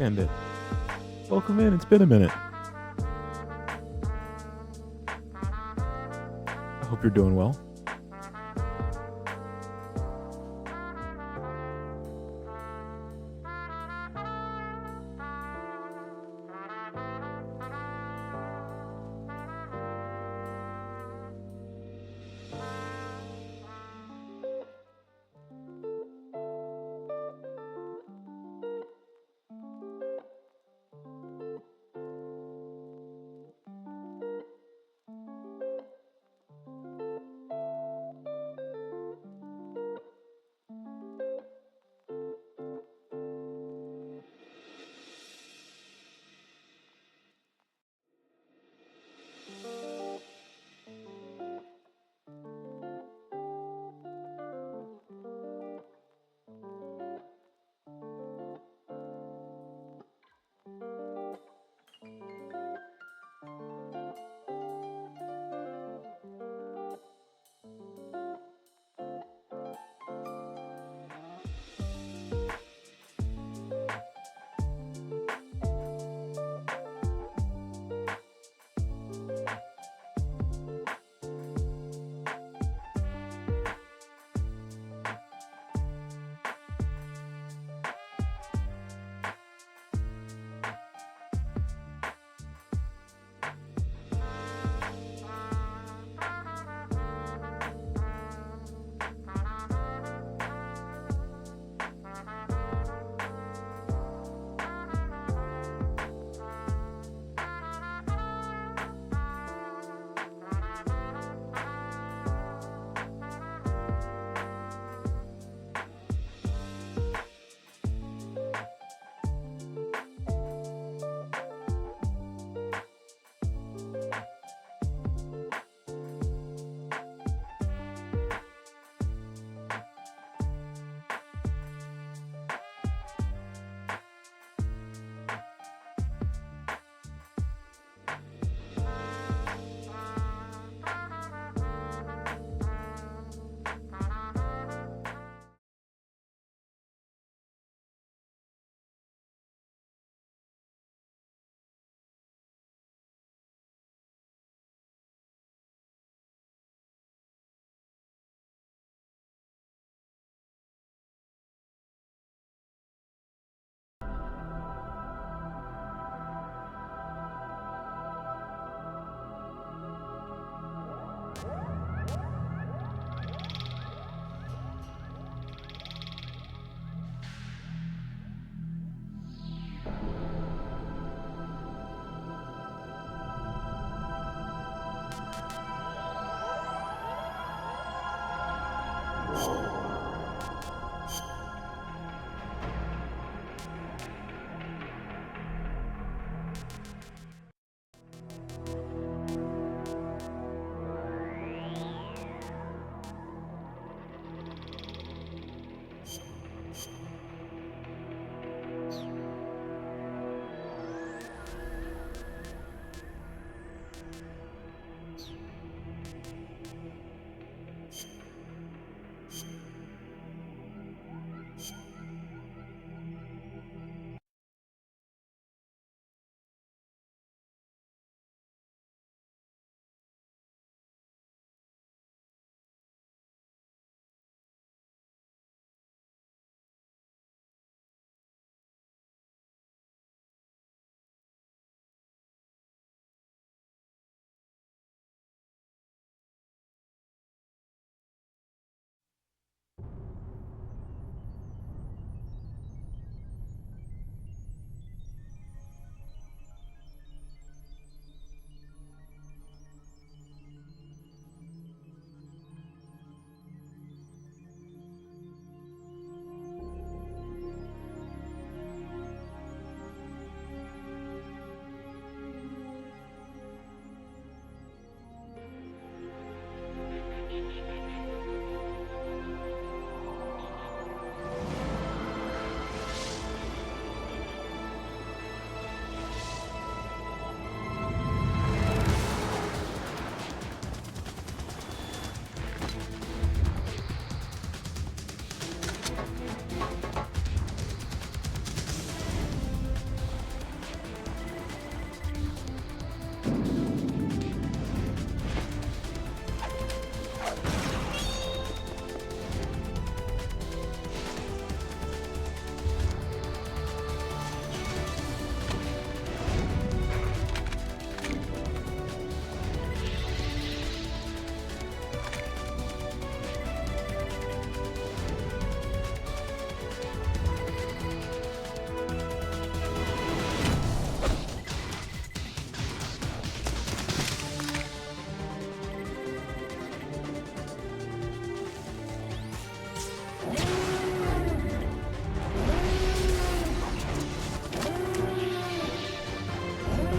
And it. Welcome in. It's been a minute. I hope you're doing well.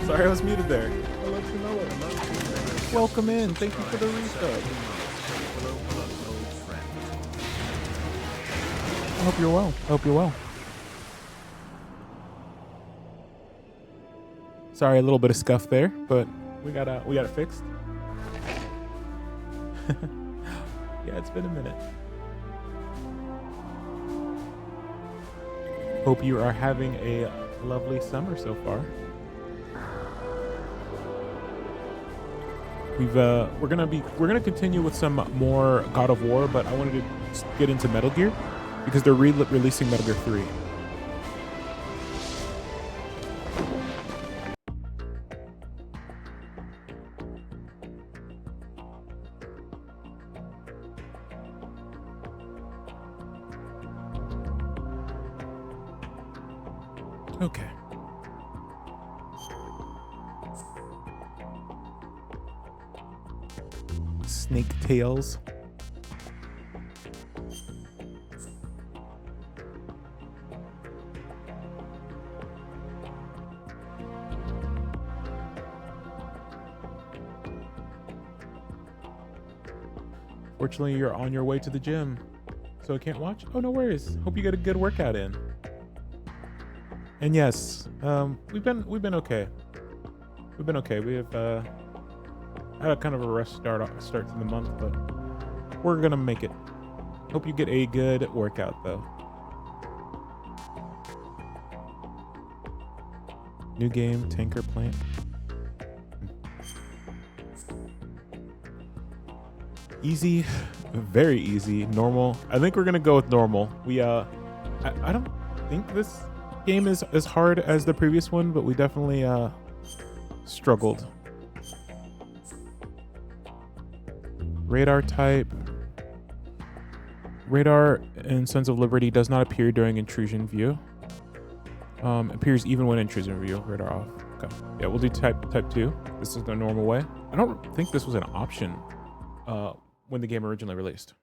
Sorry, I was muted there. I'll let you know it. Welcome in. Thank you for the resub. I hope you're well. I hope you're well. Sorry, a little bit of scuff there, but we got it fixed. Yeah, it's been a minute. Hope you are having a lovely summer so far. We're gonna continue with some more God of War, but I wanted to get into Metal Gear because they're releasing Metal Gear 3. Okay. Snake Tails. Fortunately, you're on your way to the gym, so I can't watch. Oh, no worries. Hope you get a good workout in. And yes, we've been okay. We've been okay. We have had a kind of a rough start to the month, but we're gonna make it. Hope you get a good workout though. New game, Tanker Plant. Easy, very easy. Normal. I think we're gonna go with normal. We I don't think this game is as hard as the previous one, but we definitely struggled. Radar type. Radar in Sons of Liberty does not appear during intrusion view. Appears even when intrusion view. Radar off. Okay. Yeah, we'll do type 2. This is the normal way. I don't think this was an option when the game originally released.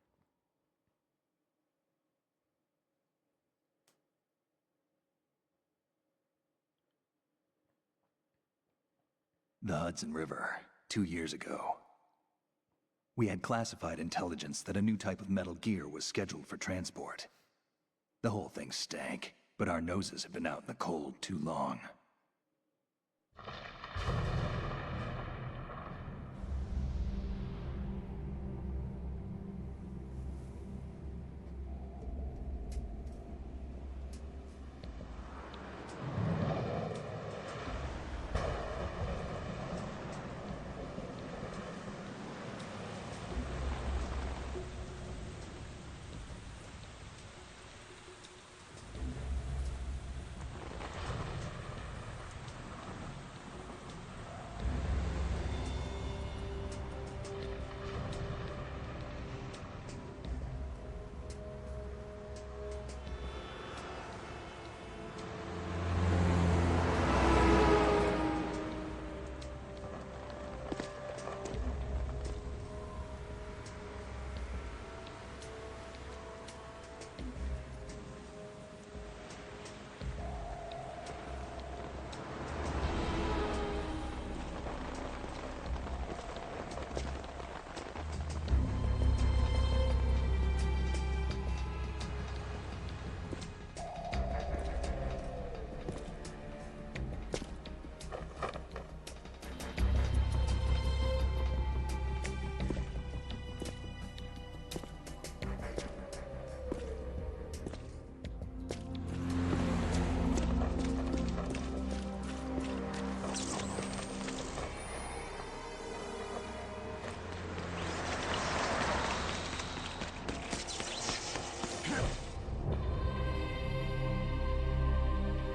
The Hudson River, 2 years ago. We had classified intelligence that a new type of Metal Gear was scheduled for transport. The whole thing stank, but our noses had been out in the cold too long.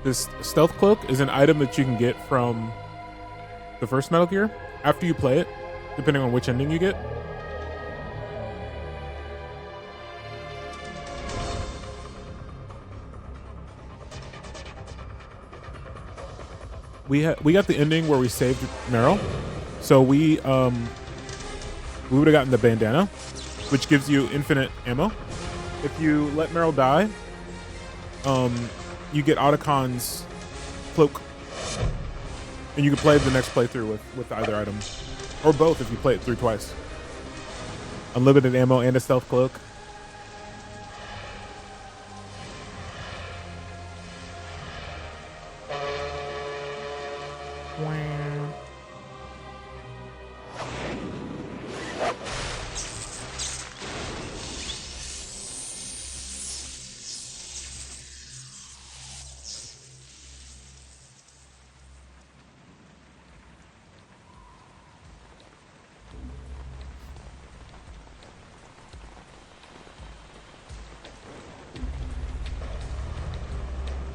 This stealth cloak is an item that you can get from the first Metal Gear after you play it, depending on which ending you get. We got the ending where we saved Meryl, so we would have gotten the bandana, which gives you infinite ammo. If you let Meryl die, you get Otacon's cloak. And you can play the next playthrough with either item. Or both if you play it through twice. Unlimited ammo and a stealth cloak. Wow.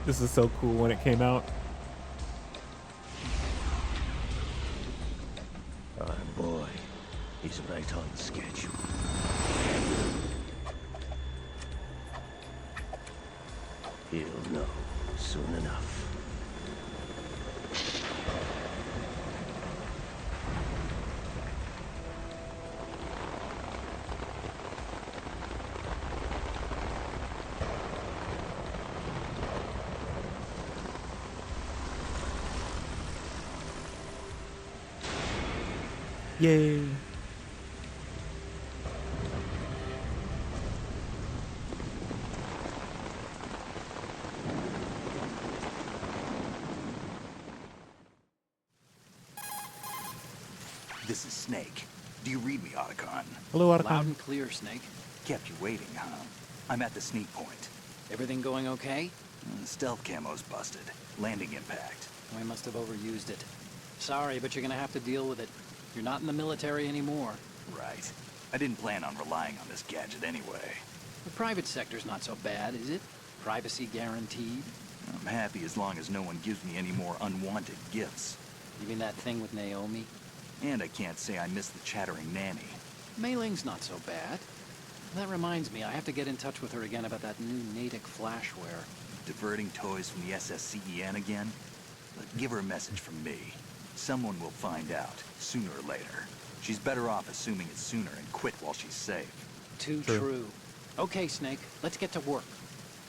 This is so cool when it came out. Oh boy, he's right on schedule. He'll know soon enough. Yay. This is Snake. Do you read me, Otacon? Hello, Loud Otacon. and clear, Snake. Kept you waiting, huh? I'm at the sneak point. Everything going okay? Stealth camo's busted. Landing impact. We must have overused it. Sorry, but you're gonna have to deal with it. You're not in the military anymore. Right. I didn't plan on relying on this gadget anyway. The private sector's not so bad, is it? Privacy guaranteed? I'm happy as long as no one gives me any more unwanted gifts. You mean that thing with Naomi? And I can't say I miss the chattering nanny. Mei Ling's not so bad. That reminds me, I have to get in touch with her again about that new Natick flashware. Diverting toys from the SSCEN again? But give her a message from me. Someone will find out, sooner or later. She's better off assuming it sooner and quit while she's safe. Too true. Okay, Snake, let's get to work.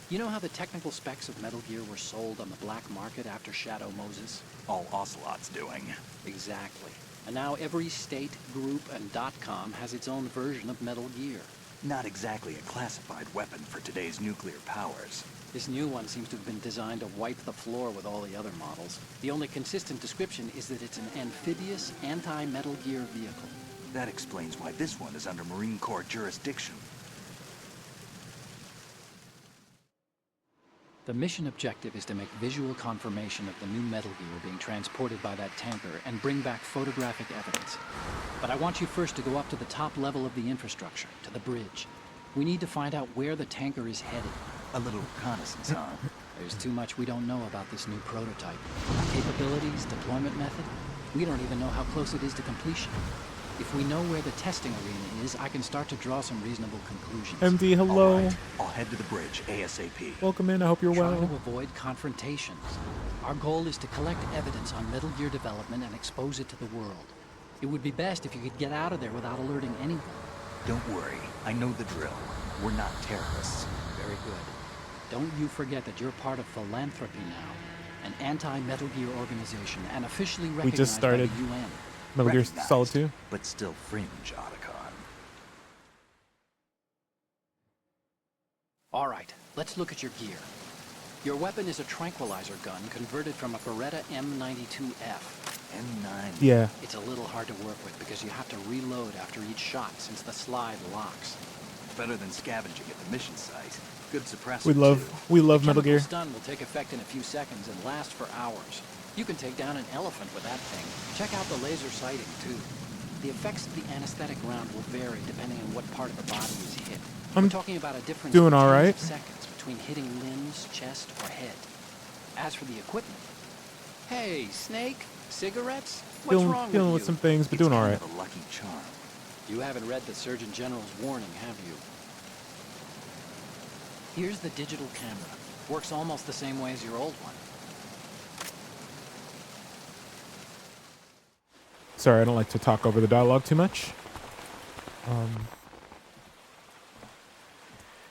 You know how the technical specs of Metal Gear were sold on the black market after Shadow Moses? All Ocelot's doing. Exactly. And now every state, group, and .com has its own version of Metal Gear. Not exactly a classified weapon for today's nuclear powers. This new one seems to have been designed to wipe the floor with all the other models. The only consistent description is that it's an amphibious, anti-Metal Gear vehicle. That explains why this one is under Marine Corps jurisdiction. The mission objective is to make visual confirmation of the new Metal Gear being transported by that tanker and bring back photographic evidence. But I want you first to go up to the top level of the infrastructure, to the bridge. We need to find out where the tanker is headed. A little reconnaissance, huh? There's too much we don't know about this new prototype. Capabilities, deployment method. We don't even know how close it is to completion. If we know where the testing arena is, I can start to draw some reasonable conclusions. MD, hello. All right, I'll head to the bridge ASAP. Welcome in. I hope you're Try well. to avoid confrontations. Our goal is to collect evidence on Metal Gear development and expose it to the world. It would be best if you could get out of there without alerting anyone. Don't worry, I know the drill. We're not terrorists. Very good. Don't you forget that you're part of Philanthropy now, an anti-Metal Gear organization and officially recognized started. by the UN. Metal Gear Recognized, Solid 2. but still fringe, Otacon. All right, let's look at your gear. Your weapon is a tranquilizer gun converted from a Beretta M92F. M9. Yeah. It's a little hard to work with because you have to reload after each shot since the slide locks. Better than scavenging at the mission site. Good suppressor, We too. love The Metal Gear. chemical stun will take effect in a few seconds and last for hours. You can take down an elephant with that thing. Check out the laser sighting, too. The effects of the anesthetic round will vary depending on what part of the body is hit. I'm We're talking about a difference doing of all tens right. of seconds between hitting limbs, chest, or head. As for the equipment... Hey, Snake, cigarettes? What's wrong Dealing with with you? some things, but It's doing all kind right. of a lucky charm. You haven't read the Surgeon General's warning, have you? Here's the digital camera. Works almost the same way as your old one. Sorry, I don't like to talk over the dialogue too much.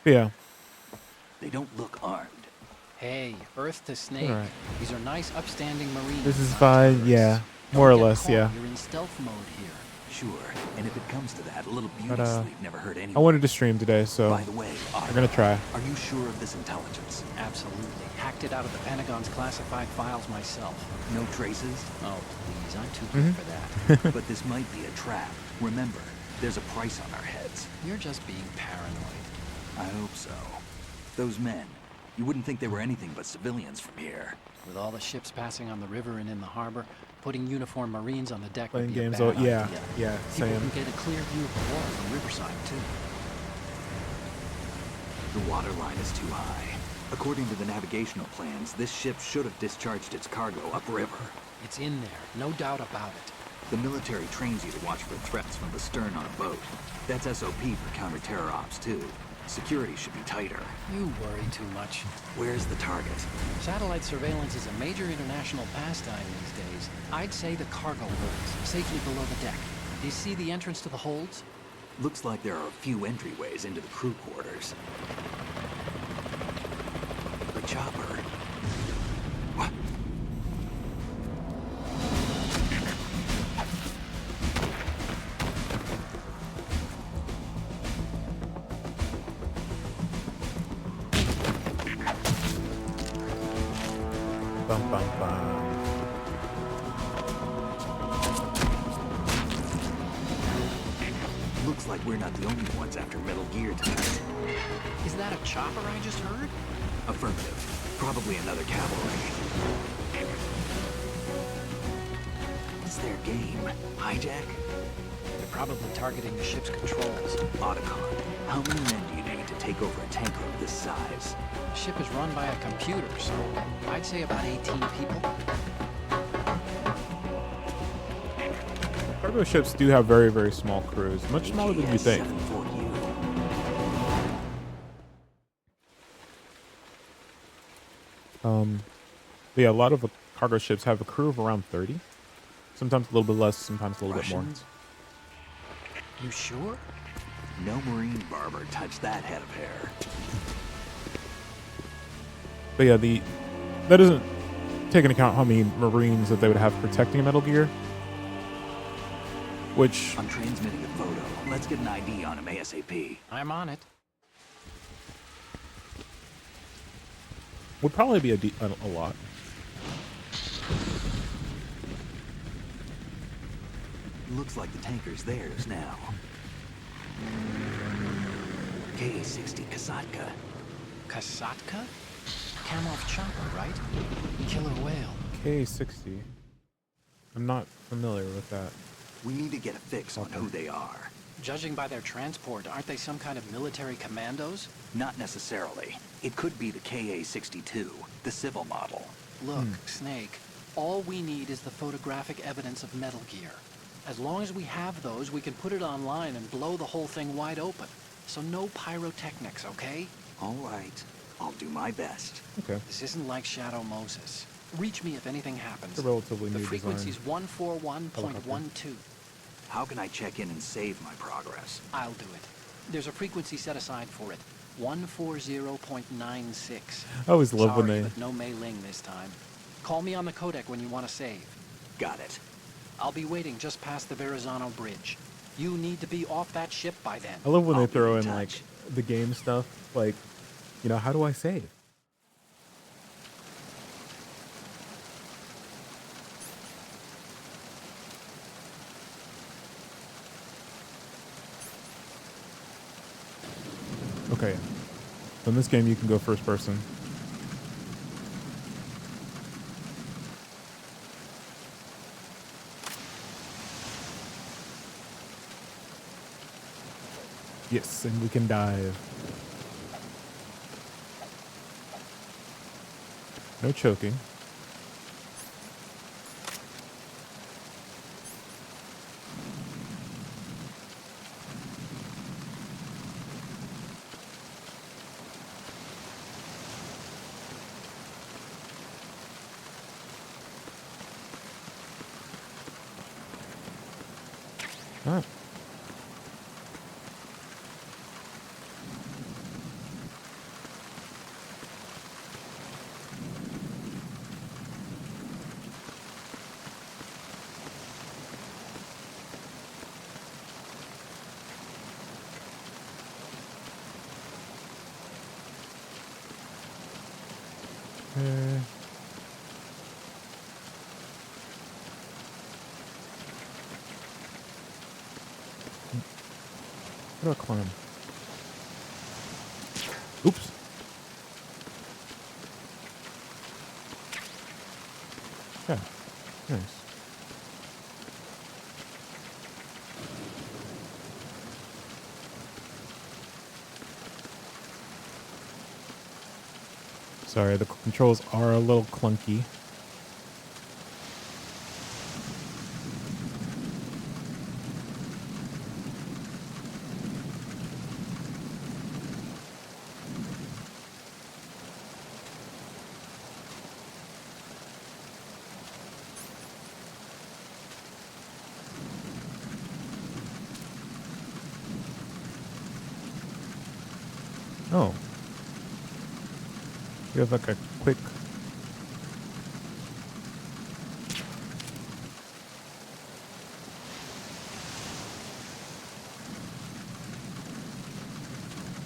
But yeah. They don't look armed. Hey, Earth to Snake. Alright. These are nice, upstanding Marines. This is not fine. terrorists. Yeah, Don't more or get less. caught. Yeah. You're in stealth mode here. Sure, and if it comes to that, a little But beauty sleep never hurt anyone. I wanted to stream today, so By the way, we're gonna try. are you sure of this intelligence? Absolutely. Hacked it out of the Pentagon's classified files myself. No traces? Oh, please, I'm too Mm-hmm. good for that. But this might be a trap. Remember, there's a price on our heads. You're just being paranoid. I hope so. Those men, you wouldn't think they were anything but civilians from here. With all the ships passing on the river and in the harbor, putting uniformed Marines on the deck Playing would be games. a Oh, bad yeah, idea. yeah. People Same. can get a clear view of the water from Riverside, too. The water line is too high. According to the navigational plans, this ship should have discharged its cargo upriver. It's in there, no doubt about it. The military trains you to watch for threats from the stern on a boat. That's SOP for counter-terror ops, too. Security should be tighter. You worry too much. Where's the target? Satellite surveillance is a major international pastime these days. I'd say the cargo holds, safely below the deck. Do you see the entrance to the holds? Looks like there are a few entryways into the crew quarters. The chopper. What? Bum, bum, bum. Looks like we're not the only ones after Metal Gear tonight. Is that a chopper I just heard? Affirmative. Probably another cavalry. It's their game. Hijack? They're probably targeting the ship's controls. Otacon. How many men do you need to take over a tanker of this size? The ship is run by a computer, so I'd say about 18 people. Cargo ships do have very, very small crews, much smaller than you think. AGS-740U. But yeah, a lot of cargo ships have a crew of around 30. Sometimes a little bit less, sometimes a little bit more. Russians? You sure? No Marine barber touched that head of hair. But yeah, that doesn't take into account how many Marines that they would have protecting Metal Gear. Which, I'm transmitting a photo. Let's get an ID on him ASAP. I'm on it. would probably be a lot. Looks like the tanker's theirs now. Ka-60 Kasatka. Kasatka? Kamov chopper, right? Killer whale. K60. I'm not familiar with that. We need to get a fix on who they are. Judging by their transport, aren't they some kind of military commandos? Not necessarily. It could be the Ka-62, the civil model. Look, Snake, all we need is the photographic evidence of Metal Gear. As long as we have those, we can put it online and blow the whole thing wide open. So no pyrotechnics, okay? All right. I'll do my best. Okay. This isn't like Shadow Moses. Reach me if anything happens. It's a relatively The new frequency's design. 141.12. How can I check in and save my progress? I'll do it. There's a frequency set aside for it. 140.96. I always love Sorry, when they... but no Mei Ling this time. Call me on the codec when you want to save. Got it. I'll be waiting just past the Verrazano Bridge. You need to be off that ship by then. I love when I'll they be throw in in like touch. the game stuff. Like, you know, how do I save? Okay. So in this game, you can go first person. Yes, and we can dive. No choking. Ah. How do I climb? Oops. Yeah. Nice. Sorry, the controls are a little clunky. Oh. You have like a quick...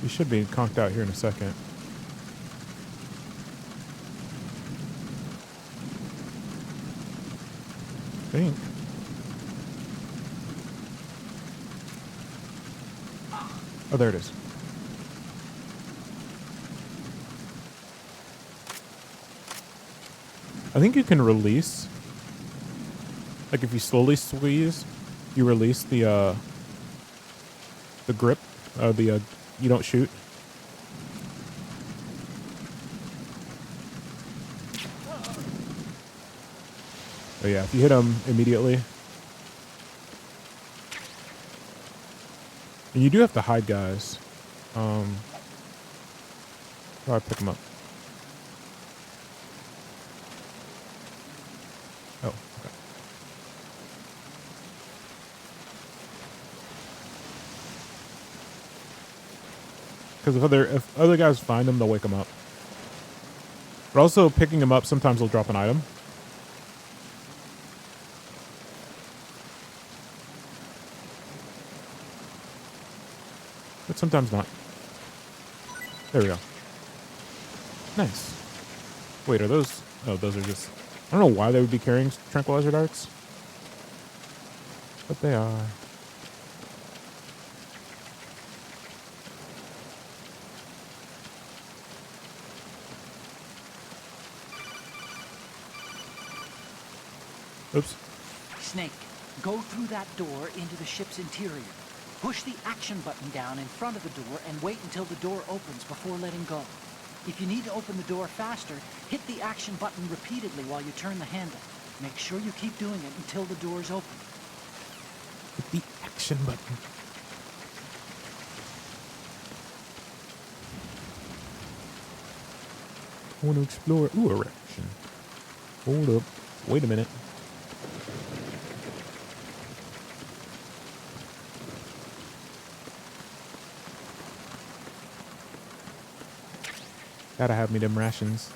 You should be conked out here in a second. I think. Oh, there it is. I think you can release, like if you slowly squeeze, you release the grip, you don't shoot. Oh yeah, if you hit them immediately. And you do have to hide guys. How do I pick them up? Oh, okay. Because if other guys find them, they'll wake them up. But also picking them up, sometimes they'll drop an item. But sometimes not. There we go. Nice. Wait, are those... Oh, those are just... I don't know why they would be carrying tranquilizer darts. But they are. Oops. Snake, go through that door into the ship's interior. Push the action button down in front of the door and wait until the door opens before letting go. If you need to open the door faster, hit the action button repeatedly while you turn the handle. Make sure you keep doing it until the door's open. Hit the action button. I want to explore. Ooh, erection. Hold up. Wait a minute. Gotta have me them rations.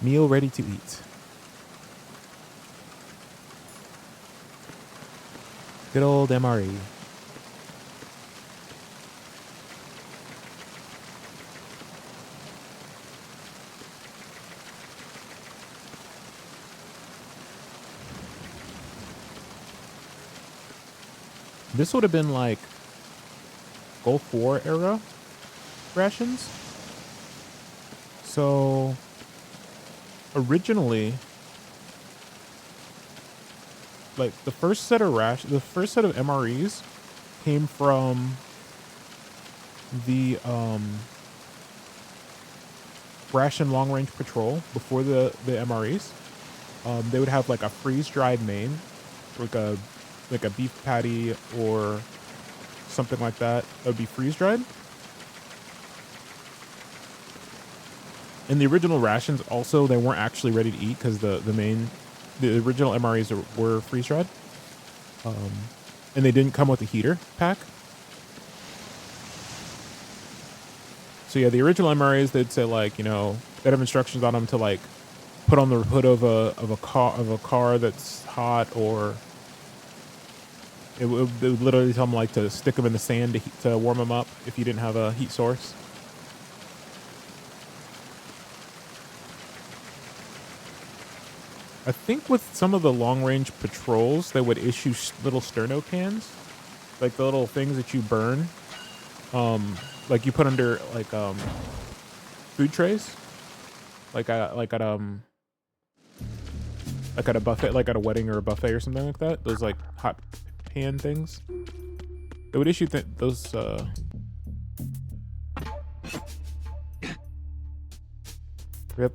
Meal ready to eat. Good old MRE. This would have been like Gulf War era rations. So originally, like the first set of MREs came from the ration long range patrol before the MREs. They would have like a freeze dried main, like a beef patty or something like that. That would be freeze dried. And the original rations also, they weren't actually ready to eat because the original MREs were freeze dried. And they didn't come with a heater pack. So yeah, the original MREs, they'd say like, you know, they'd have instructions on them to like put on the hood of a car that's hot, or it would literally tell them like to stick them in the sand to warm them up if you didn't have a heat source. I think with some of the long-range patrols, they would issue little sterno cans like the little things that you burn, like you put under like food trays, like at a buffet, like at a wedding or a buffet or something like that. Those like hot pan things. They would issue those. Yep.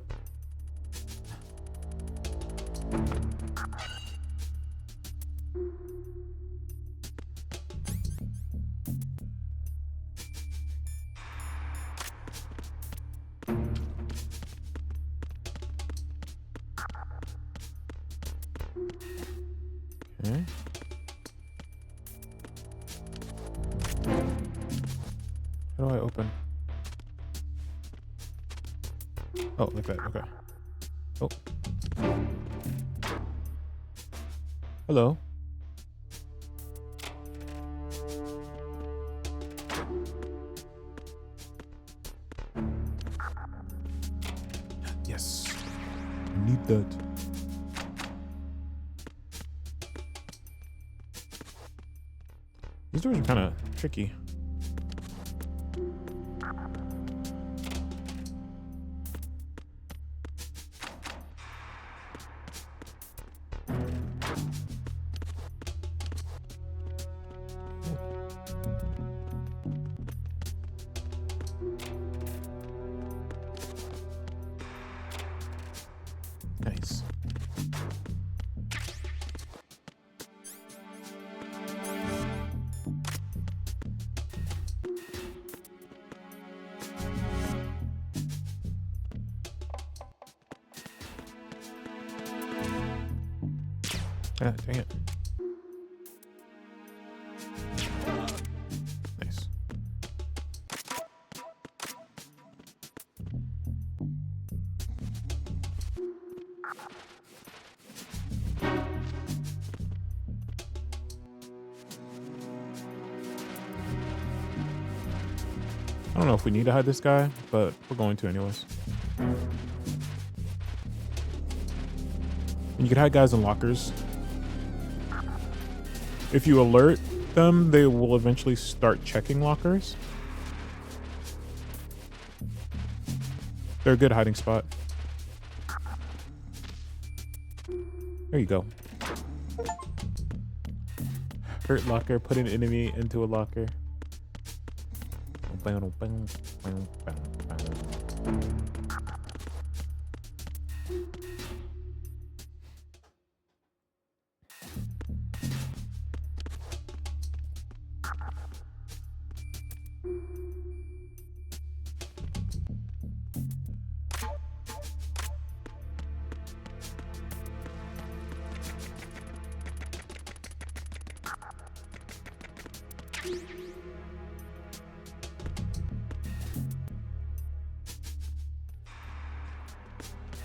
Okay. How do I open? Oh, like that. Okay. Oh. Hello. Yes. I need that. These doors are kind of tricky. Nice. Ah, dang it. Nice. I don't know if we need to hide this guy, but we're going to anyways. And you can hide guys in lockers. If you alert them, they will eventually start checking lockers. They're a good hiding spot. There you go. Hurt locker, put an enemy into a locker.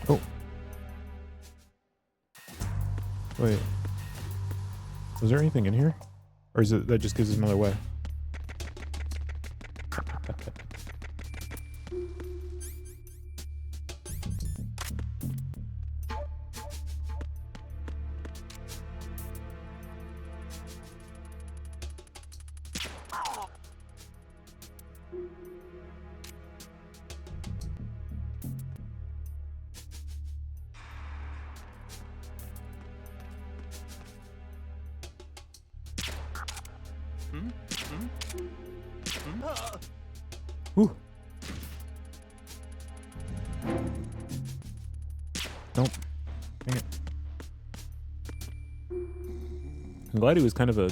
Oh. Wait. Was there anything in here? Or is it that just gives us another way? Ooh. Nope. Dang it. I'm glad he was kind of a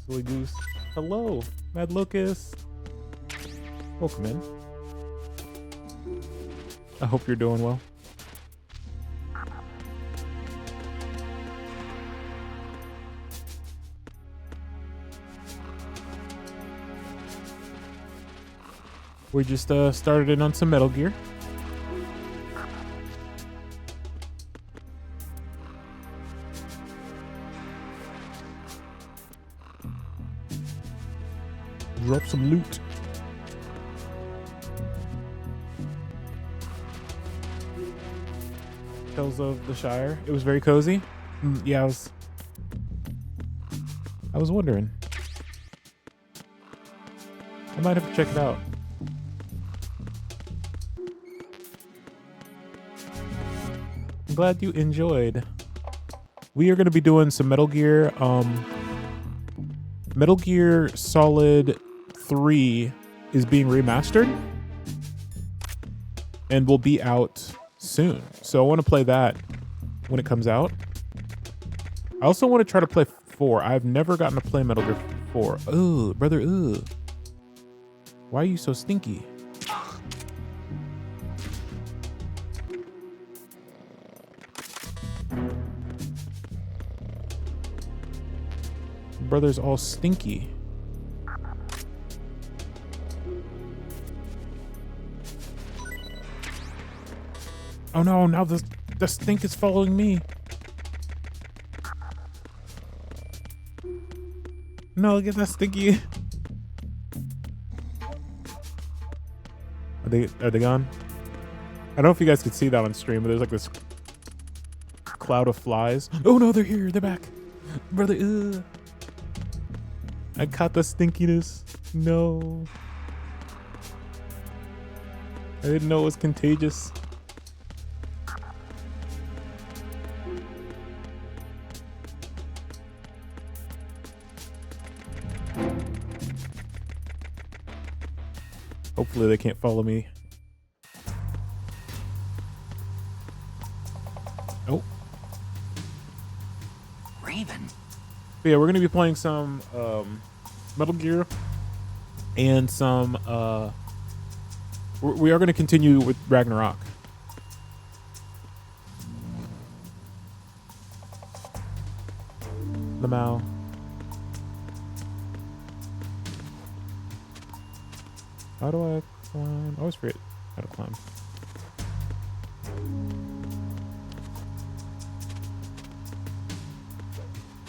silly goose. Hello, Mad Locust. Welcome in. I hope you're doing well. We just started in on some Metal Gear. Drop some loot. Tales of the Shire. It was very cozy. Yeah, it was. I was wondering. I might have to check it out. I'm glad you enjoyed. We are going to be doing some Metal Gear. Metal Gear Solid 3 is being remastered and will be out soon. So I want to play that when it comes out. I also want to try to play 4. I've never gotten to play Metal Gear 4. Ugh, brother, ugh. Why are you so stinky? Brother's all stinky. Oh no, now the stink is following me. No, get that stinky. Are they gone? I don't know if you guys could see that on stream, but there's like this cloud of flies. Oh no, they're here. They're back. Brother, ugh. I caught the stinkiness. No. I didn't know it was contagious. Hopefully they can't follow me. Oh. Raven. But yeah, we're gonna be playing some Metal Gear and some we are gonna continue with Ragnarok. Lamau. How do I climb? I always forget how to climb.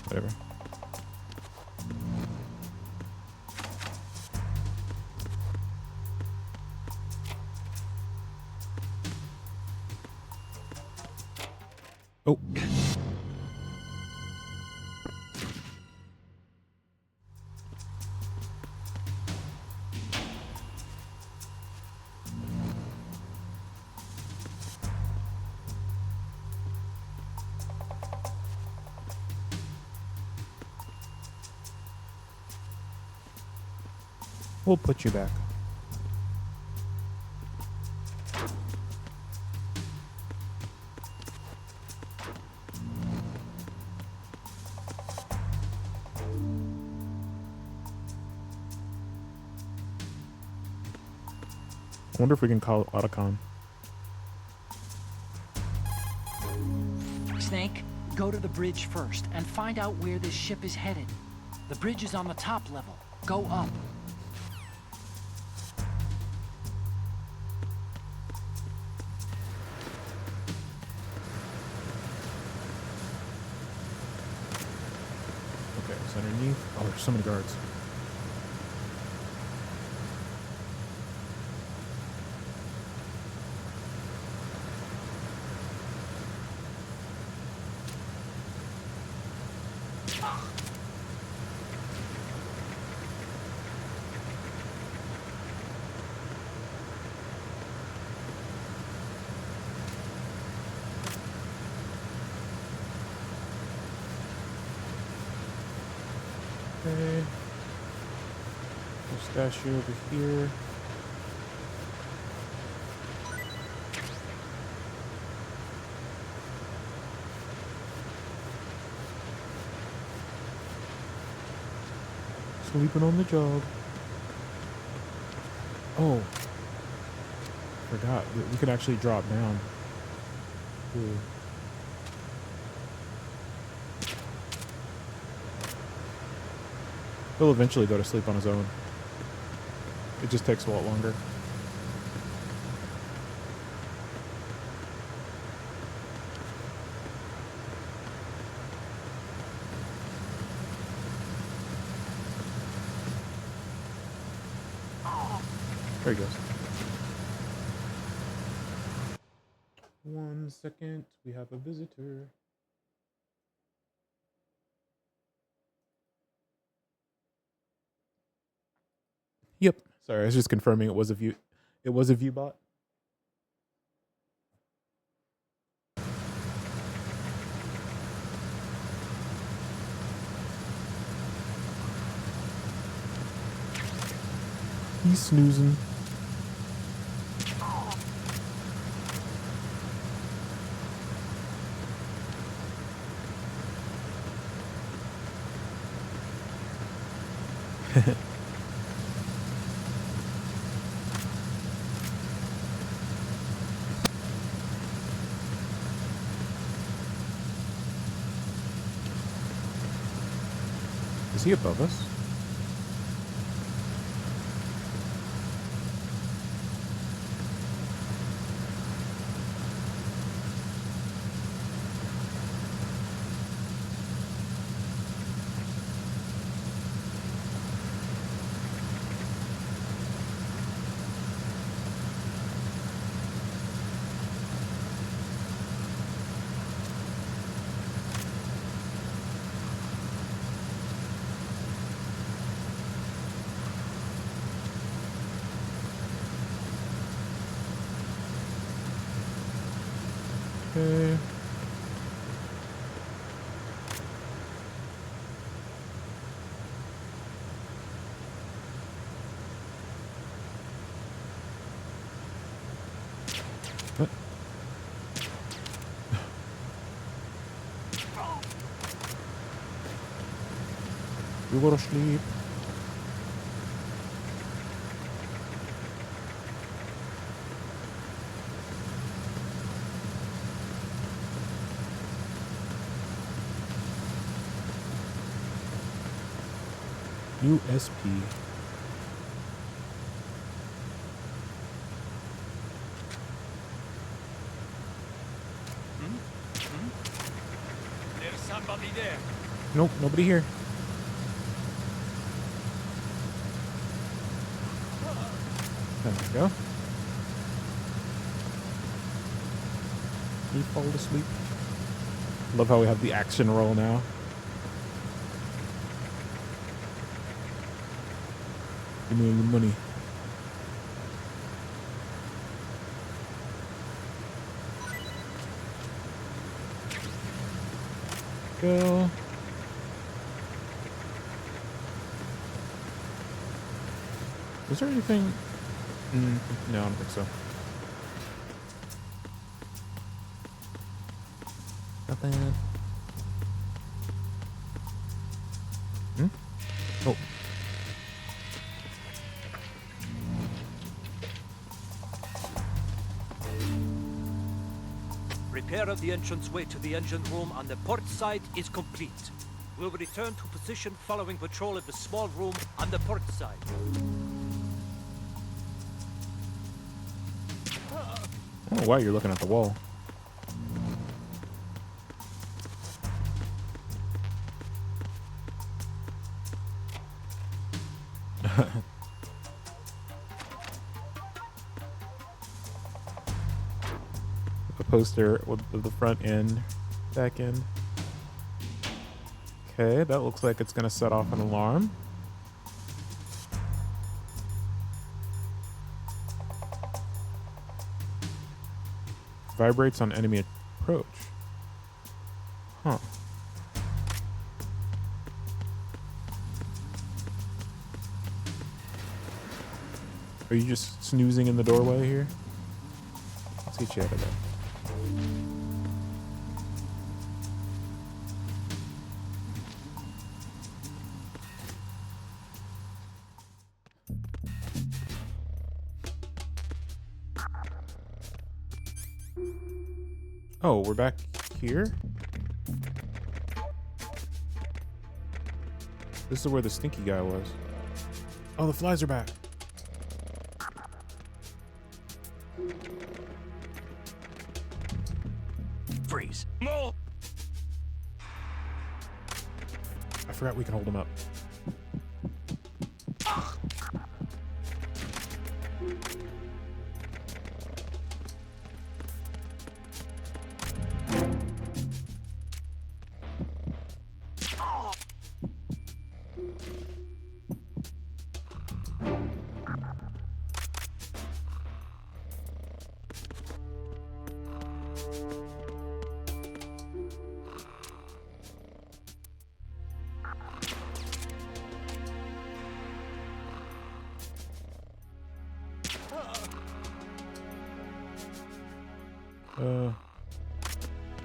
Whatever. Oh. We'll put you back. I wonder if we can call Otacon. Snake, go to the bridge first and find out where this ship is headed. The bridge is on the top level. Go up. Okay, it's underneath. Oh, there's so many guards. Okay. Statue over here. Sleeping on the job. Oh. Forgot. We could actually drop down. Ooh. He'll eventually go to sleep on his own. It just takes a lot longer. There he goes. 1 second. We have a visitor. Yep. Sorry, I was just confirming it was a view. It was a viewbot. He's snoozing. Is he above us? Okay. What? You go to sleep. USP. There's somebody there. Nope, nobody here. There we go. He fall asleep. Love how we have the action roll now. Give me your money. Go. Is there anything? No, I don't think so. Nothing. Oh. Repair of the entranceway to the engine room on the port side is complete. We'll return to position following patrol of the small room on the port side. I don't know why you're looking at the wall. A poster with the front end, back end. Okay, that looks like it's gonna set off an alarm. Vibrates on enemy approach. Huh. Are you just snoozing in the doorway here? Let's get you out of there. Oh, we're back here? This is where the stinky guy was. Oh, the flies are back. Freeze. No! I forgot we can hold him up.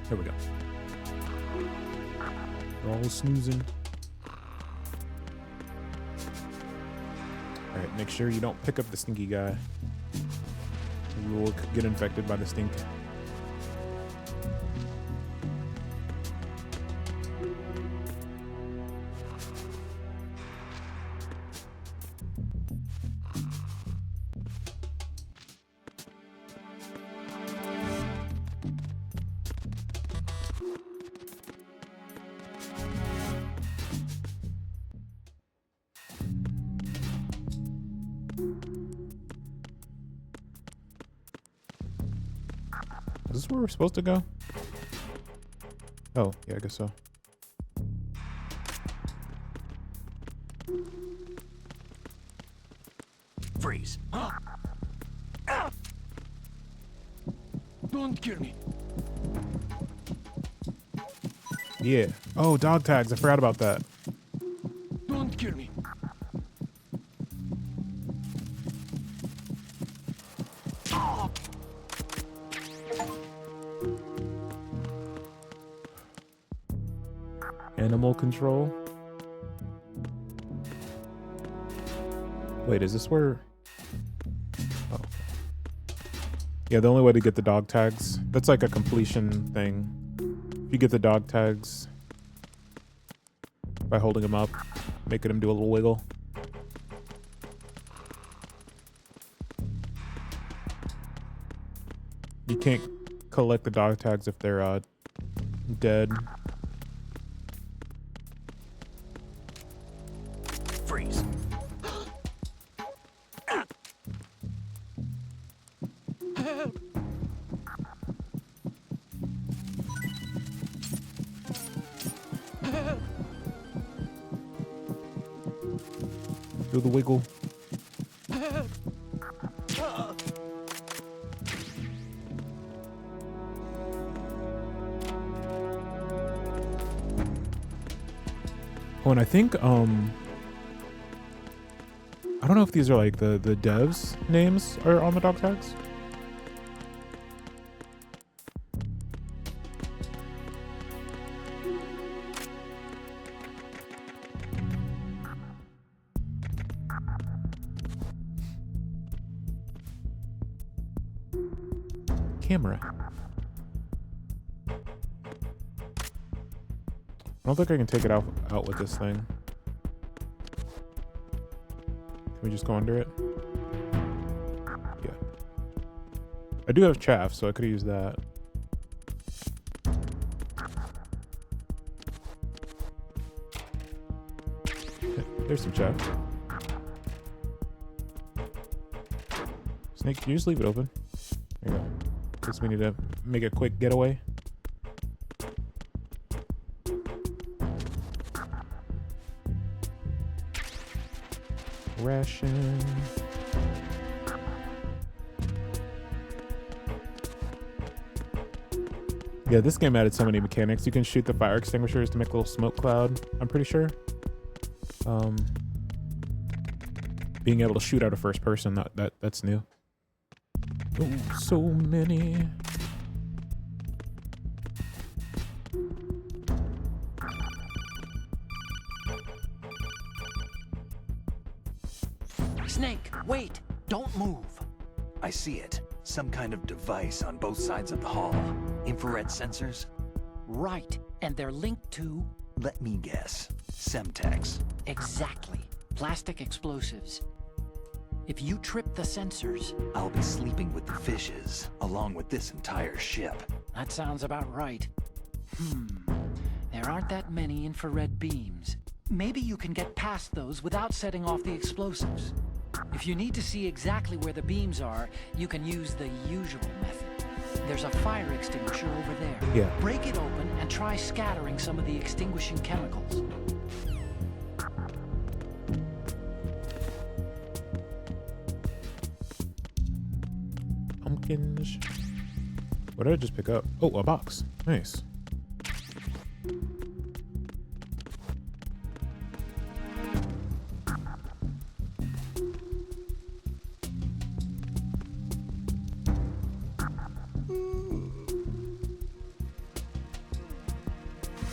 There we go. They're all snoozing. Alright, make sure you don't pick up the stinky guy. You will get infected by the stink. Is this where we're supposed to go? Oh, yeah, I guess so. Freeze. Don't kill me. Yeah. Oh, dog tags. I forgot about that. Don't kill me. Animal control. Wait, is this where? Oh. Yeah, the only way to get the dog tags. That's like a completion thing. If you get the dog tags by holding them up, making them do a little wiggle. You can't collect the dog tags if they're dead. Freeze. Do the wiggle. Oh, and I think I don't know if these are like the devs' names are on the dog tags. Camera. I don't think I can take it out with this thing. Can we just go under it? Yeah. I do have chaff, so I could use that. Okay, there's some chaff. Snake, can you just leave it open? There you go. Guess we need to make a quick getaway. Ration. Yeah, this game added so many mechanics. You can shoot the fire extinguishers to make a little smoke cloud, I'm pretty sure. Being able to shoot out of first person, that's new. Oh, so many. Snake, wait! Don't move! I see it. Some kind of device on both sides of the hall. Infrared sensors? Right, and they're linked to... Let me guess. Semtex. Exactly. Plastic explosives. If you trip the sensors... I'll be sleeping with the fishes, along with this entire ship. That sounds about right. There aren't that many infrared beams. Maybe you can get past those without setting off the explosives. If you need to see exactly where the beams are, you can use the usual method. There's a fire extinguisher over there. Yeah. Break it open and try scattering some of the extinguishing chemicals. Pumpkins. What did I just pick up? Oh, a box. Nice.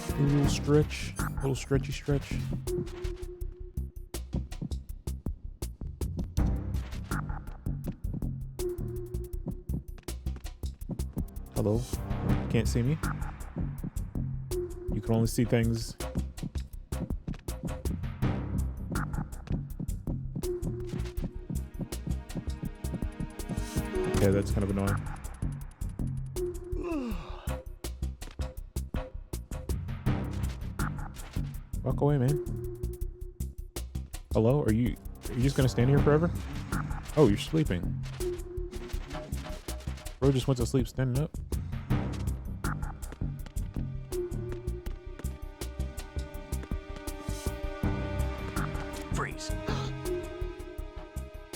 A little stretch. A little stretchy stretch. Hello. Can't see me? You can only see things. Okay, that's kind of annoying. Walk away, man. Hello? Are you just gonna stand here forever? Oh, you're sleeping. Bro just went to sleep standing up. Freeze.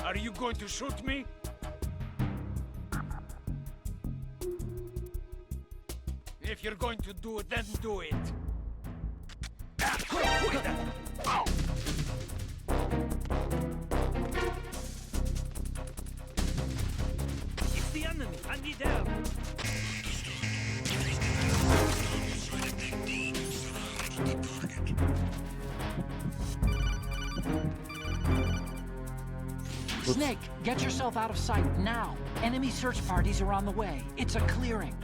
Are you going to shoot me? If you're going to do it, then do it. It's the enemy. I need help. Snake, get yourself out of sight now. Enemy search parties are on the way. It's a clearing.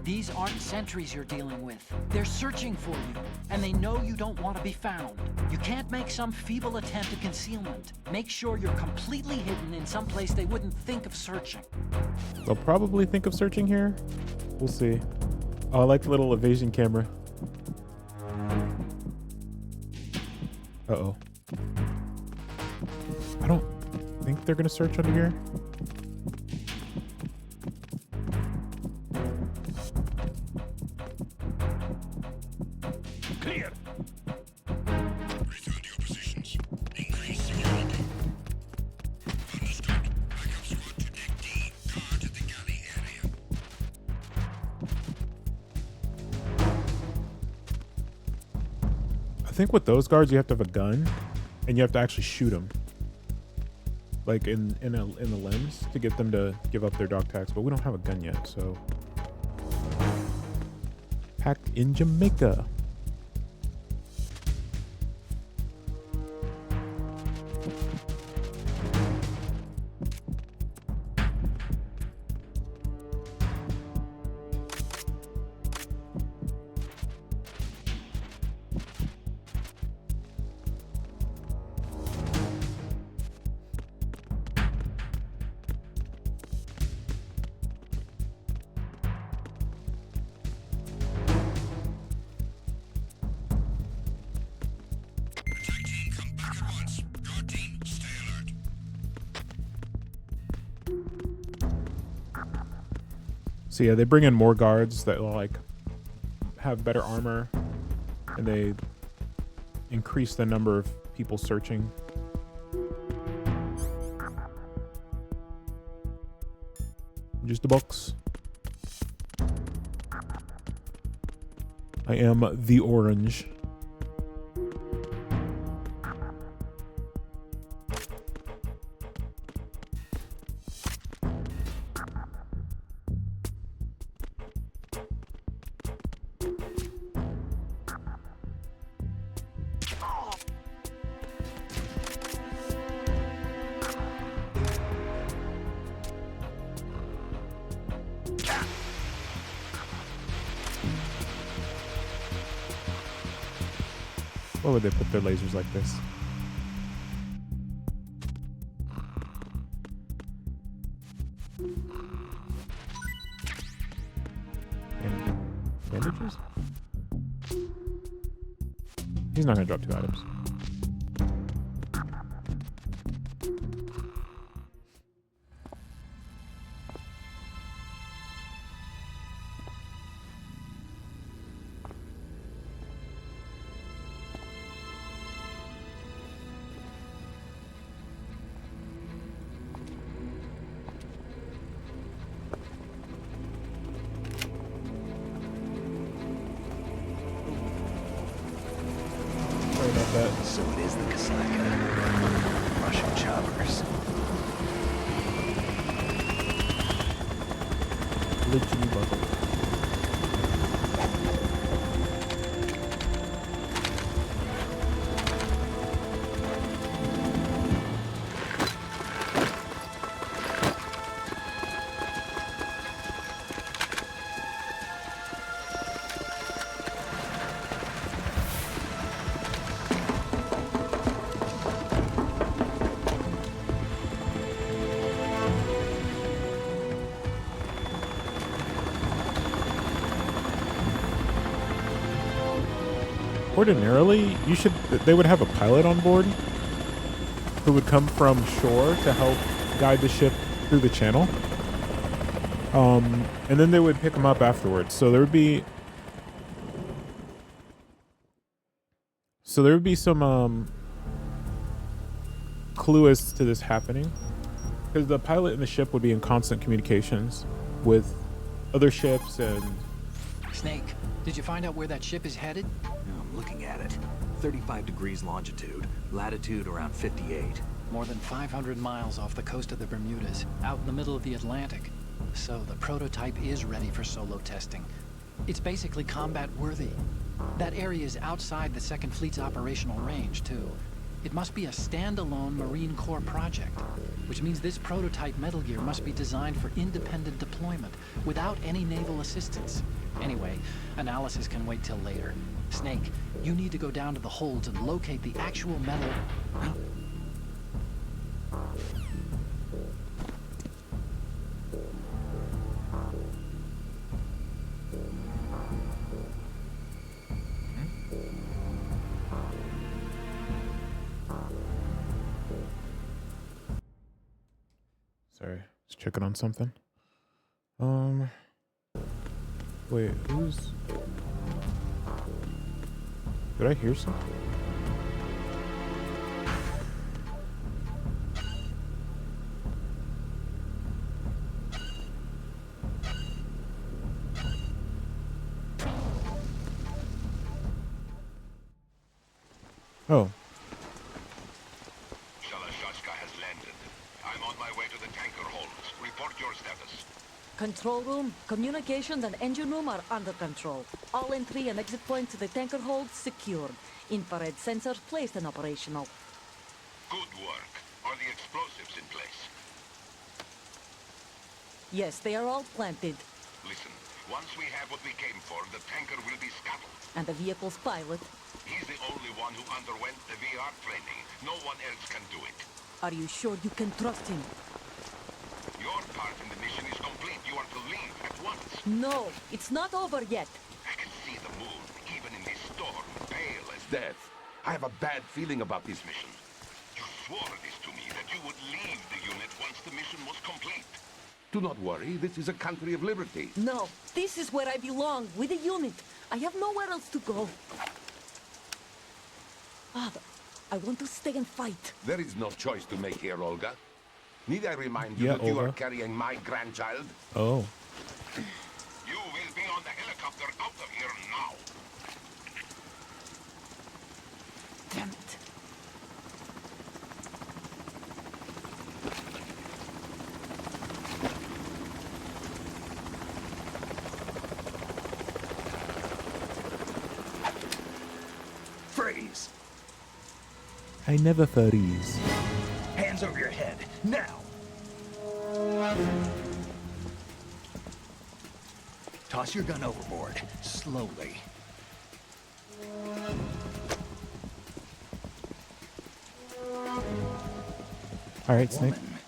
These aren't sentries you're dealing with. They're searching for you, and they know you don't want to be found. You can't make some feeble attempt at concealment. Make sure you're completely hidden in some place they wouldn't think of searching. They'll probably think of searching here. We'll see. Oh, I like the little evasion camera. Uh-oh. I don't think they're gonna search under here. Clear. Return to your positions. Increase security. Understood. Backup squad to deck D. Guard the galley area. I think with those guards, you have to have a gun, and you have to actually shoot them, like in the limbs, to get them to give up their dog tags. But we don't have a gun yet, so. Packed in Jamaica. Attack team, come back at once. Guard team, stay alert. So yeah, they bring in more guards that will like have better armor, and they increase the number of people searching. Just a box. I am the orange. Why would they put their lasers like this? Bandages? He's not gonna drop 2 items. That So it is the Kasaka. Russian choppers. lid Jimmy buckle. Ordinarily, they would have a pilot on board who would come from shore to help guide the ship through the channel. And then they would pick them up afterwards. So there would be some clue as to this happening, because the pilot and the ship would be in constant communications with other ships. And Snake, did you find out where that ship is headed? I'm looking at it. 35 degrees longitude, latitude around 58. More than 500 miles off the coast of the Bermudas, out in the middle of the Atlantic. So the prototype is ready for solo testing. It's basically combat worthy. That area is outside the Second Fleet's operational range, too. It must be a standalone Marine Corps project, which means this prototype Metal Gear must be designed for independent deployment, without any naval assistance. Anyway, analysis can wait till later. Snake, you need to go down to the holds and locate the actual metal... sorry, just checking on something. Wait, did I hear something? Oh. Shalashashka has landed. I'm on my way to the tanker holds. Report your status. Control room, communications and engine room are under control. All entry and exit points to the tanker hold secured. Infrared sensors placed and operational. Good work. Are the explosives in place? Yes, they are all planted. Listen, once we have what we came for, the tanker will be scuttled. And the vehicle's pilot. He's the only one who underwent the VR training. No one else can do it. Are you sure you can trust him? Your part in the mission is complete. You are to leave at once. No, it's not over yet. I can see the moon, even in this storm, pale as death. I have a bad feeling about this mission. You swore this to me, that you would leave the unit once the mission was complete. Do not worry, this is a country of liberty. No, this is where I belong, with the unit. I have nowhere else to go. Father, I want to stay and fight. There is no choice to make here, Olga. Need I remind you Yeah, that you are Olga. carrying my grandchild? Oh. You will be on the helicopter out of here now. Damn it. Freeze! I never freeze. Hands over your head, now! Toss your gun overboard, slowly. All right, Snake. Woman,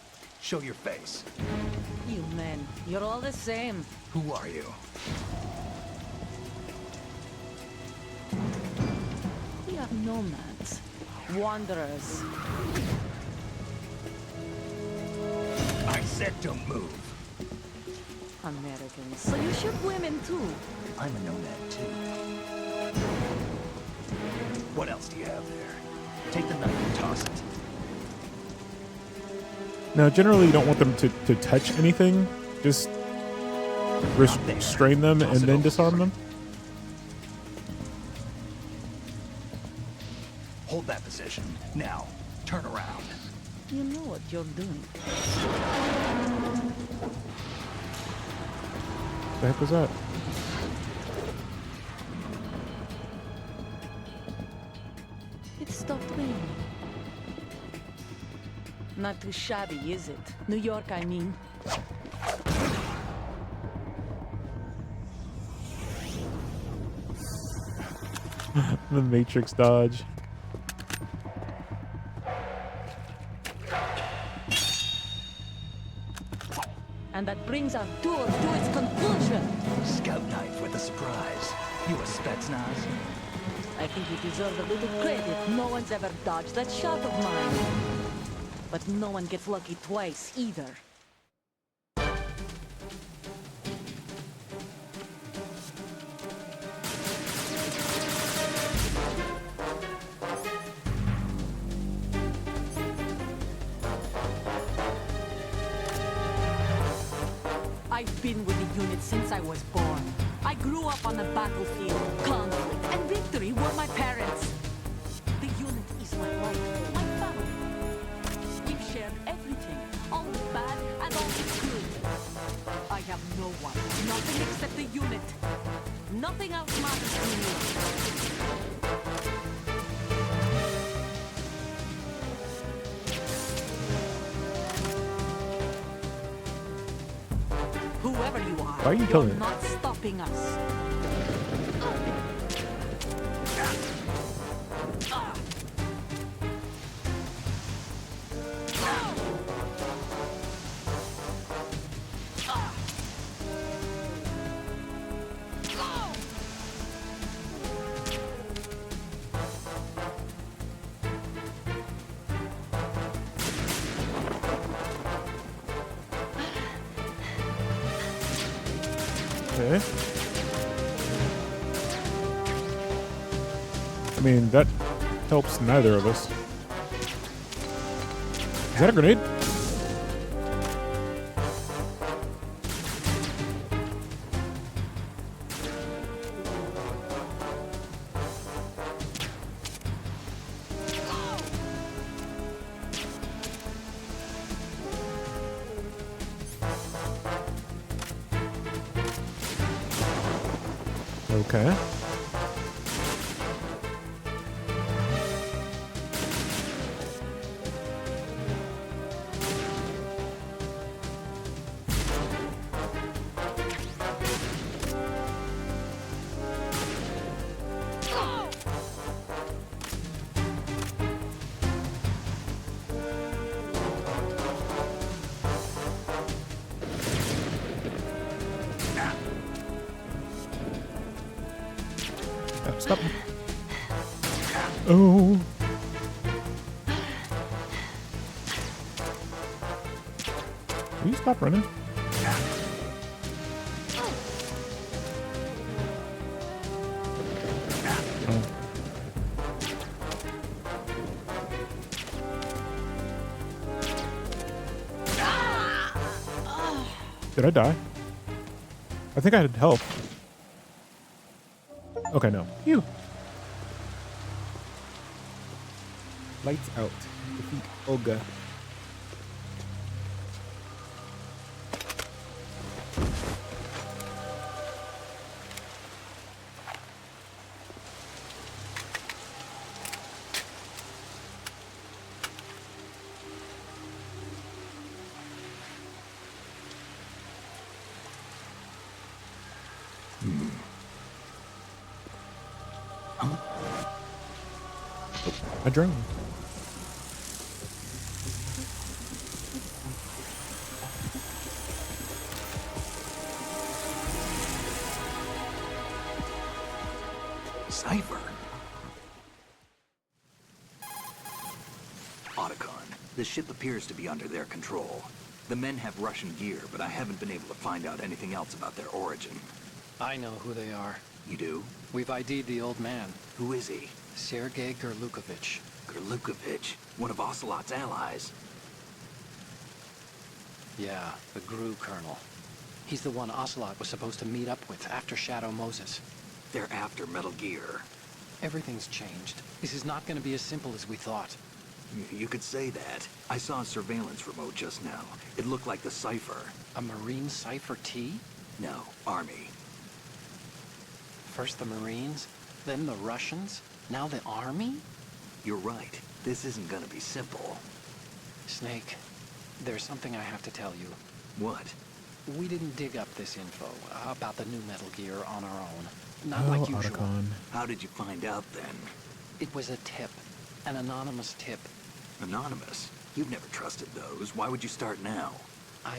show your face. You men, you're all the same. Who are you? We are nomads. Wanderers. I said don't move. Americans. So you shoot women too. I'm a nomad too. What else do you have there? Take the knife and toss it. Now, generally, you don't want them to touch anything. Just restrain them and then disarm them. Hold Hold that position. Now, turn around. You know what you're doing. The heck was that? It stopped raining. Not too shabby, is it? New York, I mean. The Matrix dodge. And that brings our tour to its conclusion. Scout knife with a surprise. You a Spetsnaz? I think you deserve a little credit. No one's ever dodged that shot of mine. But no one gets lucky twice, either. I've been with the unit since I was born. I grew up on the battlefield. Conflict and victory were my parents. The unit is my life, my family. We've shared everything, all the bad and all the good. I have no one, nothing except the unit. Nothing else matters to me. Whoever you are, Why are you you're killing it? not stopping us. Okay. I mean, that helps neither of us. Is that a grenade? Okay. Stop. Oh. Will you stop running? Oh. Did I die? I think I had help. Okay, no. You. Lights out. Defeat Olga. Adrenaline. Cipher. Otacon, the ship appears to be under their control. The men have Russian gear, but I haven't been able to find out anything else about their origin. I know who they are. You do? We've ID'd the old man, Who is he? Sergei Gerlukovich. Gerlukovich, one of Ocelot's allies. Yeah, the GRU colonel. He's the one Ocelot was supposed to meet up with after Shadow Moses. They're after Metal Gear. Everything's changed. This is not going to be as simple as we thought. You could say that. I saw a surveillance remote just now. It looked like the Cypher. A Marine Cypher T? No, Army. First the Marines, then the Russians, now the Army? You're right. This isn't gonna be simple. Snake, there's something I have to tell you. What? We didn't dig up this info about the new Metal Gear on our own. Not Oh, like usual. Otacon. How did you find out then? It was a tip. An anonymous tip. Anonymous? You've never trusted those. Why would you start now? I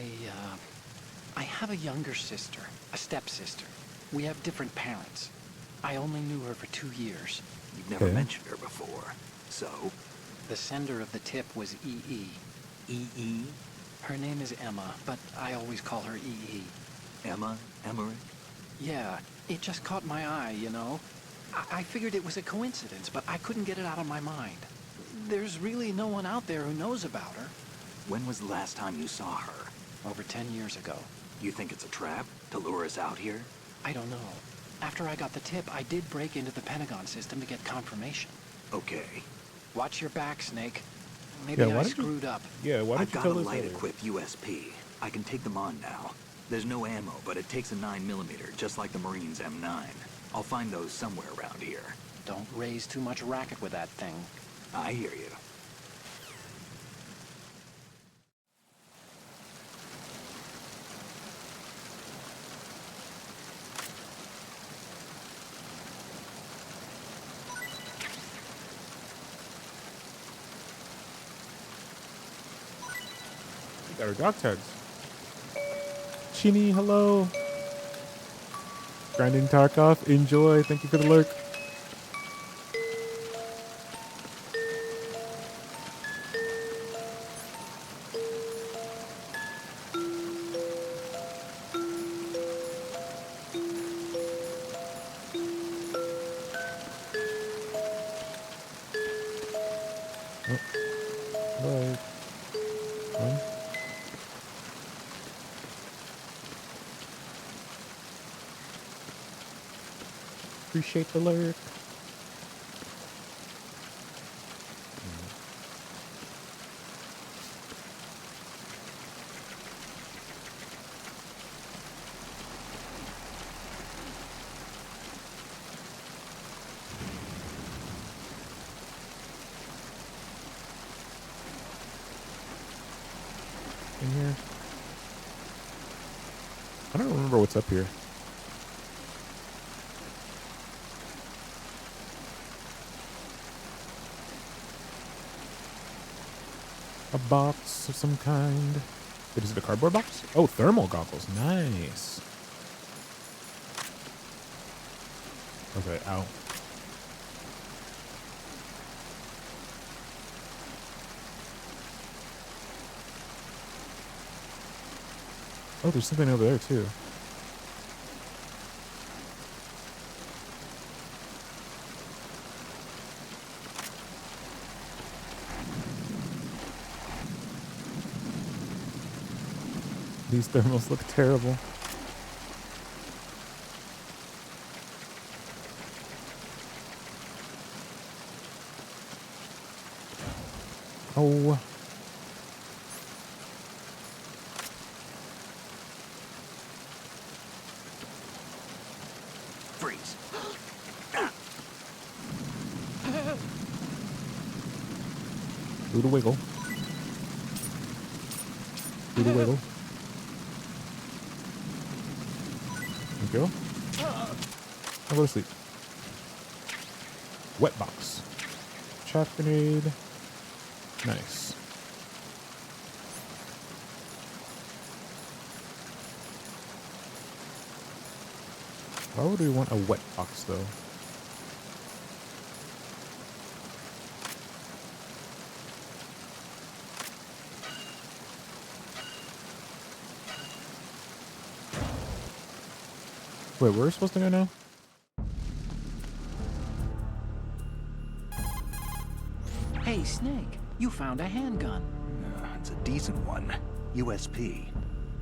have a younger sister, a stepsister. We have different parents. I only knew her for 2 years. You've never Okay. mentioned her before. So? The sender of the tip was EE. E.E.? Her name is Emma, but I always call her EE. Emma? Emmerich? Yeah, it just caught my eye, you know? I figured it was a coincidence, but I couldn't get it out of my mind. There's really no one out there who knows about her. When was the last time you saw her? Over 10 years ago. You think it's a trap? To lure us out here? I don't know. After I got the tip, I did break into the Pentagon system to get confirmation. Okay. Watch your back, Snake. Maybe Yeah, why I did you- screwed up. Yeah, why I've did you got tell a us earlier? light-equipped USP. I can take them on now. There's no ammo, but it takes a 9mm, just like the Marines' M9. I'll find those somewhere around here. Don't raise too much racket with that thing. I hear you. We got our dog tags. Chini, hello. Grinding Tarkov, enjoy. Thank you for the lurk. Oh. Bye. One. Appreciate the lurk. In here. I don't remember what's up here. A box of some kind. Wait, is it a cardboard box? Oh, thermal goggles. Nice. Okay, ow. Oh, there's something over there, too. These thermals look terrible. Oh. Freeze. Do the wiggle. Do the wiggle. There you go. I'll go to sleep. Wet box. Chaff grenade. Nice. Why would we want a wet box, though? Wait, we're supposed to go now? Hey, Snake, you found a handgun. It's a decent one. USP.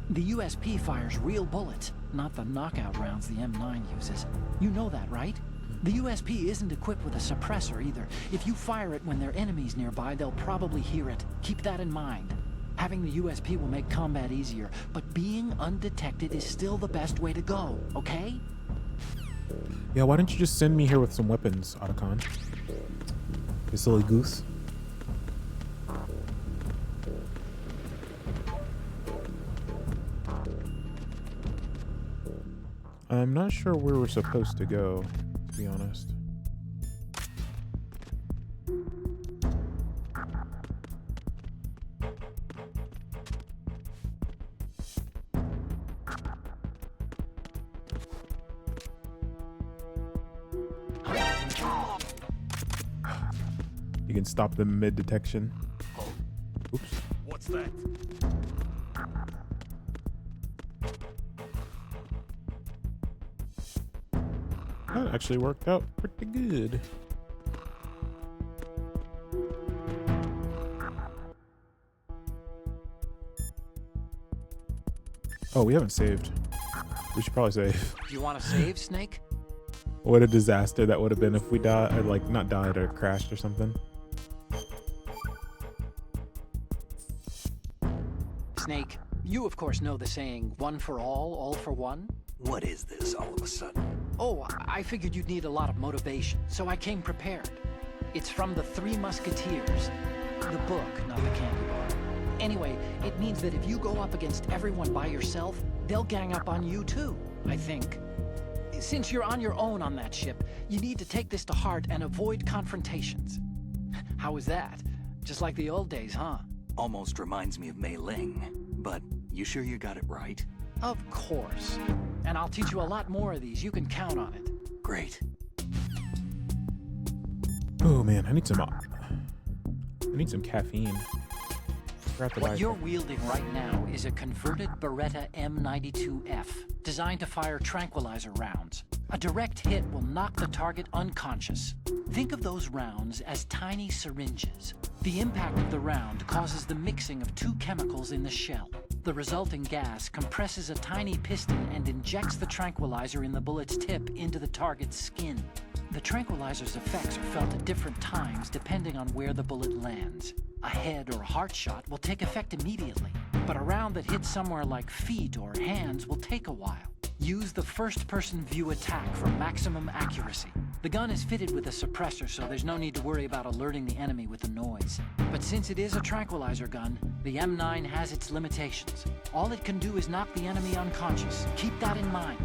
The USP fires real bullets, not the knockout rounds the M9 uses. You know that, right? The USP isn't equipped with a suppressor either. If you fire it when there are enemies nearby, they'll probably hear it. Keep that in mind. Having the USP will make combat easier, but being undetected is still the best way to go, okay? Yeah, why don't you just send me here with some weapons, Otacon? You silly goose. I'm not sure where we're supposed to go, to be honest. You can stop them mid-detection. Oops. What's that? That actually worked out pretty good. Oh, we haven't saved. We should probably save. Do you want to save, Snake? What a disaster that would have been if we died, like not died or crashed or something. Snake, you of course know the saying, one for all for one? What is this all of a sudden? Oh, I figured you'd need a lot of motivation, so I came prepared. It's from the Three Musketeers. The book, not the candy bar. Anyway, it means that if you go up against everyone by yourself, they'll gang up on you too, I think. Since you're on your own on that ship, you need to take this to heart and avoid confrontations. How was that? Just like the old days, huh? Almost reminds me of Mei Ling, but you sure you got it right? Of course. And I'll teach you a lot more of these. You can count on it. Great. Oh man, I need some caffeine. Forgot to buy What you're wielding right now is a converted Beretta M92F, designed to fire tranquilizer rounds. A direct hit will knock the target unconscious. Think of those rounds as tiny syringes. The impact of the round causes the mixing of two chemicals in the shell. The resulting gas compresses a tiny piston and injects the tranquilizer in the bullet's tip into the target's skin. The tranquilizer's effects are felt at different times depending on where the bullet lands. A head or heart shot will take effect immediately, but a round that hits somewhere like feet or hands will take a while. Use the first-person view attack for maximum accuracy. The gun is fitted with a suppressor, so there's no need to worry about alerting the enemy with the noise. But since it is a tranquilizer gun, the M9 has its limitations. All it can do is knock the enemy unconscious. Keep that in mind.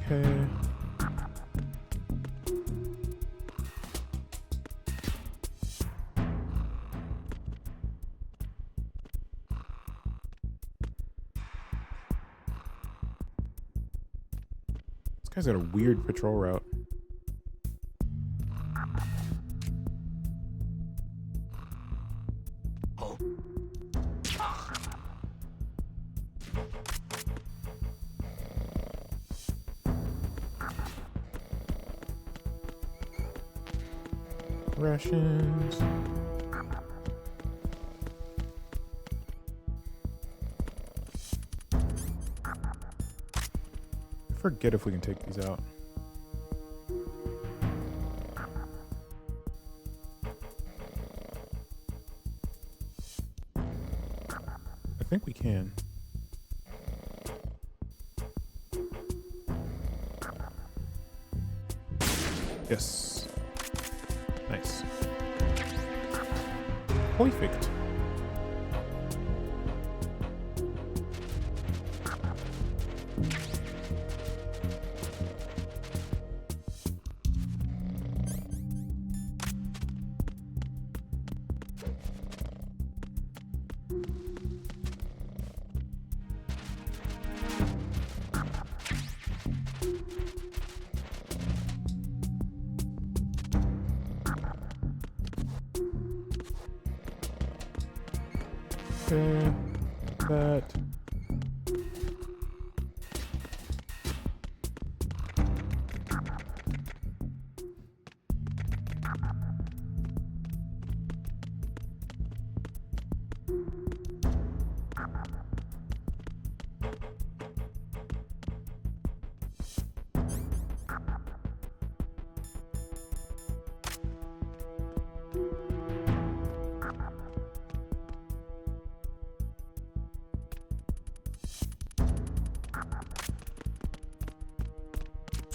Okay. This guy's got a weird patrol route. Rations. I forget if we can take these out. I think we can. Yes. Nice. Perfect. Okay, that.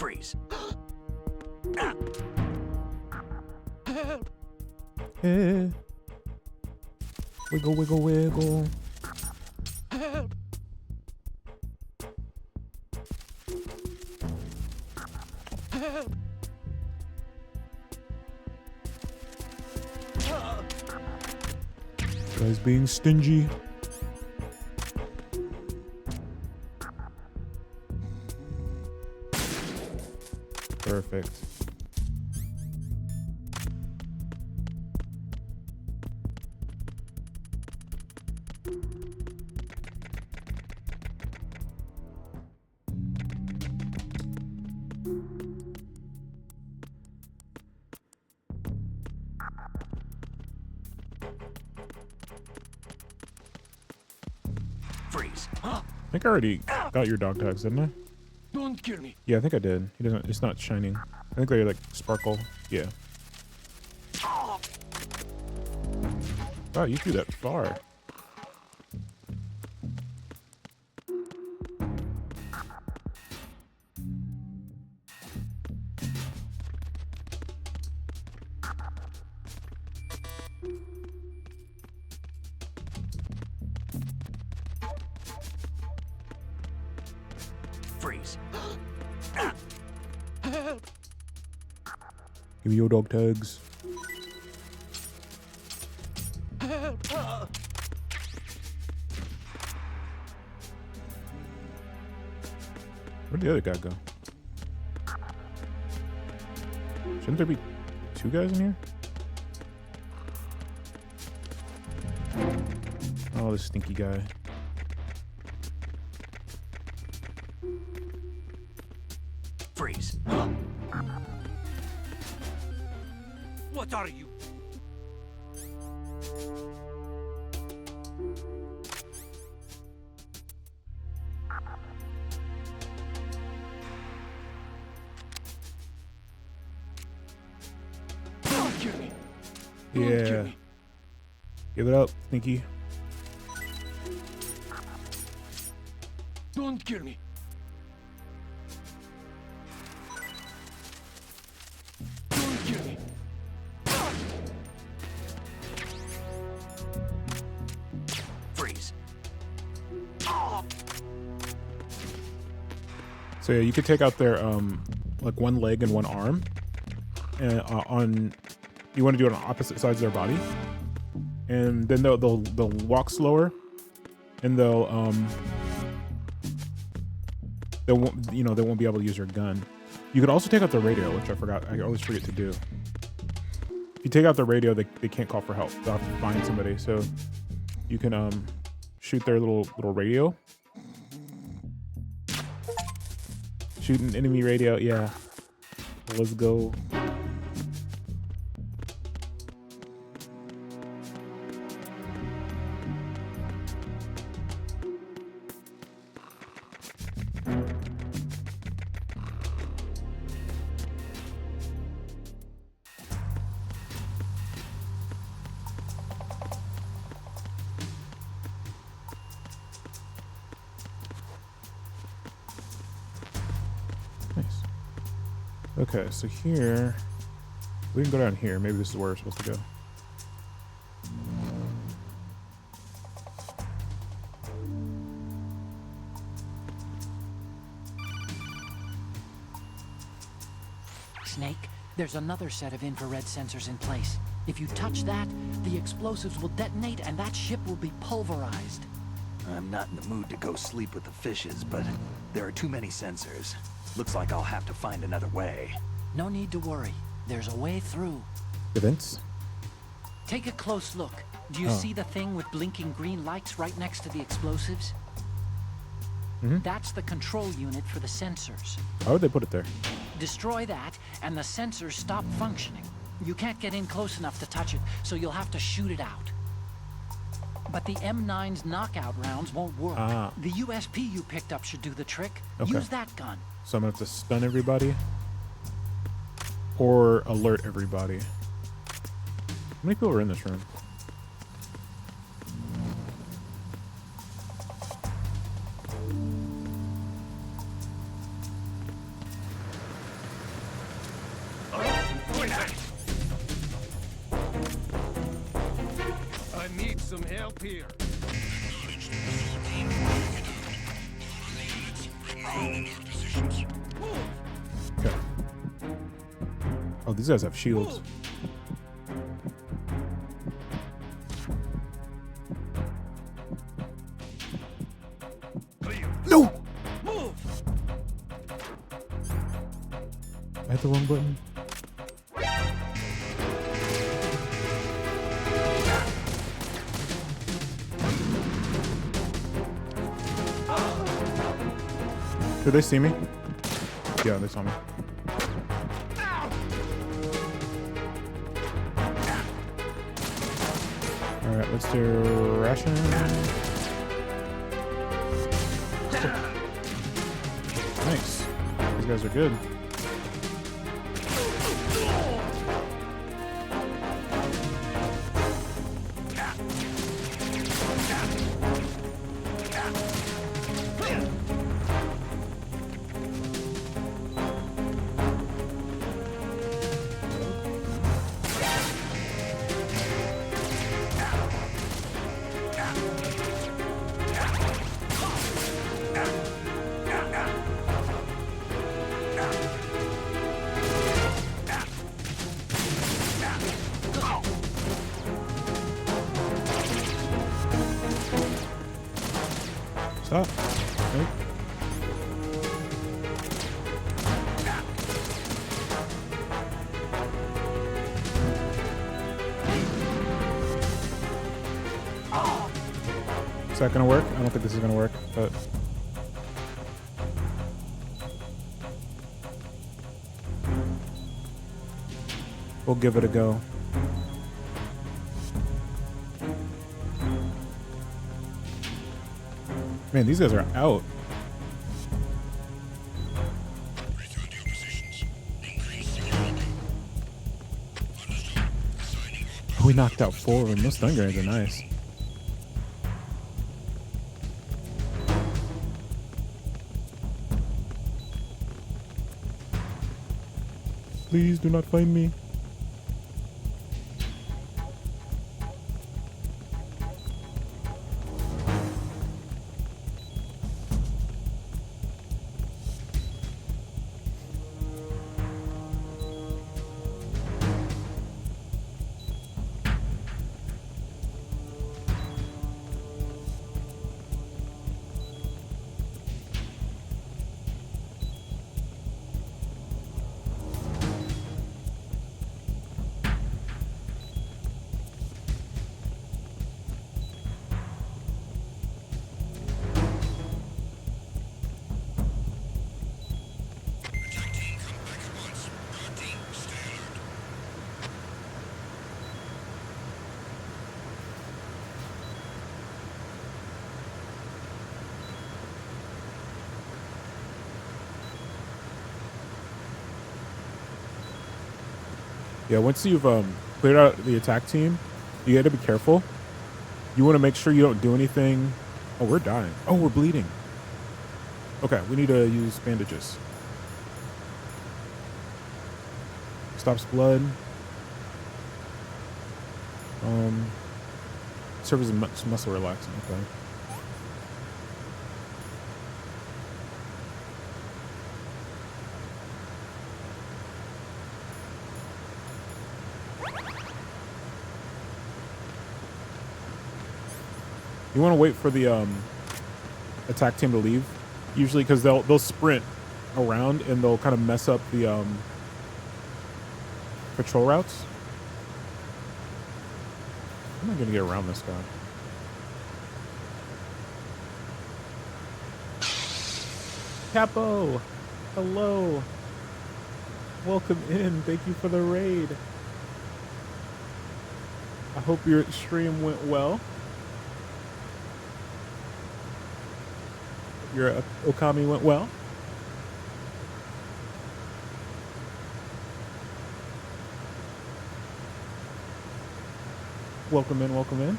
Freeze. Eh. Wiggle, wiggle, wiggle. Guys being stingy. Perfect. Freeze. I think I already got your dog tags, didn't I? Don't kill me. Yeah, I think I did. He doesn't. It's not shining. I think they're like sparkle. Yeah. Wow, you threw that far. Freeze. Give me your dog tags. Where'd the other guy go? Shouldn't there be two guys in here? Oh, this stinky guy. Freeze. What are you? Don't kill me. Don't kill Yeah. me. Give it up, stinky. Don't kill me. Don't kill me. Freeze. So yeah, you could take out their like one leg and one arm, and on you want to do it on opposite sides of their body, and then they'll walk slower, and they won't they won't be able to use their gun. You could also take out the radio, which I always forget to do. If you take out the radio, they can't call for help. They'll have to find somebody. So you can shoot their little radio. Shoot an enemy radio, yeah. Let's go. Nice. Okay, so here we can go down here. Maybe this is where we're supposed to go. Snake, there's another set of infrared sensors in place. If you touch that, the explosives will detonate and that ship will be pulverized. I'm not in the mood to go sleep with the fishes, but there are too many sensors. Looks like I'll have to find another way. No need to worry. There's a way through. Events? Take a close look. Do you Oh. see the thing with blinking green lights right next to the explosives? Mhm. That's the control unit for the sensors. Why would they put it there? Destroy that, and the sensors stop functioning. You can't get in close enough to touch it, so you'll have to shoot it out. But the M9's knockout rounds won't work. Ah. The USP you picked up should do the trick. Okay. Use that gun. So I'm gonna have to stun everybody or alert everybody. How many people are in this room? some help here. Okay. Oh, these guys have shields. No! Move! I hit the wrong button. Did they see me? Yeah, they saw me. All right, let's do ration. Nice. These guys are good. Stop. Nope. Is that gonna work? I don't think this is gonna work, but we'll give it a go. Man, these guys are out. We knocked out 4 of them. Those stun grenades are nice. Please do not find me. Yeah, once you've cleared out the attack team, you got to be careful. You want to make sure you don't do anything. Oh, we're dying. Oh, we're bleeding. Okay, we need to use bandages. Stops blood. Serves as muscle relaxing. Okay. You want to wait for the attack team to leave, usually, because they'll sprint around and they'll kind of mess up the patrol routes. How am I gonna get around this guy? Capo, hello, welcome in. Thank you for the raid. I hope your stream went well. Your Okami went well. Welcome in, welcome in.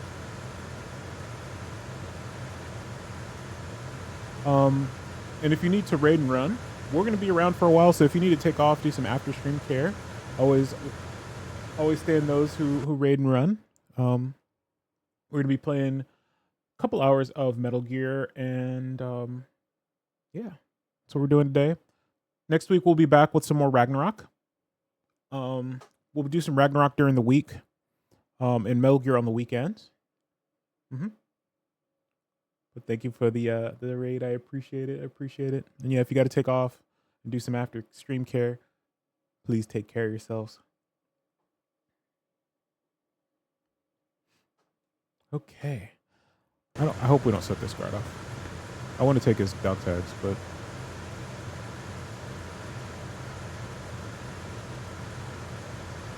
And if you need to raid and run, we're going to be around for a while, so if you need to take off, do some after stream care, always stand those who raid and run. We're gonna be playing a couple hours of Metal Gear, and yeah, that's what we're doing today. Next week we'll be back with some more Ragnarok. We'll do some Ragnarok during the week, and Metal Gear on the weekends. But thank you for the raid. I appreciate it. And yeah, if you got to take off and do some after extreme care, please take care of yourselves. Okay. I hope we don't set this guard off. I want to take his dog tags, but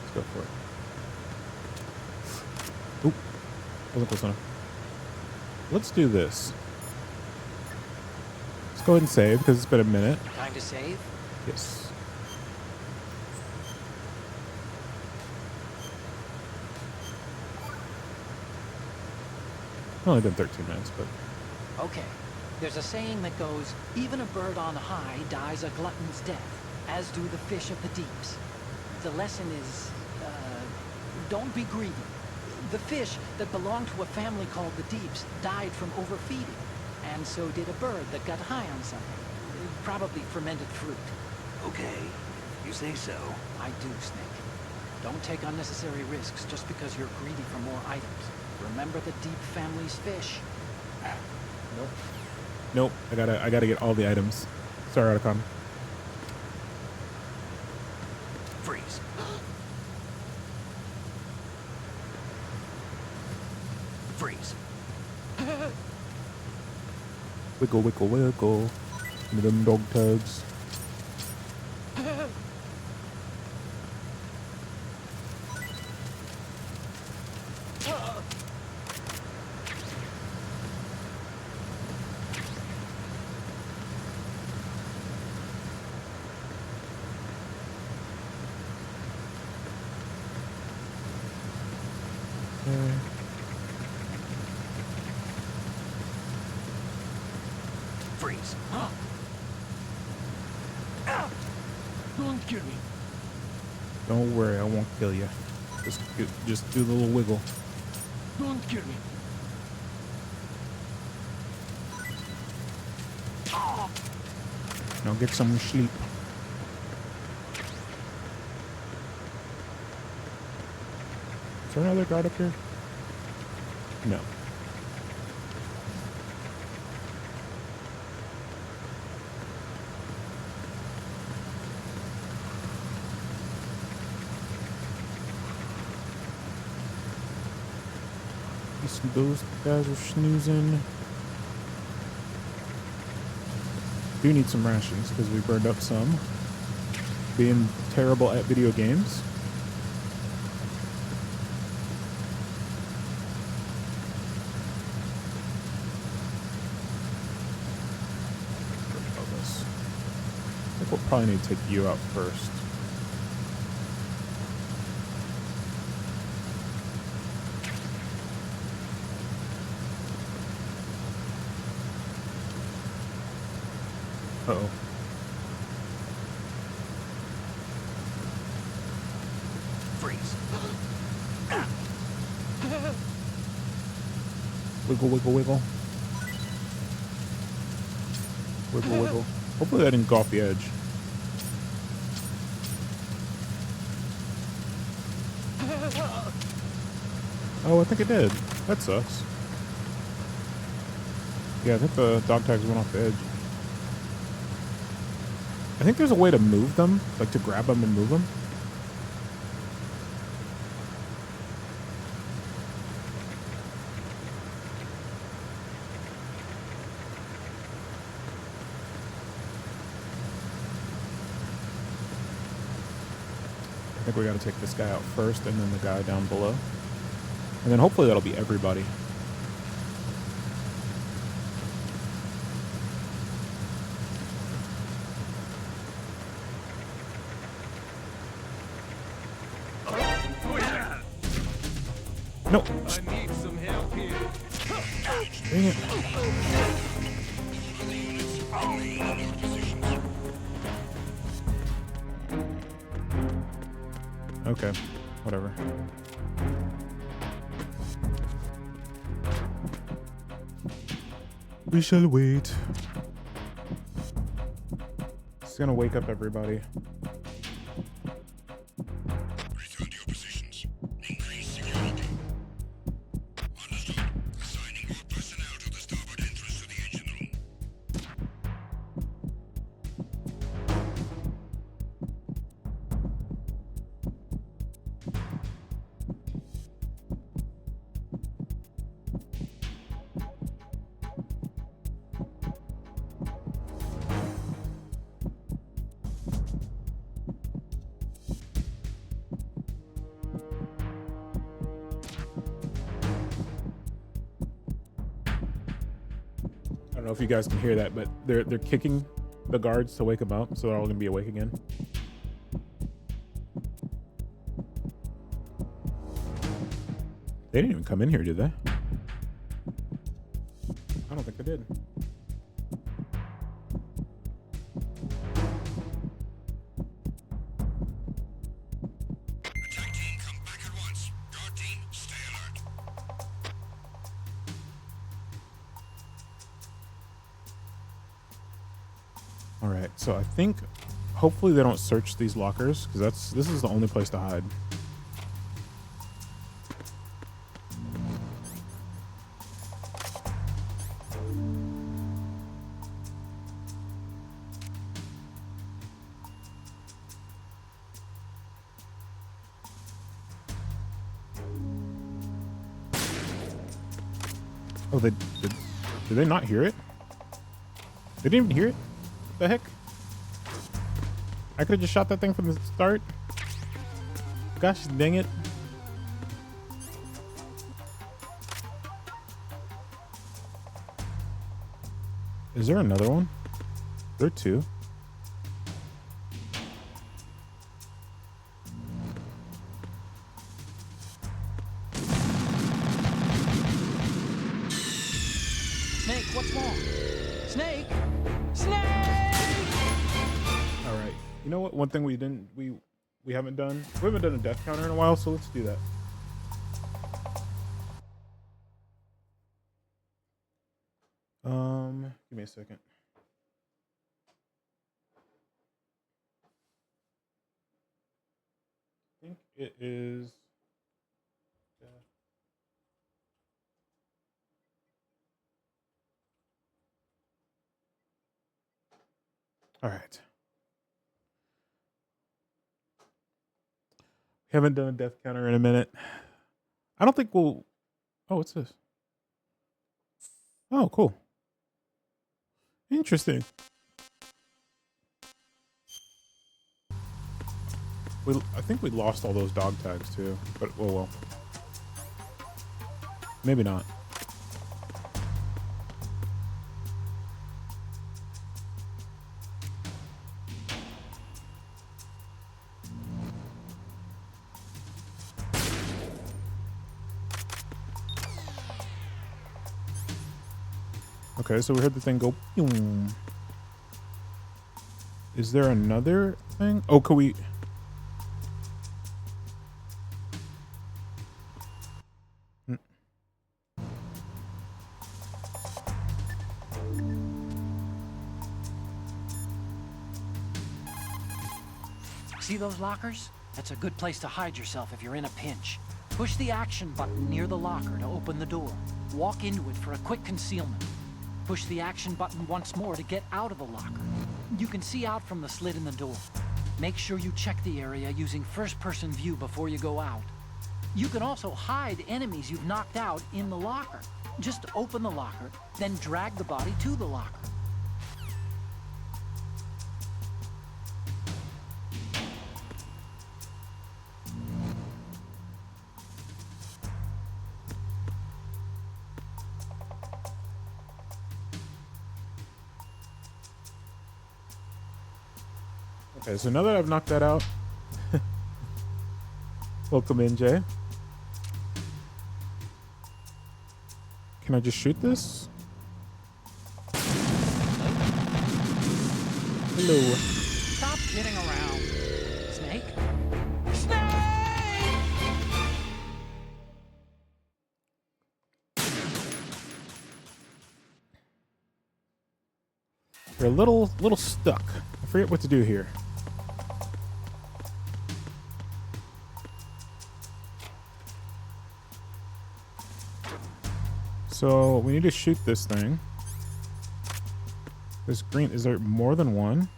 let's go for it. Oop. Wasn't close enough. Let's do this. Let's go ahead and save because it's been a minute. Time to save? Yes. Only been 13 minutes, but Okay. There's a saying that goes, even a bird on high dies a glutton's death, as do the fish of the deeps. The lesson is, don't be greedy. The fish that belonged to a family called the Deeps died from overfeeding, and so did a bird that got high on something. Probably fermented fruit. Okay, you say so. I do, Snake. Don't take unnecessary risks just because you're greedy for more items. Remember the Deep family's fish. nope. I gotta get all the items. Sorry, Otacon. Freeze. Freeze. Wiggle, wiggle, wiggle. Give me them dog tags. Freeze. Don't kill me. Don't worry, I won't kill you. Just do the little wiggle. Don't kill me. Now get some sleep. Is there another guard up here? No. Those guys are snoozing. Do need some rations because we burned up some. Being terrible at video games. I think we'll probably need to take you out first. Uh-oh. Freeze. Wiggle, wiggle, wiggle. Wiggle, wiggle. Hopefully that didn't go off the edge. Oh, I think it did. That sucks. Yeah, I think the dog tags went off the edge. I think there's a way to move them, like to grab them and move them. I think we gotta take this guy out first and then the guy down below. And then hopefully that'll be everybody. Nope. I need some help here. Dang it. Okay, whatever. We shall wait. It's gonna wake up everybody. Return to your positions. Increase security. Understood. Assigning more personnel to the starboard entrance to the engine room. I don't know if you guys can hear that, but they're kicking the guards to wake them up, so they're all gonna be awake again. They didn't even come in here, did they? I don't think they did. Attack team, come back at once. Guard team, stay alert. All right, so I think hopefully they don't search these lockers because this is the only place to hide. Oh, did they not hear it? They didn't even hear it? What the heck? I could have just shot that thing from the start. Gosh dang it. Is there another one? There are two. Snake, what's wrong? Snake! Snake! All right. You know what? One thing we haven't done. We haven't done a death counter in a while, so let's do that. Give me a second. I think it is. All right. We haven't done a death counter in a minute. I don't think we'll. Oh, what's this? Oh, cool. Interesting. I think we lost all those dog tags too, but oh well. Maybe not. Okay, so we heard the thing go. Boom. Is there another thing? Oh, can we? See those lockers? That's a good place to hide yourself if you're in a pinch. Push the action button near the locker to open the door. Walk into it for a quick concealment. Push the action button once more to get out of the locker. You can see out from the slit in the door. Make sure you check the area using first-person view before you go out. You can also hide enemies you've knocked out in the locker. Just open the locker, then drag the body to the locker. Okay, so now that I've knocked that out, welcome in, Jay. Can I just shoot this? Hello. Stop kidding around. Snake? Snake! You're a little stuck. I forget what to do here. So we need to shoot this thing. This green, is there more than one?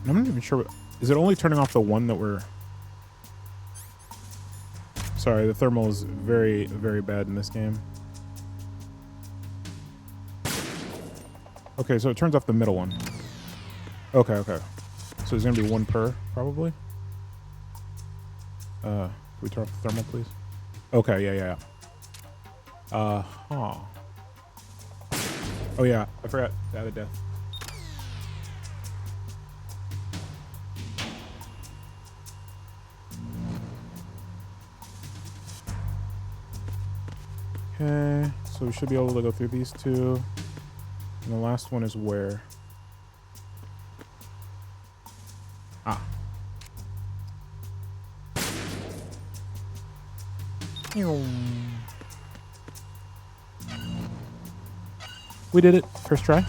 I'm not even sure. Is it only turning off the one that we're... Sorry, the thermal is very, very bad in this game. Okay, so it turns off the middle one. Okay, okay. So there's gonna be one per, probably. Can we turn off the thermal, please? Okay, yeah. Huh. Oh yeah, I forgot to add a death. Okay, so we should be able to go through these two. And the last one is where? Ah. We did it. First try.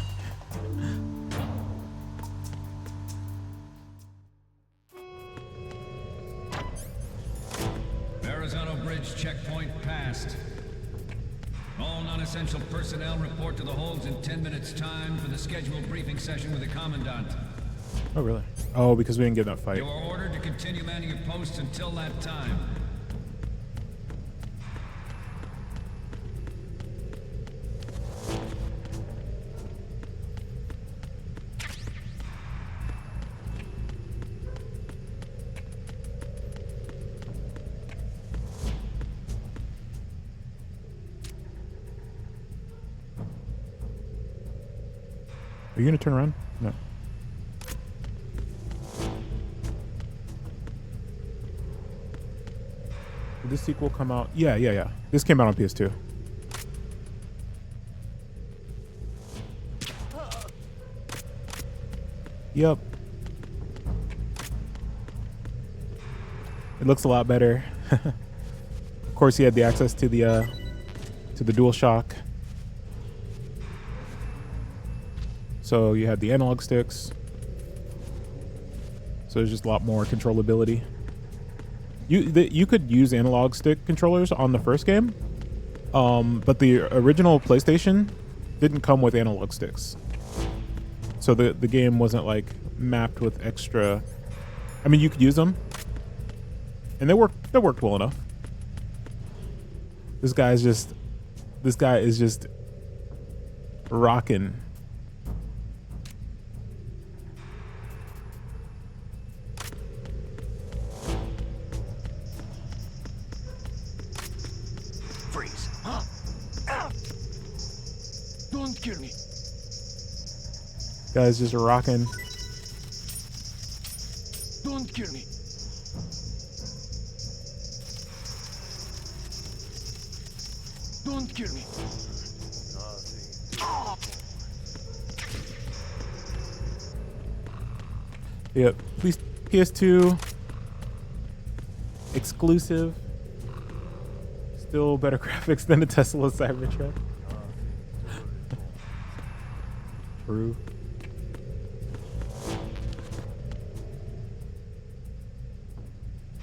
Verrazano Bridge checkpoint passed. All non-essential personnel report to the holds in 10 minutes time for the scheduled briefing session with the Commandant. Oh, really? Oh, because we didn't get that fight. You are ordered to continue manning your posts until that time. Are you gonna turn around? No. Did this sequel come out? Yeah. This came out on PS2. Yep. It looks a lot better. Of course, he had the access to the DualShock. So you had the analog sticks. So there's just a lot more controllability. You could use analog stick controllers on the first game, but the original PlayStation didn't come with analog sticks. So the game wasn't like mapped with extra. I mean, you could use them, and they worked well enough. This guy is just rocking. Don't kill me. Guy's just rocking. Don't kill me. Don't kill me. Yep. Please, PS2 exclusive. Still better graphics than a Tesla Cybertruck. True.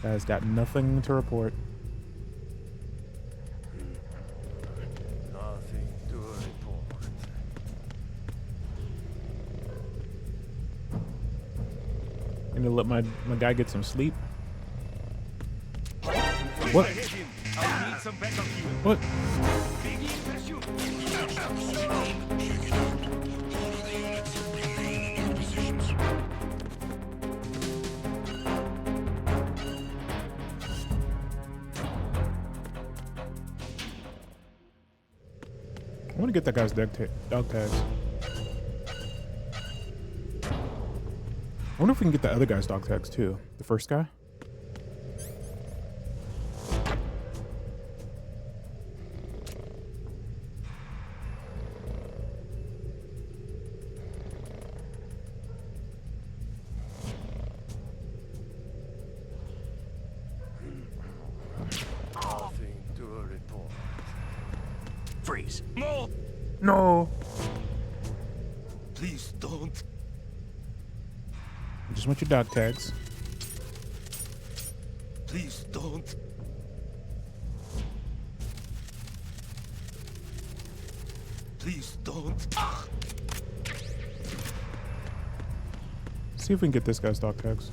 Guy's got nothing to report. Nothing to report. Gonna let my guy get some sleep. What? What? I want to get that guy's dog tags. I wonder if we can get the other guy's dog tags too. The first guy. Freeze. No! No. Please don't. I just want your dog tags. Please don't. Please don't. See if we can get this guy's dog tags.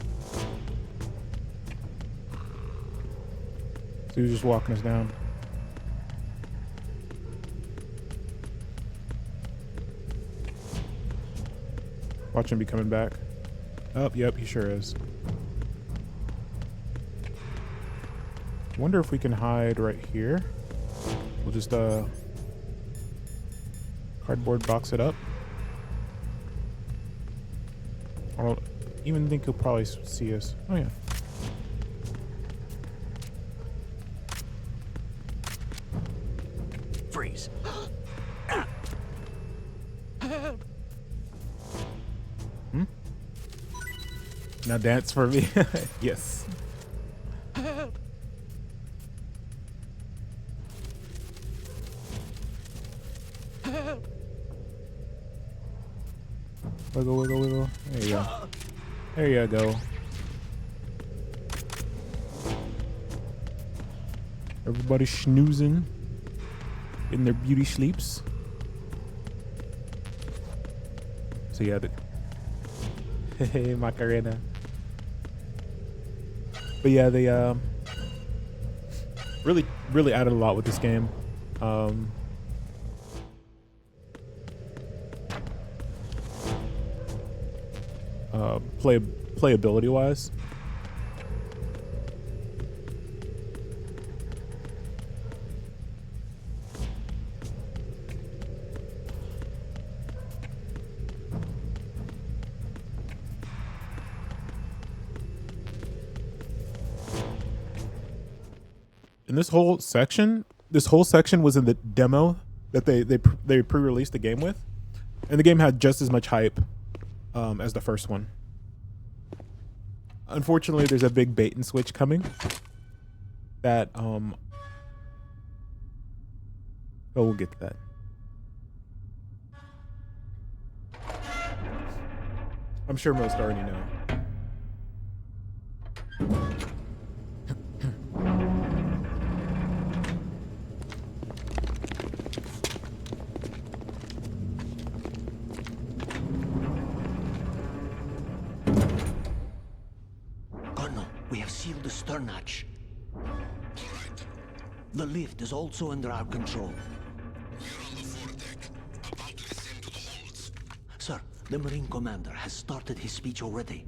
So he was just walking us down. Watch him be coming back. Oh, yep, he sure is. Wonder if we can hide right here. We'll just cardboard box it up. I don't even think he'll probably see us. Oh yeah. Freeze. Now dance for me. Yes. Wiggle, wiggle, wiggle. There you go. There you go. Everybody snoozing in their beauty sleeps. So yeah, hey Macarena. But yeah, they really added a lot with this game. Playability wise. And this whole section was in the demo that they pre-released the game with, and the game had just as much hype as the first one. Unfortunately, there's a big bait and switch coming that we'll get to that. I'm sure most already know. We have sealed the stern hatch. The lift is also under our control. We're on the foredeck, about to descend to the holds. Sir, the Marine Commander has started his speech already.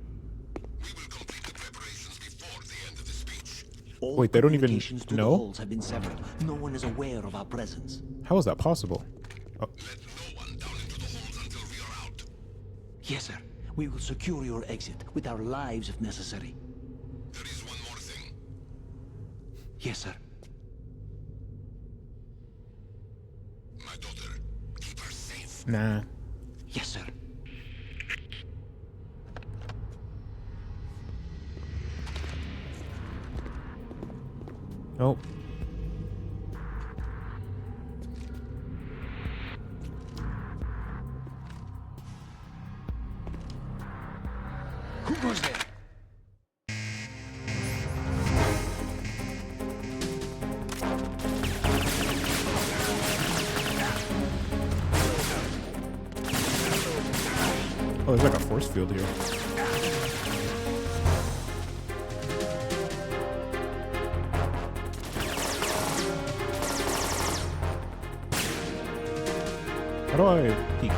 We will complete the preparations before the end of the speech. All Wait, they don't even communications to know? the holds have been severed. No one is aware of our presence. How is that possible? Oh. Let no one down into the holds until we are out. Yes, sir. We will secure your exit with our lives if necessary. There is one more thing. Yes, sir. My daughter, keep her safe. Nah. Yes, sir. Nope. Who goes there? Oh, there's like a force field here. How do I peek?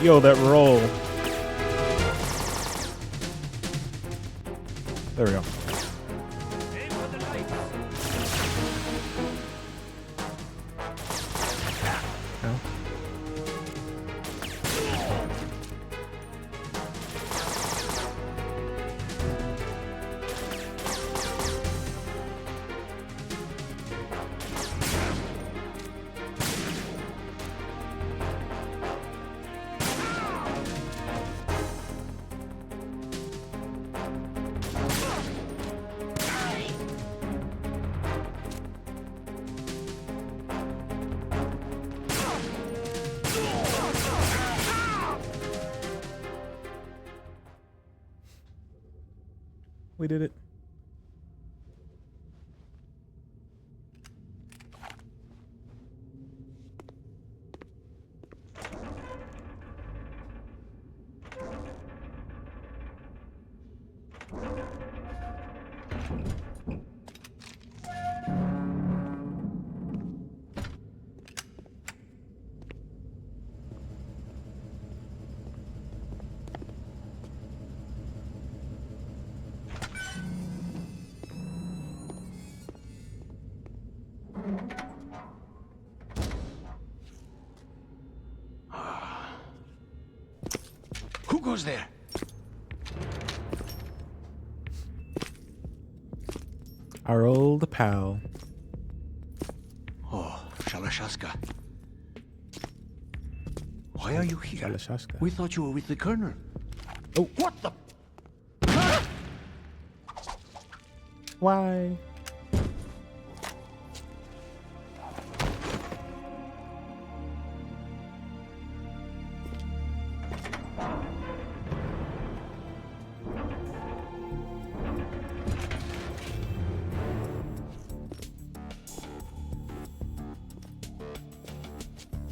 Yo, that roll. There we go. Aim for the lights. Ow. we did it. Who goes there? Our old pal. Oh, Shalashaska. Why are you here? Shalashaska. We thought you were with the Colonel. Oh. What the? Why?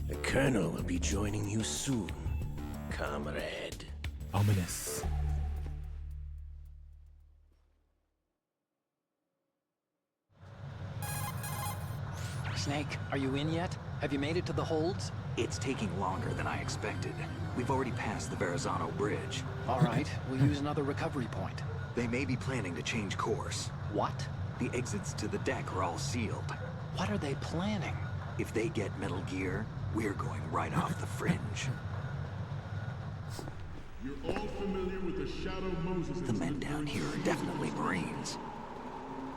The Colonel will be joining you soon, comrade. Ominous. Snake, are you in yet? Have you made it to the holds? It's taking longer than I expected. We've already passed the Verrazano Bridge. All right, we'll use another recovery point. They may be planning to change course. What? The exits to the deck are all sealed. What are they planning? If they get Metal Gear, we're going right off the fringe. You're all familiar with the Shadow Moses The men down here are definitely Marines.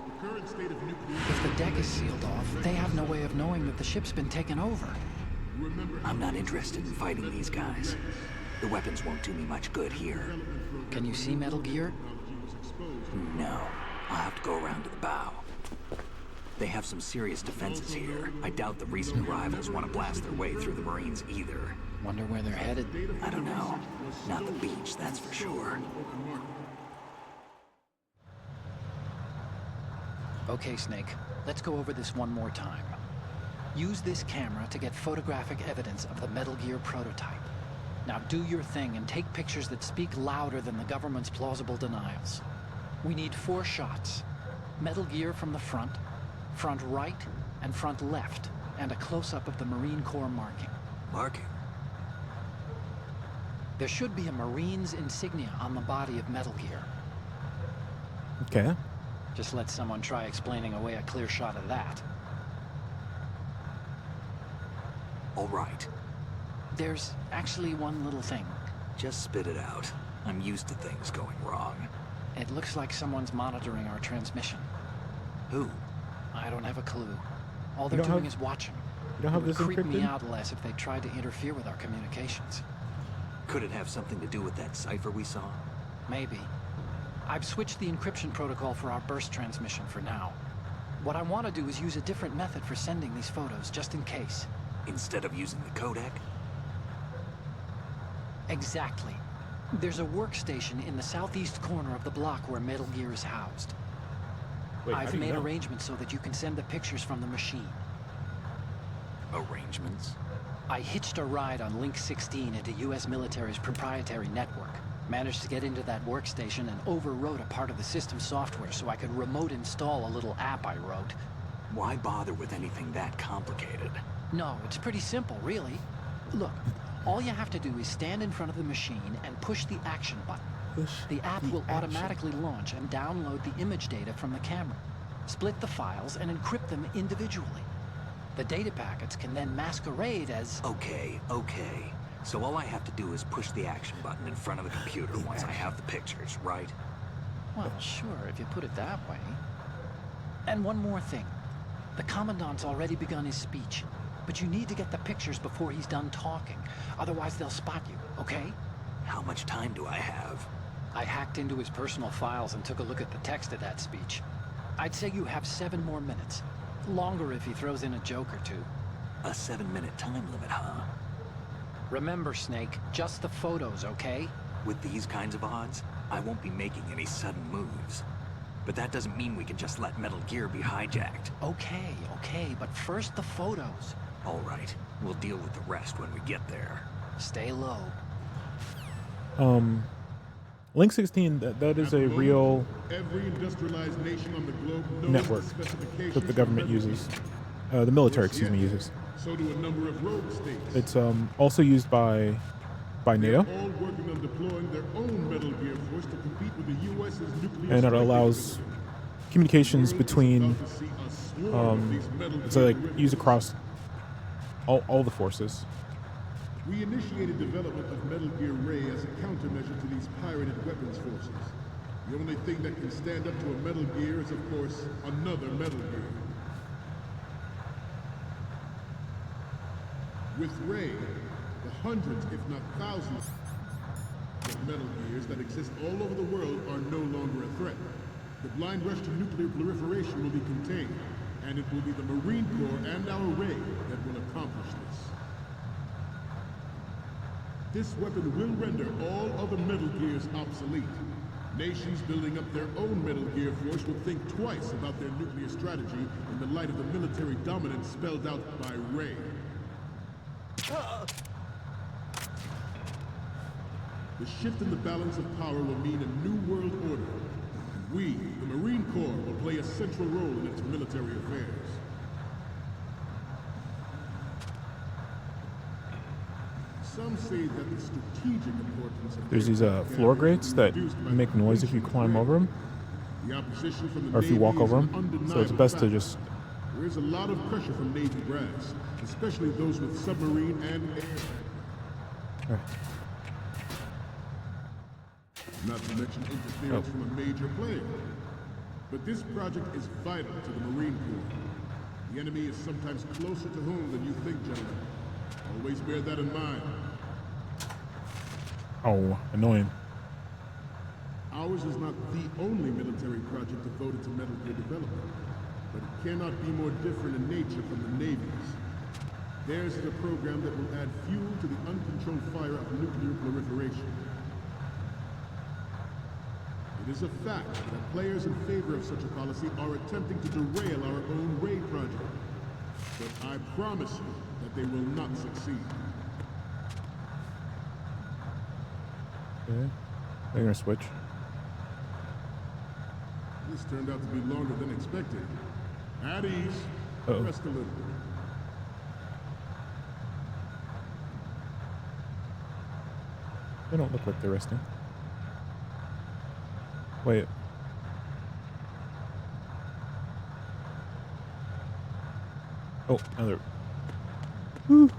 The current state of nuclear... If the deck is sealed off, they have no way of knowing that the ship's been taken over. I'm not interested in fighting these guys. The weapons won't do me much good here. Can you see Metal Gear? No. I'll have to go around to the bow. They have some serious defenses here. I doubt the recent arrivals want to blast their way through the Marines either. Wonder where they're headed? I don't know. Not the beach, that's for sure. Okay, Snake. Let's go over this one more time. Use this camera to get photographic evidence of the Metal Gear prototype. Now do your thing and take pictures that speak louder than the government's plausible denials. We need 4 shots. Metal Gear from the front right, and front left, and a close-up of the Marine Corps marking. Marking? There should be a Marine's insignia on the body of Metal Gear. Okay. Just let someone try explaining away a clear shot of that. All right. There's actually one little thing. Just spit it out. I'm used to things going wrong. It looks like someone's monitoring our transmission. Who? I don't have a clue. All You they're don't doing have- is watching. You don't have It would this creep me encrypted? out less if they tried to interfere with our communications. Could it have something to do with that cipher we saw? Maybe. I've switched the encryption protocol for our burst transmission for now. What I want to do is use a different method for sending these photos, just in case. Instead of using the codec? Exactly. There's a workstation in the southeast corner of the block where Metal Gear is housed. Wait, how I've do you made know? arrangements so that you can send the pictures from the machine. Arrangements? I hitched a ride on Link 16 into U.S. military's proprietary network. Managed to get into that workstation and overwrote a part of the system software so I could remote install a little app I wrote. Why bother with anything that complicated? No, it's pretty simple, really. Look, all you have to do is stand in front of the machine and push the action button. Push The app the will action. automatically launch and download the image data from the camera, split the files, and encrypt them individually. The data packets can then masquerade as... Okay. So all I have to do is push the action button in front of the computer once I have the pictures, right? Well, sure, if you put it that way. And one more thing. The Commandant's already begun his speech, but you need to get the pictures before he's done talking. Otherwise, they'll spot you, okay? How much time do I have? I hacked into his personal files and took a look at the text of that speech. I'd say you have 7 more minutes. Longer if he throws in a joke or two. A 7-minute time limit, huh? Remember, Snake, just the photos, okay? With these kinds of odds, I won't be making any sudden moves. But that doesn't mean we can just let Metal Gear be hijacked. Okay, but first the photos. All right, we'll deal with the rest when we get there. Stay low. Link 16, that is a real Every industrialized nation on the globe knows network the specifications that the for government Metal uses. Gear. The military, Worse excuse me, yet, uses. So do a number of rogue states. It's also used by NATO, They're all working on deploying their own Metal Gear force to compete with the U.S.'s nuclear and it strike allows capability. communications The world is between about to see a swarm of these Metal so like Gear used derivatives. across all the forces. We initiated development of Metal Gear Ray as a countermeasure to these pirated weapons forces. The only thing that can stand up to a Metal Gear is, of course, another Metal Gear. With Ray, the hundreds, if not thousands, of Metal Gears that exist all over the world are no longer a threat. The blind rush to nuclear proliferation will be contained, and it will be the Marine Corps and our Ray that will accomplish this. This weapon will render all other Metal Gears obsolete. Nations building up their own Metal Gear force will think twice about their nuclear strategy in the light of the military dominance spelled out by Ray. The shift in the balance of power will mean a new world order. And we, the Marine Corps, will play a central role in its military affairs. Some say that the strategic importance of There's these floor grates that make noise if you climb over them, the opposition from the or if you walk Navy is over an them. So it's undeniable best to fact. just There is a lot of pressure from Navy brass, especially those with submarine and air. Not to mention interference from a major player. But this project is vital to the Marine Corps. The enemy is sometimes closer to home than you think, gentlemen. Always bear that in mind. oh annoying. Ours is not the only military project devoted to Metal Gear development, but it cannot be more different in nature from the Navy's. Theirs is a program that will add fuel to the uncontrolled fire of nuclear proliferation. It is a fact that players in favor of such a policy are attempting to derail our own Ray project. But I promise you that they will not succeed. Okay. They're gonna switch. This turned out to be longer than expected. At ease. Uh-oh. Rest a little. They don't look like they're resting. Wait. Oh, another. Woo.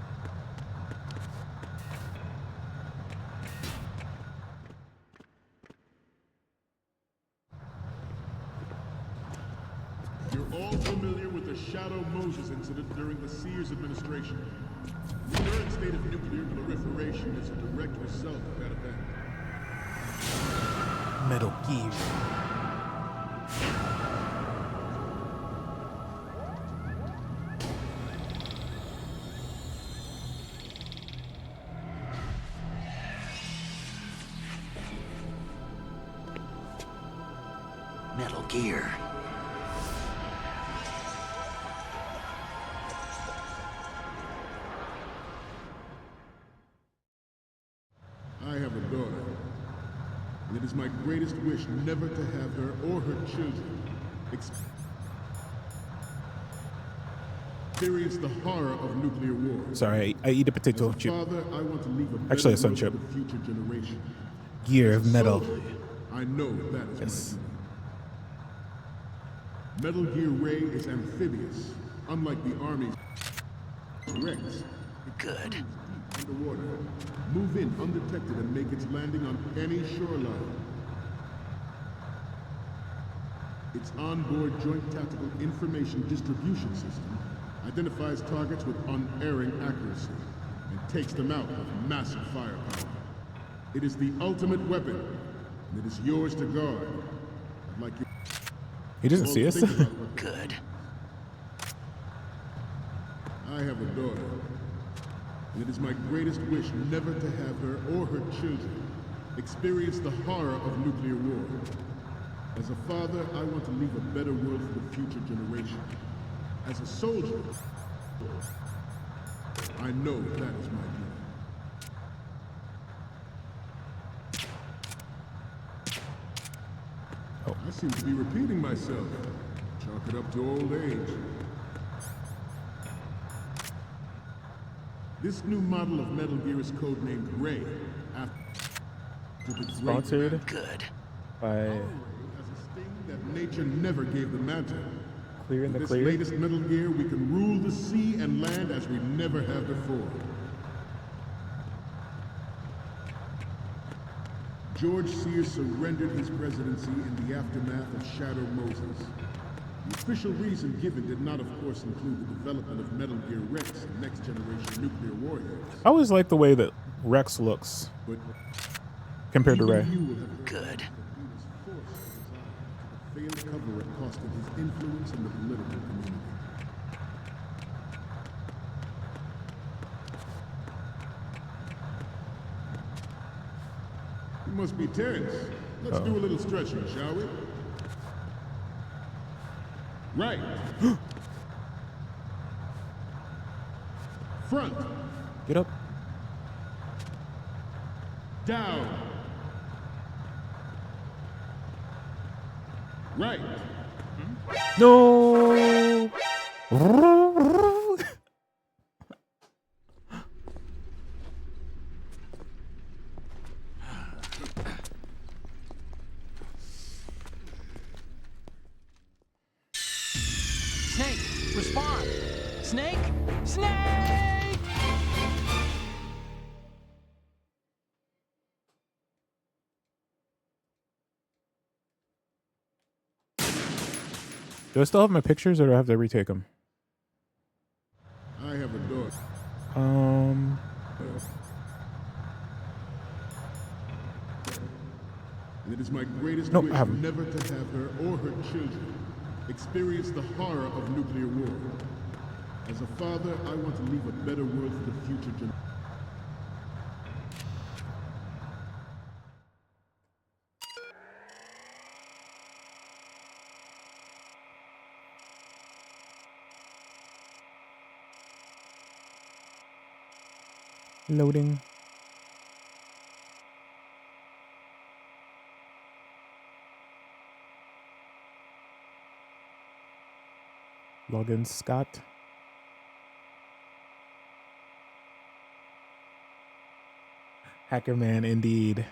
You're all familiar with the Shadow Moses incident during the Sears administration. The current state of nuclear proliferation is a direct result of that event. Metal Gear. Metal Gear. I have a daughter, and it is my greatest wish never to have her or her children experience the horror of nuclear war. Sorry, I eat a potato As a chip. father, I want to leave a Actually, a better sun note chip. for the future generation. Gear As of a metal. soldier, I know that is Yes. my duty. Metal Gear Ray is amphibious, unlike the Army's Rex. Good. Underwater. Move in undetected and make its landing on any shoreline. Its onboard Joint Tactical Information Distribution System identifies targets with unerring accuracy and takes them out with massive firepower. It is the ultimate weapon, and it is yours to guard. I'd like you He doesn't all see to us. think about what- Good. I have a daughter, and it is my greatest wish never to have her or her children experience the horror of nuclear war. As a father, I want to leave a better world for the future generation. As a soldier, I know that is my duty. Oh. I seem to be repeating myself. Chalk it up to old age. This new model of Metal Gear is codenamed Ray, after the Sponsored Good. by has a sting that nature never gave the Manta. Clear in the With this Clear. latest Metal Gear, we can rule the sea and land as we never have before. George Sears surrendered his presidency in the aftermath of Shadow Moses. The official reason given did not, of course, include the development of Metal Gear Rex and next-generation nuclear warheads. I always like the way that Rex looks But compared to Ray. even you will have Good. he was forced to resign after the failed cover-up costed his influence in the political community. You must be tense. Let's do a little stretching, shall we? Right. Front. Get up. Down. Right. No. Snake, respond! Snake! Snake! Do I still have my pictures, or do I have to retake them? I have a daughter. And it is my greatest Nope, I wish haven't. never to have her or her children experience the horror of nuclear war. As a father, I want to leave a better world for the future generation. Loading. Login Scott. Hacker man, indeed.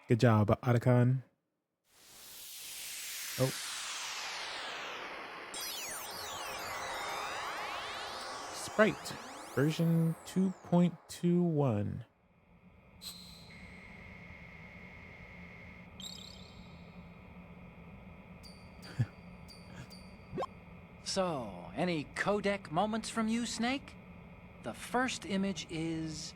Good job, Otacon. Oh. Sprite, version 2.21. So, any codec moments from you, Snake? The first image is...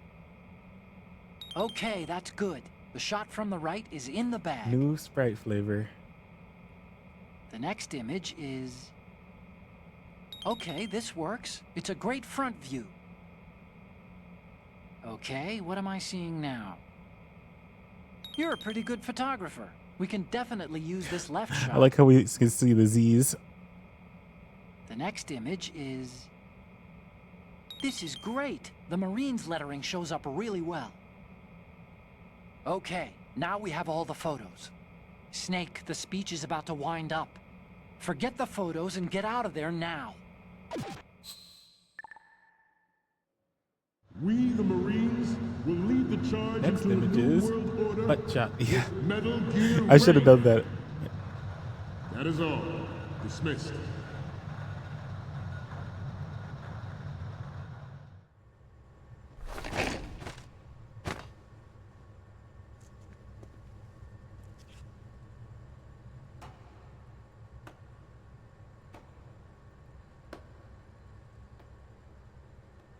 Okay, that's good. The shot from the right is in the bag. New Sprite flavor. The next image is... Okay, this works. It's a great front view. Okay, what am I seeing now? You're a pretty good photographer. We can definitely use this left shot. I like how we can see the Z's. The next image is... This is great. The Marines lettering shows up really well. Okay, now we have all the photos. Snake, the speech is about to wind up. Forget the photos and get out of there now. We, the Marines, will lead the charge Next into a image new is world order. butt shot. Yeah. with Metal Gear I should have Ray. done that. That is all. Dismissed.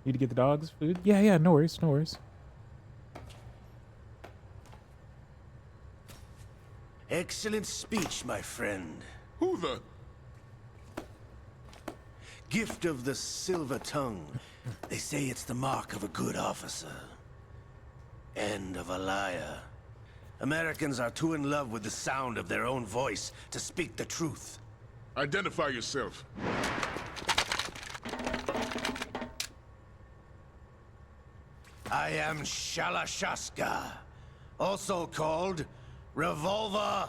Need to get the dogs food? Yeah, yeah, no worries, no worries. Excellent speech, my friend. Who the? Gift of the silver tongue. They say it's the mark of a good officer. And of a liar. Americans are too in love with the sound of their own voice to speak the truth. Identify yourself. I am Shalashaska, also called Revolver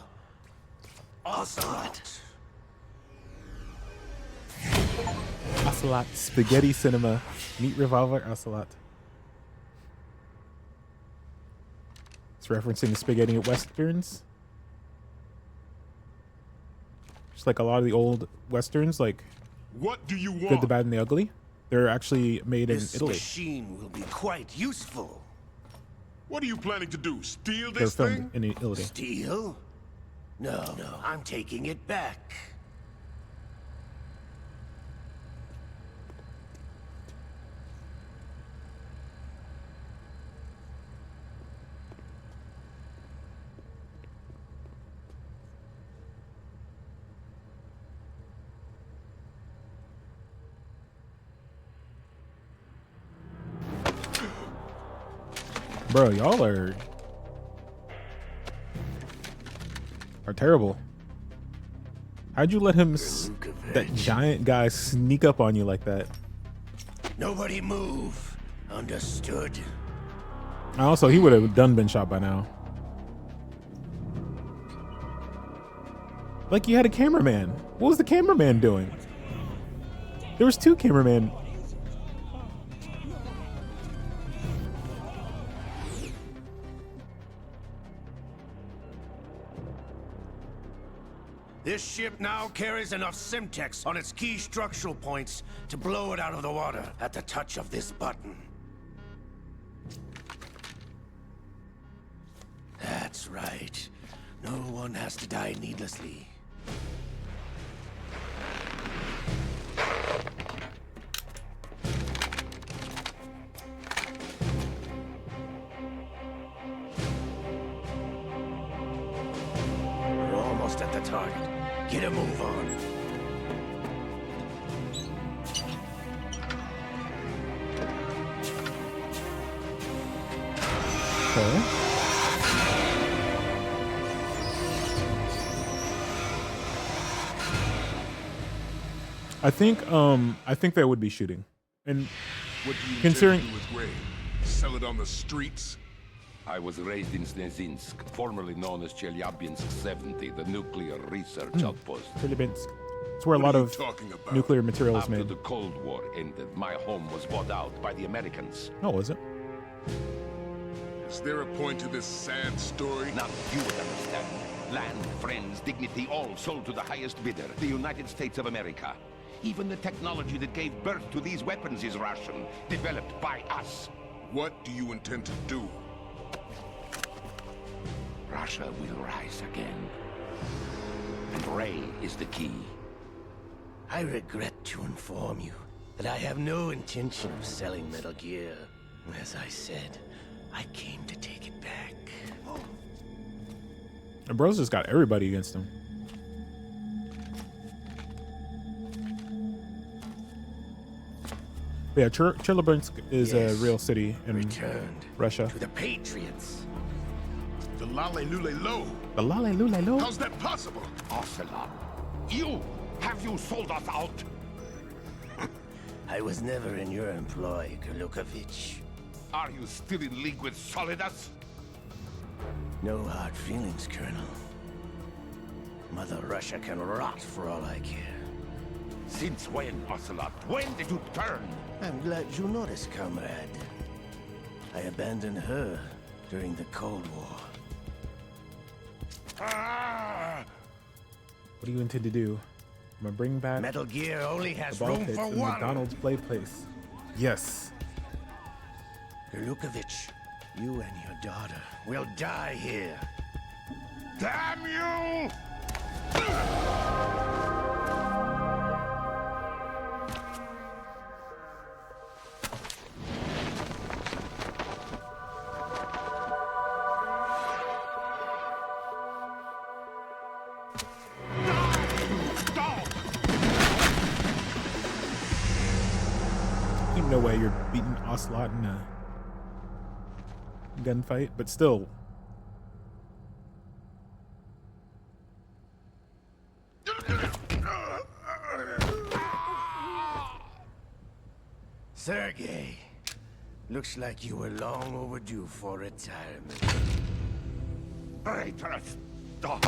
Ocelot. Ocelot Spaghetti Cinema. Meet Revolver Ocelot. It's referencing the spaghetti westerns. Just like a lot of the old westerns, like What do you want? Good, the Bad, and the Ugly. They're actually made in This Italy. machine will be quite useful. What are you planning to do? Steal They're this filmed thing? in Italy. Steal? No, I'm taking it back. Bro, y'all are terrible. How'd you let him, that giant guy, sneak up on you like that? Nobody move. Understood? Also, he would have been shot by now. Like, you had a cameraman. What was the cameraman doing? There was two cameramen. This ship now carries enough Simtex on its key structural points to blow it out of the water at the touch of this button. That's right. No one has to die needlessly. We're almost at the target. Get a move on. Okay. I think they would be shooting. And What do you considering intend to do with Ray? Sell it on the streets? I was raised in Snezinsk, formerly known as Chelyabinsk 70, the nuclear research outpost. Chelyabinsk. It's where a lot of nuclear material is After made. the Cold War ended, my home was bought out by the Americans. No, was it? Is there a point to this sad story? Now you would understand. Land, friends, dignity, all sold to the highest bidder, the United States of America. Even the technology that gave birth to these weapons is Russian, developed by us. What do you intend to do? Russia will rise again. And Ray is the key. I regret to inform you that I have no intention of selling Metal Gear. As I said, I came to take it back. And bro's just got everybody against him. Yeah, Chelyabinsk is a real city in Russia. To the Patriots. The Lale Lule Lo. The Lale Lule Lo? How's that possible? Ocelot, have you sold us out? I was never in your employ, Kurlukovich. Are you still in league with Solidus? No hard feelings, Colonel. Mother Russia can rot for all I care. Since when, Ocelot? When did you turn? I'm glad you noticed, comrade. I abandoned her during the Cold War. What do you intend to do? I'm gonna bring back Metal Gear only has the ball room pits for in one. McDonald's play place. Yes. Kurlukovich, you and your daughter will die here. Damn you! Ain't no way you're beating Ocelot in a gunfight, but still, Sergei, looks like you were long overdue for retirement. Traitors! Stop!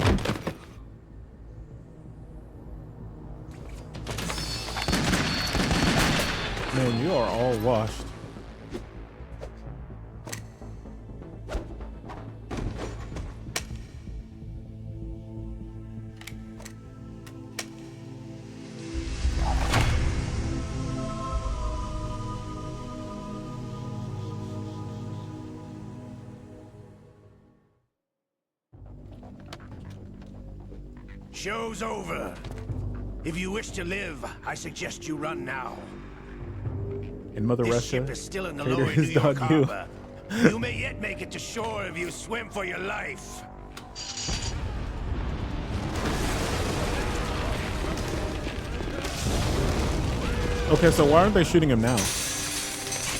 Man, you are all washed. Show's over. If you wish to live, I suggest you run now. In Mother This Russia, ship is still in the Trader lower New his York dog you. harbor. You may yet make it to shore if you swim for your life. Okay, so why aren't they shooting him now?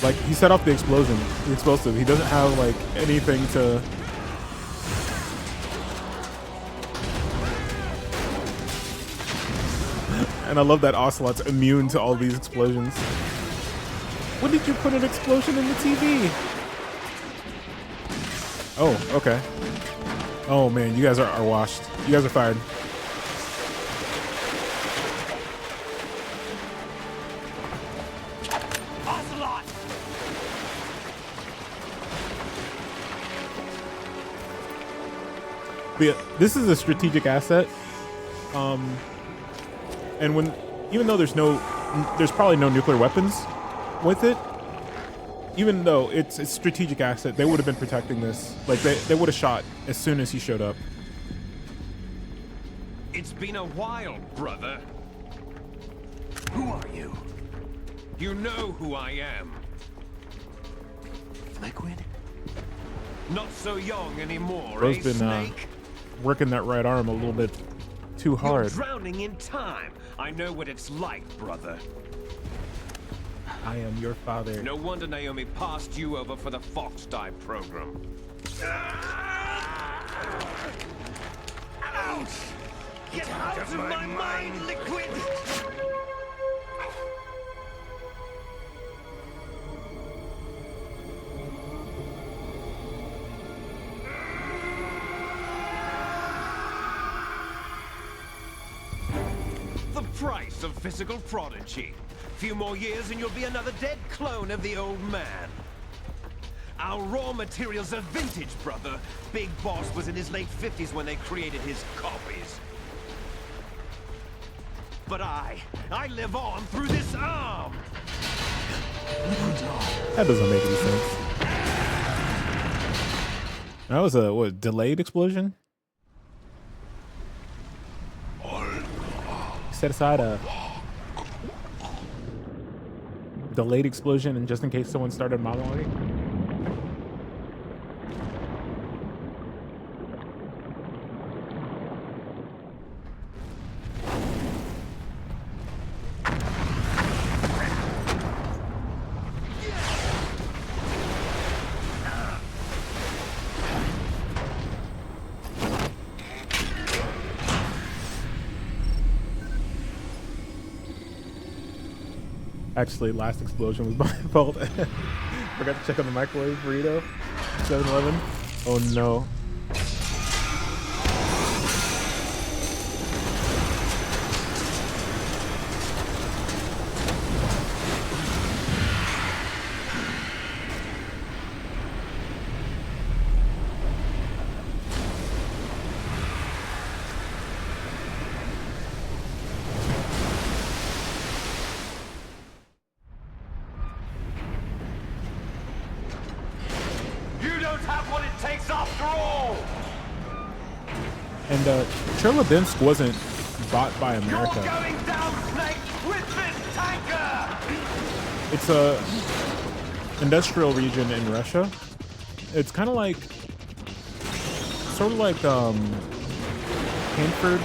Like, he set off the explosion, the explosive. He doesn't have, like, anything to... And I love that Ocelot's immune to all these explosions. When did you put an explosion in the TV? Oh, okay. Oh, man, you guys are washed. You guys are fired. But yeah, this is a strategic asset, and even though there's probably no nuclear weapons with it, even though it's a strategic asset, they would have been protecting this. Like they would have shot as soon as he showed up. It's been a while, brother. Who are you? You know who I am. Liquid? Not so young anymore, Bro's eh, been Snake? working that right arm a little bit too hard. You're drowning in time. I know what it's like, brother. I am your father. No wonder Naomi passed you over for the Fox Dive program. Ouch! Get out of my mind, Liquid! The price of physical prodigy. Few more years and you'll be another dead clone of the old man. Our raw materials are vintage, brother. Big Boss was in his late 50s when they created his copies. But I live on through this arm! That doesn't make any sense. That was a delayed explosion? Set aside a delayed explosion and just in case someone started monologuing. Actually, last explosion was my fault. Forgot to check on the microwave burrito. 7-Eleven. Oh no. And Chernobylsk wasn't bought by America. You're going down, Snake, with this tanker! It's a industrial region in Russia. It's kind of like, sort of like Hanford,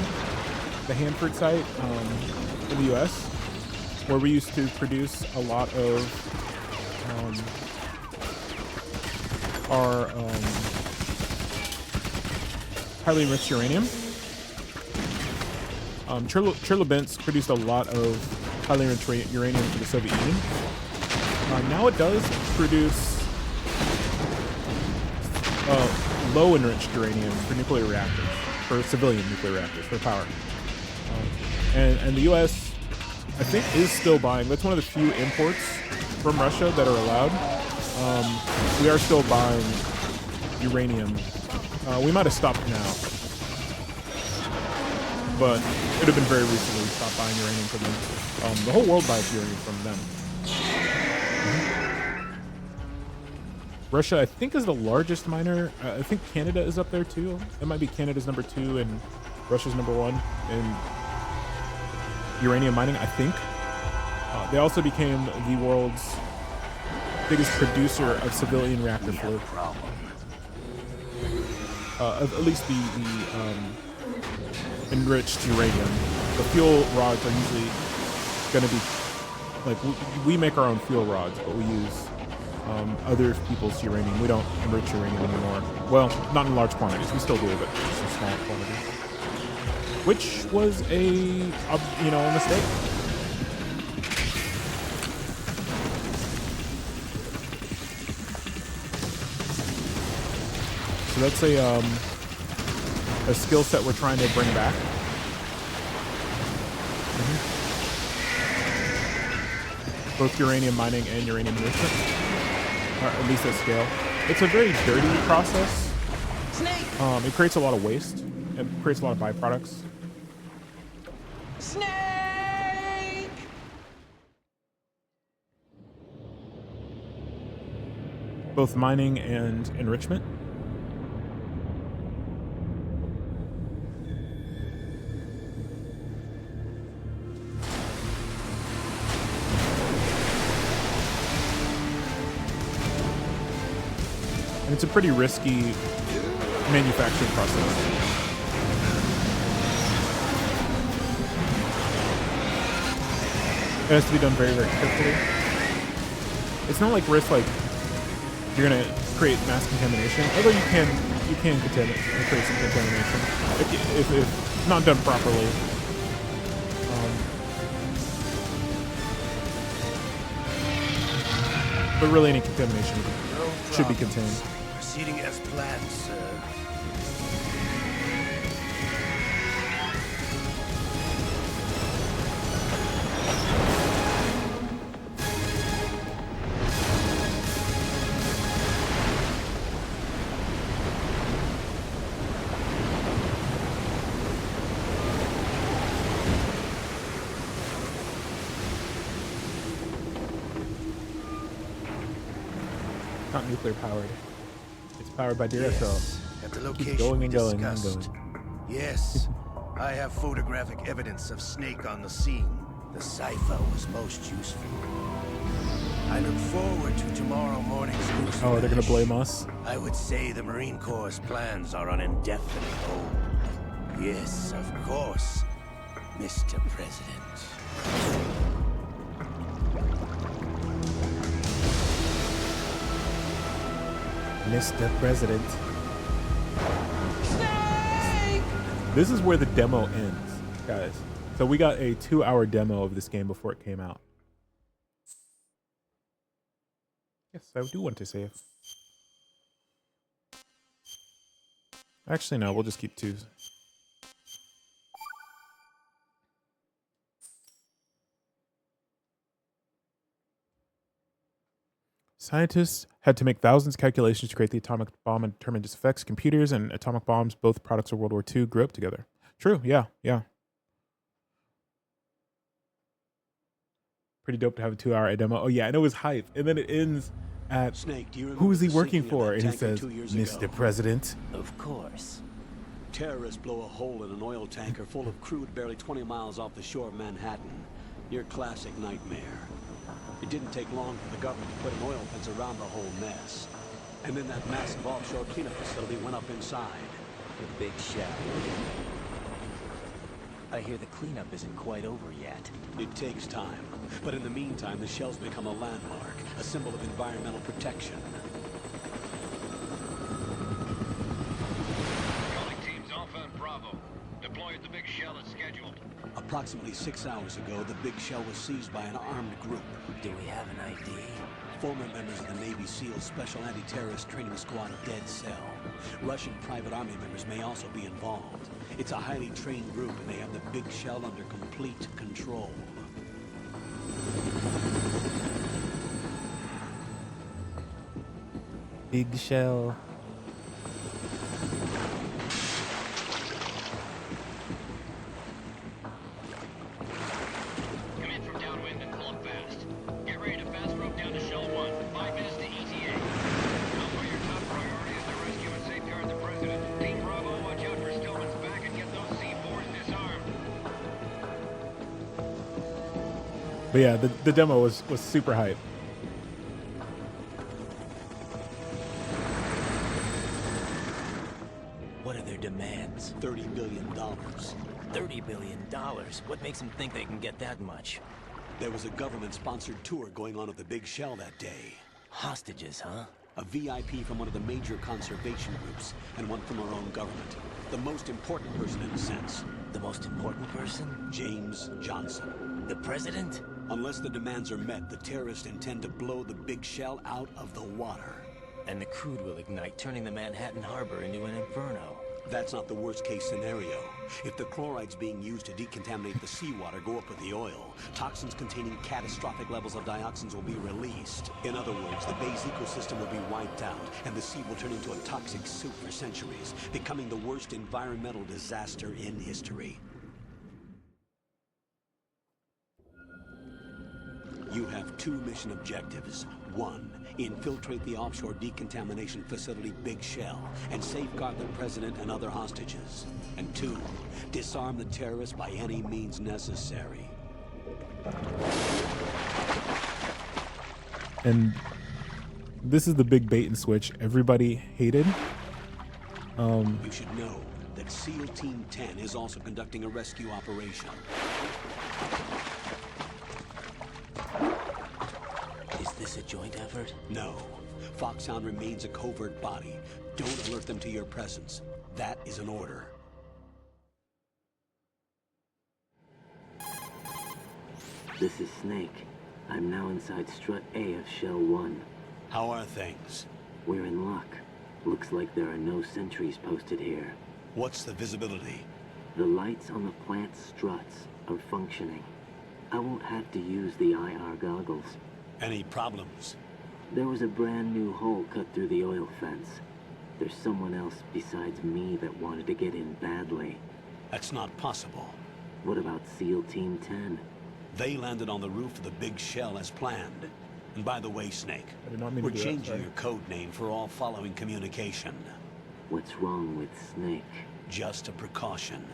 the Hanford site in the U.S., where we used to produce a lot of our highly enriched uranium. Chernobylsk produced a lot of highly enriched uranium for the Soviet Union. Now it does produce low enriched uranium for nuclear reactors, for civilian nuclear reactors, for power. And the U.S., I think, is still buying. That's one of the few imports from Russia that are allowed. We are still buying uranium. We might have stopped now, but it would have been very recently we stopped buying uranium from them. The whole world buys uranium from them. Russia, I think, is the largest miner. I think Canada is up there too. It might be Canada's number 2 and Russia's number 1 in uranium mining, I think. They also became the world's biggest producer of civilian reactor fluid. At least the enriched uranium. The fuel rods are usually going to be, like, we make our own fuel rods, but we use other people's uranium. We don't enrich uranium anymore. Well, not in large quantities. We still do, but just in small quantities. Which was a mistake. So that's a skill set we're trying to bring back. Both uranium mining and uranium enrichment, or at least at scale. It's a very dirty process. It creates a lot of waste. It creates a lot of byproducts. Snake! Both mining and enrichment. And it's a pretty risky manufacturing process. It has to be done very, very carefully. It's not like risk, like you're gonna create mass contamination, although you can create some contamination if not done properly. But really, any contamination should be contained. Proceeding as planned, sir. Not nuclear powered. It's powered by Duracell. Yes, at the location Going we and going discussed. and going. Yes, I have photographic evidence of Snake on the scene. The cipher was most useful. I look forward to tomorrow morning's news. Oh, they're gonna blame us? I would say the Marine Corps' plans are on indefinite hold. Yes, of course, Mr. President. Mr. President. Snake! This is where the demo ends, guys. So we got a 2-hour demo of this game before it came out. Yes, I do want to save. Actually, no, we'll just keep 2. Scientists had to make thousands of calculations to create the atomic bomb and determine its effects. Computers and atomic bombs, both products of World War II, grew up together. True, yeah. Pretty dope to have a 2-hour demo. Oh yeah, and it was hype. And then it ends at, Snake, do you who is he remember the working sinking of for? that And he tanker says, 2 years Mr. ago? President. Of course. Terrorists blow a hole in an oil tanker full of crude barely 20 miles off the shore of Manhattan. Your classic nightmare. It didn't take long for the government to put an oil fence around the whole mess. And then that massive offshore cleanup facility went up inside. The big shell. I hear the cleanup isn't quite over yet. It takes time. But in the meantime, the shell's become a landmark, a symbol of environmental protection. Calling teams Alpha and Bravo. Deploy at the big shell as scheduled. Approximately 6 hours ago, the Big Shell was seized by an armed group. Do we have an ID? Former members of the Navy SEAL Special Anti-Terrorist Training Squad Dead Cell. Russian private army members may also be involved. It's a highly trained group, and they have the Big Shell under complete control. Big Shell. Come in from downwind and pull up fast. Get ready to fast rope down to Shell 1. 5 minutes to ETA. Alpha, your top priority is to rescue and safeguard the President. Team Bravo, watch out for Stillman's back and get those C4s disarmed. But yeah, the demo was super hype. What are their demands? $30 billion. $30 billion? What makes them think they can get that much? There was a government-sponsored tour going on of the Big Shell that day. Hostages, huh? A VIP from one of the major conservation groups, and one from our own government. The most important person in a sense. The most important person? James Johnson. The President? Unless the demands are met, the terrorists intend to blow the Big Shell out of the water. And the crude will ignite, turning the Manhattan Harbor into an inferno. That's not the worst-case scenario. If the chlorides being used to decontaminate the seawater go up with the oil, toxins containing catastrophic levels of dioxins will be released. In other words, the bay's ecosystem will be wiped out, and the sea will turn into a toxic soup for centuries, becoming the worst environmental disaster in history. You have 2 mission objectives. 1, infiltrate the offshore decontamination facility Big Shell and safeguard the President and other hostages. And 2, disarm the terrorists by any means necessary. And this is the big bait and switch everybody hated. You should know that SEAL Team 10 is also conducting a rescue operation. Is this a joint effort? No. Foxhound remains a covert body. Don't alert them to your presence. That is an order. This is Snake. I'm now inside Strut A of Shell 1. How are things? We're in luck. Looks like there are no sentries posted here. What's the visibility? The lights on the plant struts are functioning. I won't have to use the IR goggles. Any problems? There was a brand new hole cut through the oil fence. There's someone else besides me that wanted to get in badly. That's not possible. What about SEAL Team 10? They landed on the roof of the Big Shell as planned. And by the way, Snake, I did not mean we're to do that, changing sorry. your code name for all following communication. What's wrong with Snake? Just a precaution.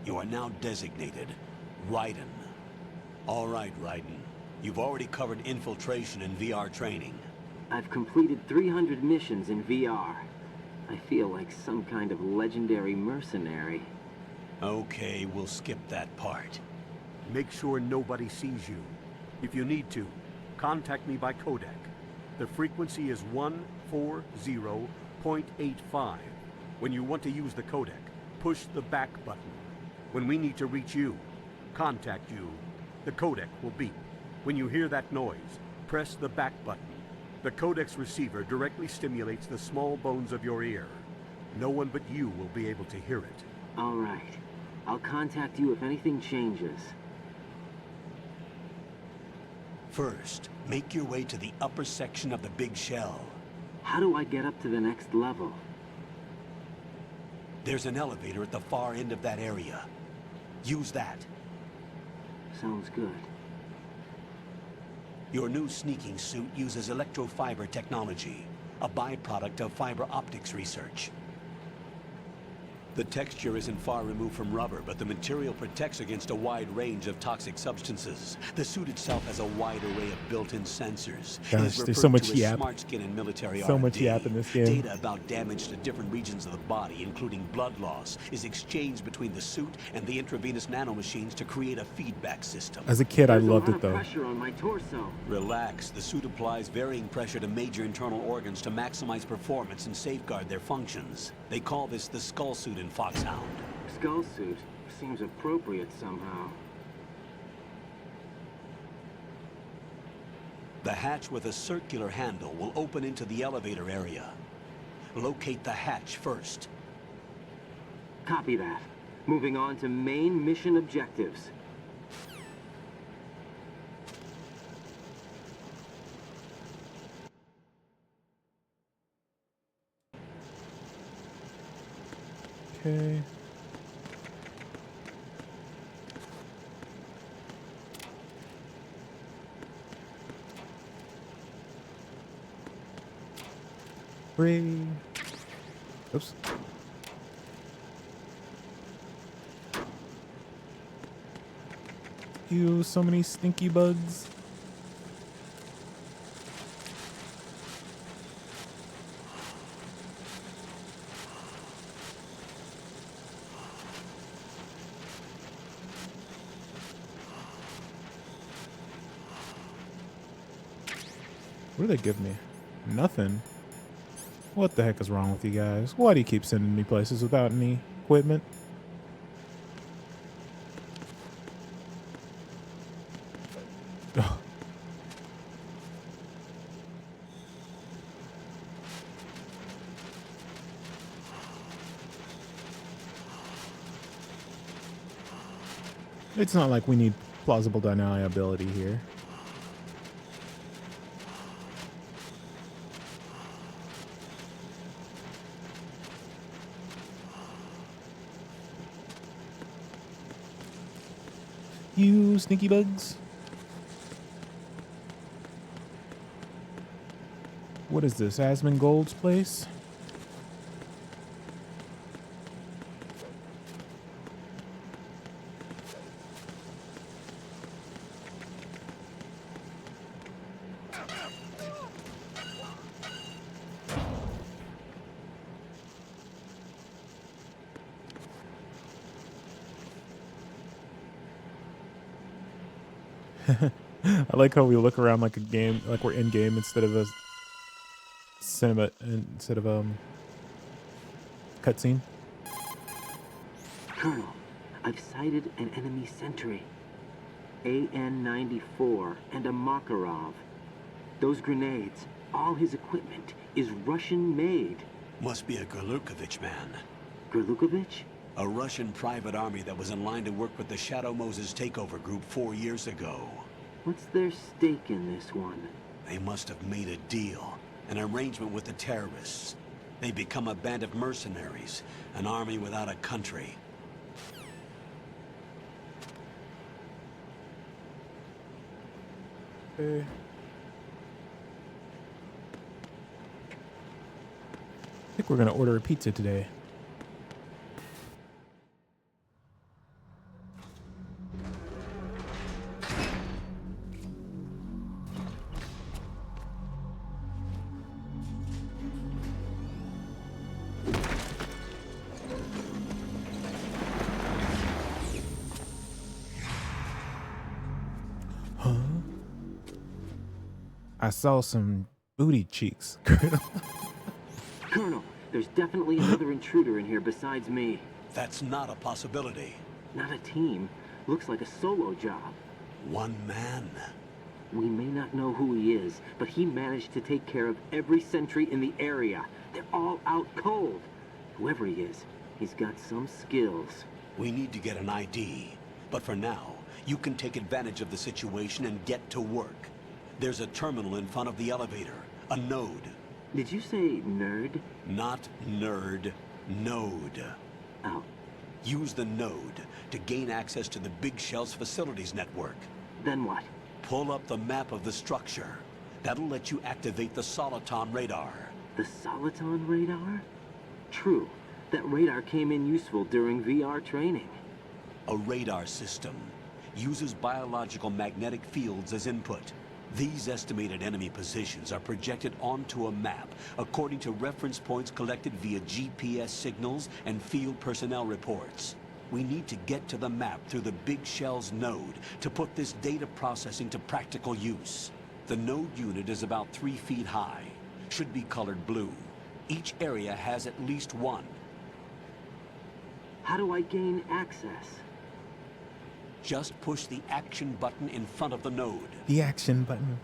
You are now designated Raiden. All right, Raiden. You've already covered infiltration and VR training. I've completed 300 missions in VR. I feel like some kind of legendary mercenary. Okay, we'll skip that part. Make sure nobody sees you. If you need to, contact me by codec. The frequency is 140.85. When you want to use the codec, push the back button. When we need to reach you, contact you, the codec will beep. When you hear that noise, press the back button. The codec's receiver directly stimulates the small bones of your ear. No one but you will be able to hear it. All right. I'll contact you if anything changes. First, make your way to the upper section of the Big Shell. How do I get up to the next level? There's an elevator at the far end of that area. Use that. Sounds good. Your new sneaking suit uses electrofiber technology, a byproduct of fiber optics research. The texture isn't far removed from rubber, but the material protects against a wide range of toxic substances. The suit itself has a wide array of built-in sensors. It is Gosh, there's so referred much to as yap. smart skin and military So much R&D. yap in this game. Data about damage to different regions of the body, including blood loss, is exchanged between the suit and the intravenous nanomachines to create a feedback system. As a kid, I There's loved a it lot of though. pressure on my torso. Relax. The suit applies varying pressure to major internal organs to maximize performance and safeguard their functions. They call this the skull suit in Foxhound. Skull suit? seems appropriate somehow. The hatch with a circular handle will open into the elevator area. Locate the hatch first. Copy that. Moving on to main mission objectives. Okay. Free. Oops. Ew, so many stinky bugs. What do they give me? Nothing. What the heck is wrong with you guys? Why do you keep sending me places without any equipment? Ugh. It's not like we need plausible deniability here. You sneaky bugs. What is this? Asmongold's place? I like how we look around like a game, like we're in game instead of a cinema, instead of cutscene. Colonel, I've sighted an enemy sentry. AN-94 and a Makarov. Those grenades, all his equipment, is Russian-made. Must be a Gurlukovich man. Gurlukovich? A Russian private army that was in line to work with the Shadow Moses takeover group 4 years ago. What's their stake in this one? They must have made a deal, an arrangement with the terrorists. They become a band of mercenaries, an army without a country. Okay. I think we're gonna order a pizza today. I saw some booty cheeks. Colonel, there's definitely another intruder in here besides me. That's not a possibility. Not a team. Looks like a solo job. One man. We may not know who he is, but he managed to take care of every sentry in the area. They're all out cold. Whoever he is, he's got some skills. We need to get an ID. But for now, you can take advantage of the situation and get to work. There's a terminal in front of the elevator. A node. Did you say nerd? Not nerd. Node. Oh. Use the node to gain access to the Big Shell's facilities network. Then what? Pull up the map of the structure. That'll let you activate the Soliton radar. The Soliton radar? True. That radar came in useful during VR training. A radar system uses biological magnetic fields as input. These estimated enemy positions are projected onto a map according to reference points collected via GPS signals and field personnel reports. We need to get to the map through the Big Shell's node to put this data processing to practical use. The node unit is about 3 feet high, should be colored blue. Each area has at least one. How do I gain access? Just push the action button in front of the node. The action button.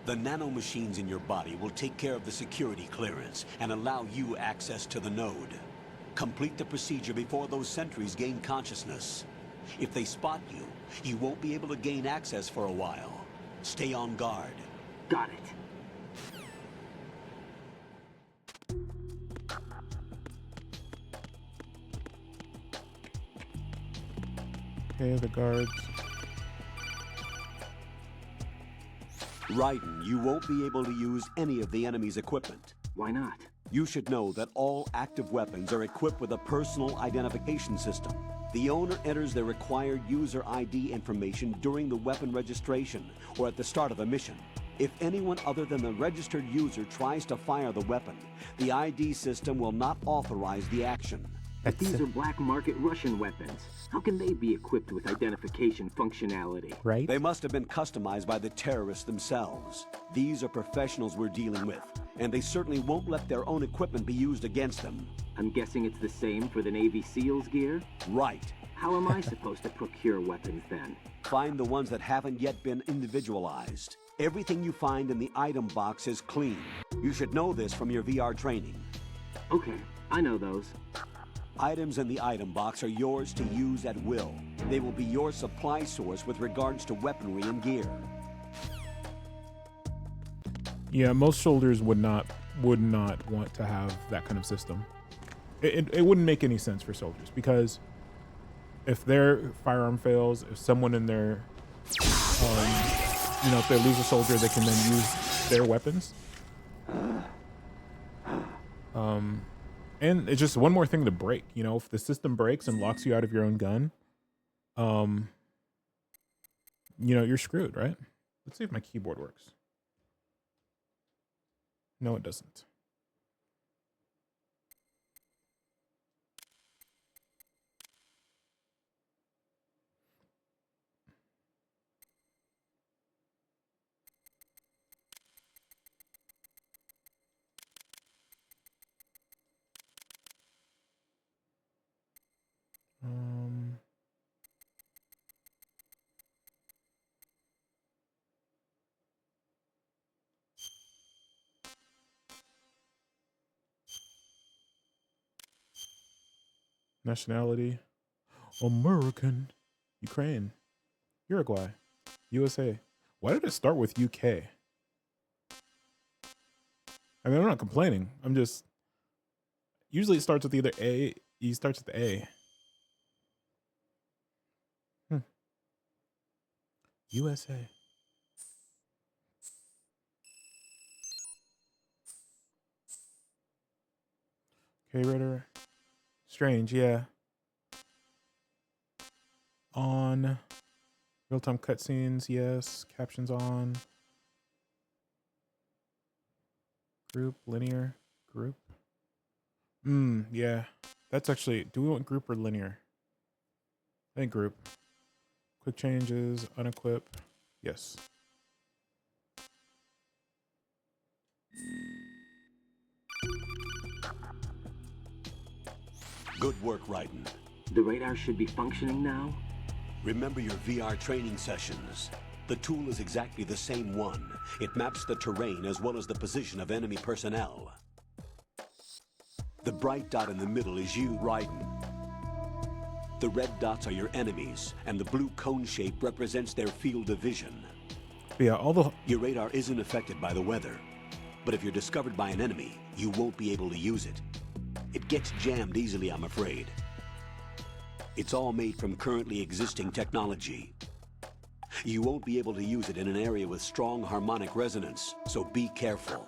The nanomachines in your body will take care of the security clearance and allow you access to the node. Complete the procedure before those sentries gain consciousness. If they spot you, you won't be able to gain access for a while. Stay on guard. Got it. Okay, the guards. Raiden, you won't be able to use any of the enemy's equipment. Why not? You should know that all active weapons are equipped with a personal identification system. The owner enters their required user ID information during the weapon registration or at the start of a mission. If anyone other than the registered user tries to fire the weapon, the ID system will not authorize the action. But these are black market Russian weapons. How can they be equipped with identification functionality? Right? They must have been customized by the terrorists themselves. These are professionals we're dealing with, and they certainly won't let their own equipment be used against them. I'm guessing it's the same for the Navy SEALs gear? Right. How am I supposed to procure weapons then? Find the ones that haven't yet been individualized. Everything you find in the item box is clean. You should know this from your VR training. Okay, I know those. Items in the item box are yours to use at will. They will be your supply source with regards to weaponry and gear. Yeah, most soldiers would not want to have that kind of system. It wouldn't make any sense for soldiers, because if their firearm fails, if someone in their, if they lose a soldier, they can then use their weapons. And it's just one more thing to break. If the system breaks and locks you out of your own gun, you're screwed, right? Let's see if my keyboard works. No, it doesn't. Nationality, American, Ukraine, Uruguay, USA. Why did it start with UK? I mean, I'm not complaining. I'm just, usually it starts with either A, E starts with A. USA. Okay, Ritter. Strange, yeah. On. Real-time cutscenes, yes. Captions on. Group, linear, group. Yeah. That's actually, do we want group or linear? I think group. Quick changes, unequip. Yes. Good work, Raiden. The radar should be functioning now? Remember your VR training sessions. The tool is exactly the same one. It maps the terrain as well as the position of enemy personnel. The bright dot in the middle is you, Raiden. The red dots are your enemies, and the blue cone shape represents their field of vision. Yeah, Your radar isn't affected by the weather, but if you're discovered by an enemy, you won't be able to use it. It gets jammed easily, I'm afraid. It's all made from currently existing technology. You won't be able to use it in an area with strong harmonic resonance, so be careful.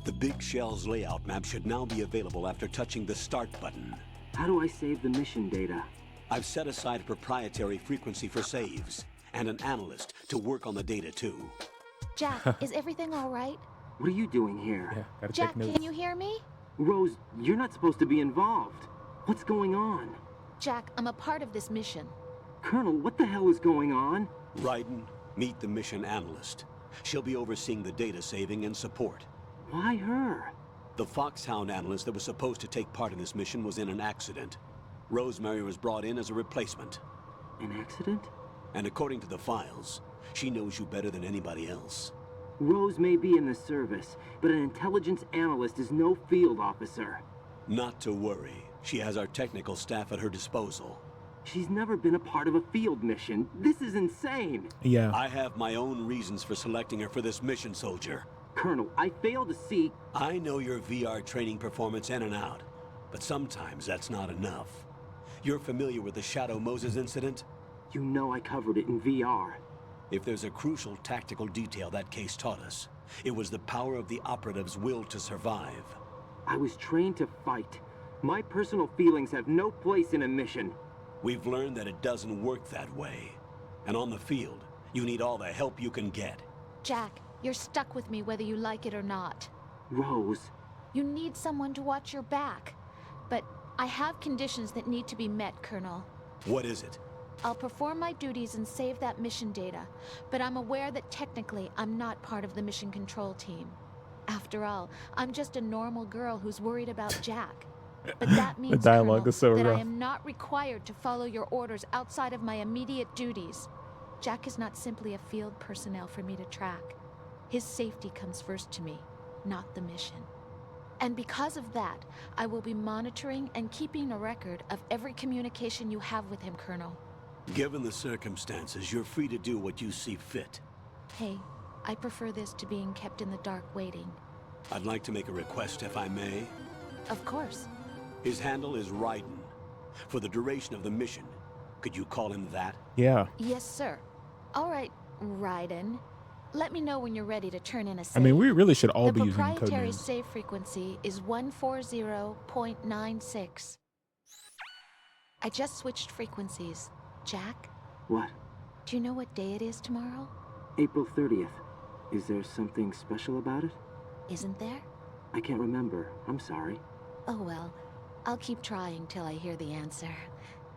The Big Shell's layout map should now be available after touching the Start button. How do I save the mission data? I've set aside a proprietary frequency for saves, and an analyst to work on the data too. Jack, is everything all right? What are you doing here? Yeah, gotta Jack, take notes. can you hear me? Rose, you're not supposed to be involved. What's going on? Jack, I'm a part of this mission. Colonel, what the hell is going on? Raiden, meet the mission analyst. She'll be overseeing the data saving and support. Why her? The Foxhound analyst that was supposed to take part in this mission was in an accident. Rosemary was brought in as a replacement. An accident? And according to the files, she knows you better than anybody else. Rose may be in the service, but an intelligence analyst is no field officer. Not to worry. She has our technical staff at her disposal. She's never been a part of a field mission. This is insane. Yeah. I have my own reasons for selecting her for this mission, soldier. Colonel, I fail to see... I know your VR training performance in and out, but sometimes that's not enough. You're familiar with the Shadow Moses incident? You know I covered it in VR. If there's a crucial tactical detail that case taught us, it was the power of the operative's will to survive. I was trained to fight. My personal feelings have no place in a mission. We've learned that it doesn't work that way. And on the field, you need all the help you can get. Jack, you're stuck with me whether you like it or not. Rose. You need someone to watch your back. But I have conditions that need to be met, Colonel. What is it? I'll perform my duties and save that mission data, but I'm aware that technically I'm not part of the mission control team. After all, I'm just a normal girl who's worried about Jack. But that means, The dialogue Colonel, is so that rough. I am not required to follow your orders outside of my immediate duties. Jack is not simply a field personnel for me to track. His safety comes first to me, not the mission. And because of that, I will be monitoring and keeping a record of every communication you have with him, Colonel. Given the circumstances, you're free to do what you see fit. Hey, I prefer this to being kept in the dark waiting. I'd like to make a request, if I may. Of course. His handle is Raiden. For the duration of the mission, could you call him that? Yeah. Yes, sir. All right, Raiden. Let me know when you're ready to turn in a save. I mean, we really should all be The using code proprietary names. save frequency is 140.96. I just switched frequencies. Jack, What? do you know what day it is tomorrow? April 30th. Is there something special about it? Isn't there? I can't remember. I'm sorry. Oh well, I'll keep trying till I hear the answer.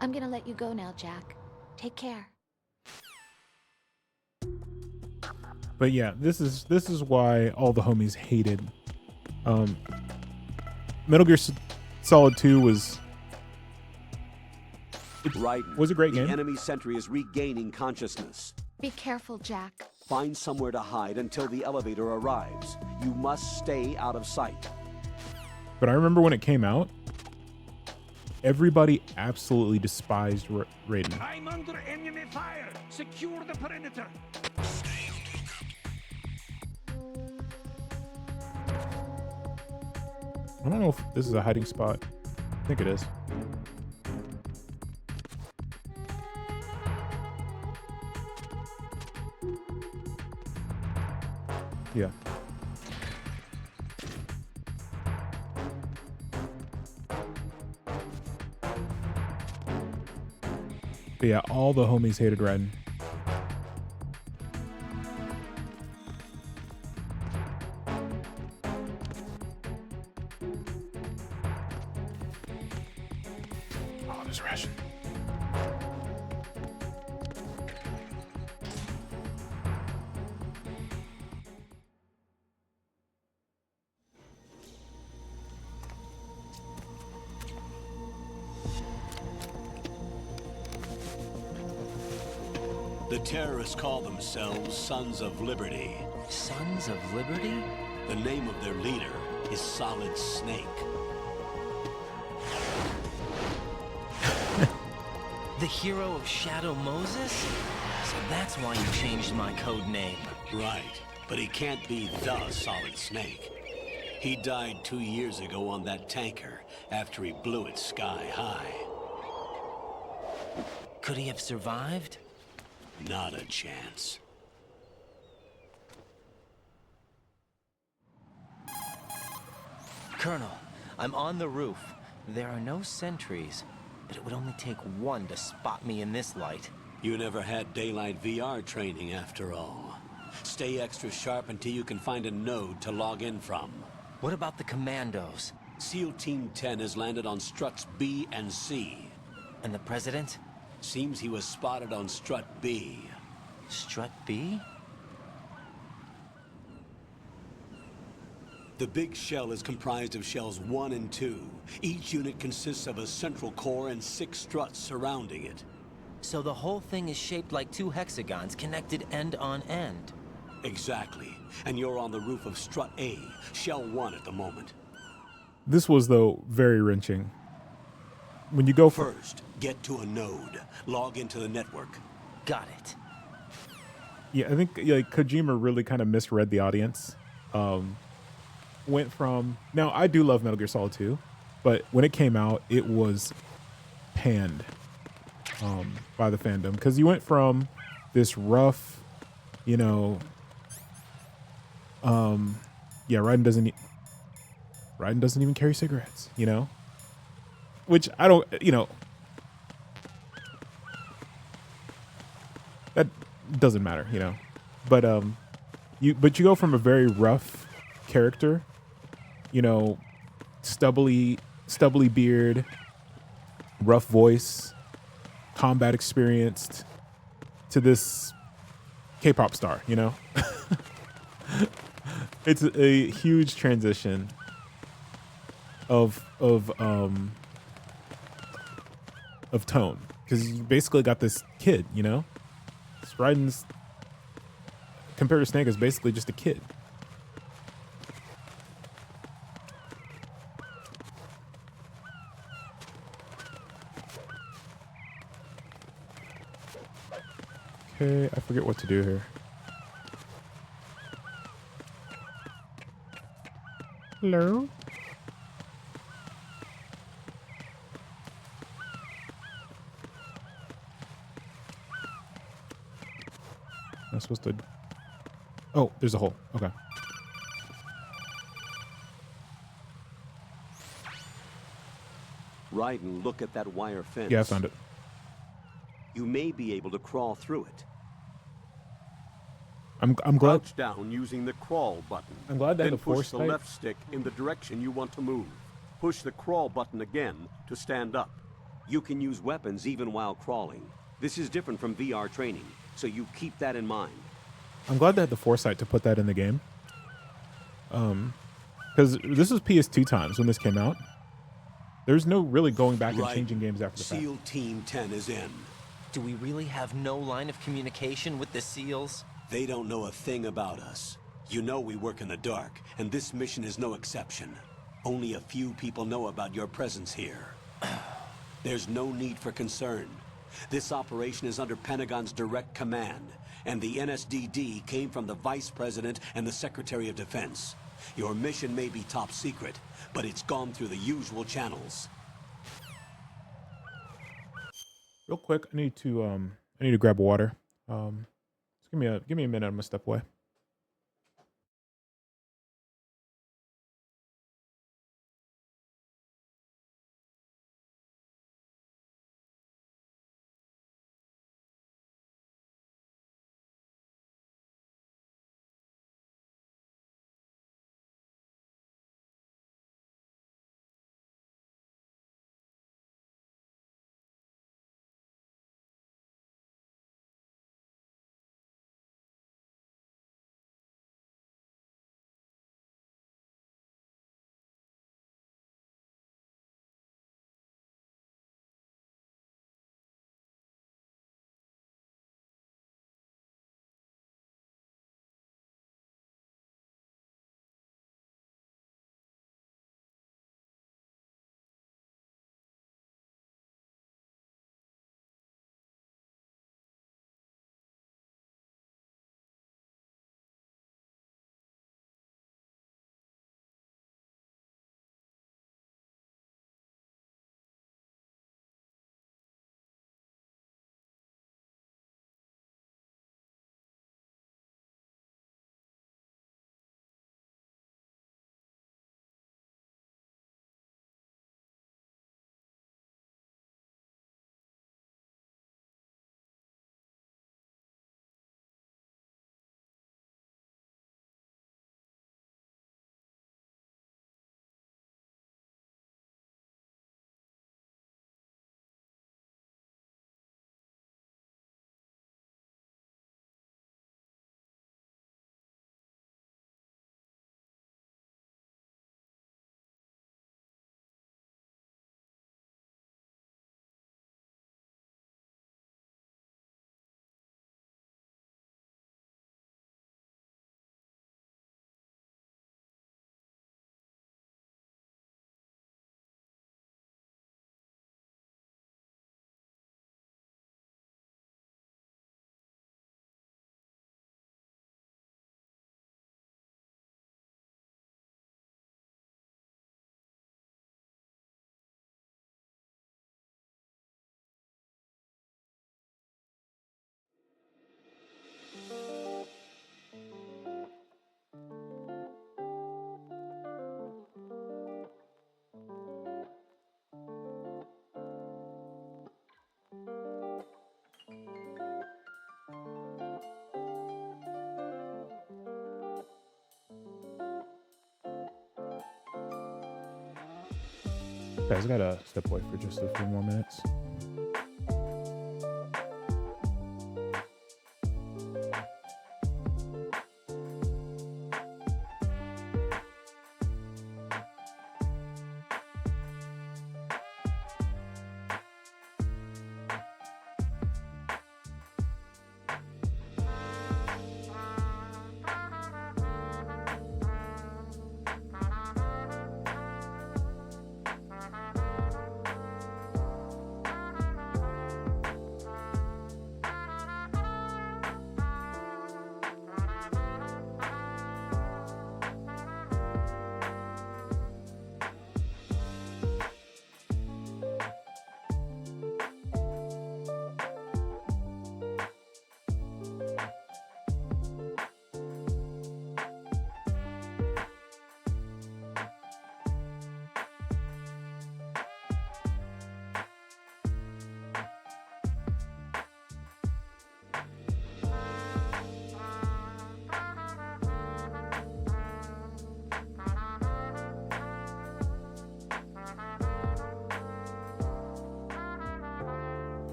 I'm gonna let you go now, Jack. Take care. But yeah, this is why all the homies hated. Metal Gear Solid 2 was Raiden, was a great the game. enemy sentry is regaining consciousness. Be careful, Jack. Find somewhere to hide until the elevator arrives. You must stay out of sight. But I remember when it came out, everybody absolutely despised Raiden. I'm under enemy fire. Secure the perimeter. I don't know if this is a hiding spot. I think it is. Yeah. But yeah, all the homies hated Raiden. Oh, there's ration. The terrorists call themselves Sons of Liberty. Sons of Liberty? The name of their leader is Solid Snake. The hero of Shadow Moses? So that's why you changed my code name. Right, but he can't be the Solid Snake. He died 2 years ago on that tanker after he blew it sky high. Could he have survived? Not a chance. Colonel, I'm on the roof. There are no sentries, but it would only take one to spot me in this light. You never had daylight VR training after all. Stay extra sharp until you can find a node to log in from. What about the commandos? SEAL Team 10 has landed on struts B and C. And the President? Seems he was spotted on strut B. Strut B? The big shell is comprised of shells 1 and 2. Each unit consists of a central core and 6 struts surrounding it. So the whole thing is shaped like two hexagons connected end on end. Exactly. And you're on the roof of Strut A, Shell 1 at the moment. This was, though, very wrenching. When you go First, get to a node. Log into the network. Got it. Yeah, I think like Kojima really kind of misread the audience. Went from now I do love Metal Gear Solid 2, but when it came out, it was panned by the fandom because you went from this rough, you know, yeah, Raiden doesn't even carry cigarettes, you know, which I don't, you know, that doesn't matter, you know, but you go from a very rough character, you know, stubbly beard, rough voice, combat experienced, to this K-pop star, you know. It's a huge transition of tone, because you basically got this kid, you know. Raiden's, compared to Snake, is basically just a kid. Okay, I forget what to do here. Hello? I'm supposed to... Oh, there's a hole. Okay. Raiden, look at that wire fence. Yeah, I found it. You may be able to crawl through it. I'm glad. Crouch down using the crawl button. I'm glad they had Then the push the foresight. left stick in the direction you want to move. Push the crawl button again to stand up. You can use weapons even while crawling. This is different from VR training, so you keep that in mind. I'm glad they had the foresight to put that in the game. Because this was PS2 times when this came out. There's no really going back and changing games after the fact. SEAL Team 10 is in. Do we really have no line of communication with the SEALs? They don't know a thing about us. You know we work in the dark, and this mission is no exception. Only a few people know about your presence here. There's no need for concern. This operation is under Pentagon's direct command, and the NSDD came from the Vice President and the Secretary of Defense. Your mission may be top secret, but it's gone through the usual channels. Real quick, I need to grab water. Just give me a minute. I'm gonna step away. Guys, I gotta step away for just a few more minutes.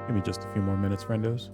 Give me just a few more minutes, friendos.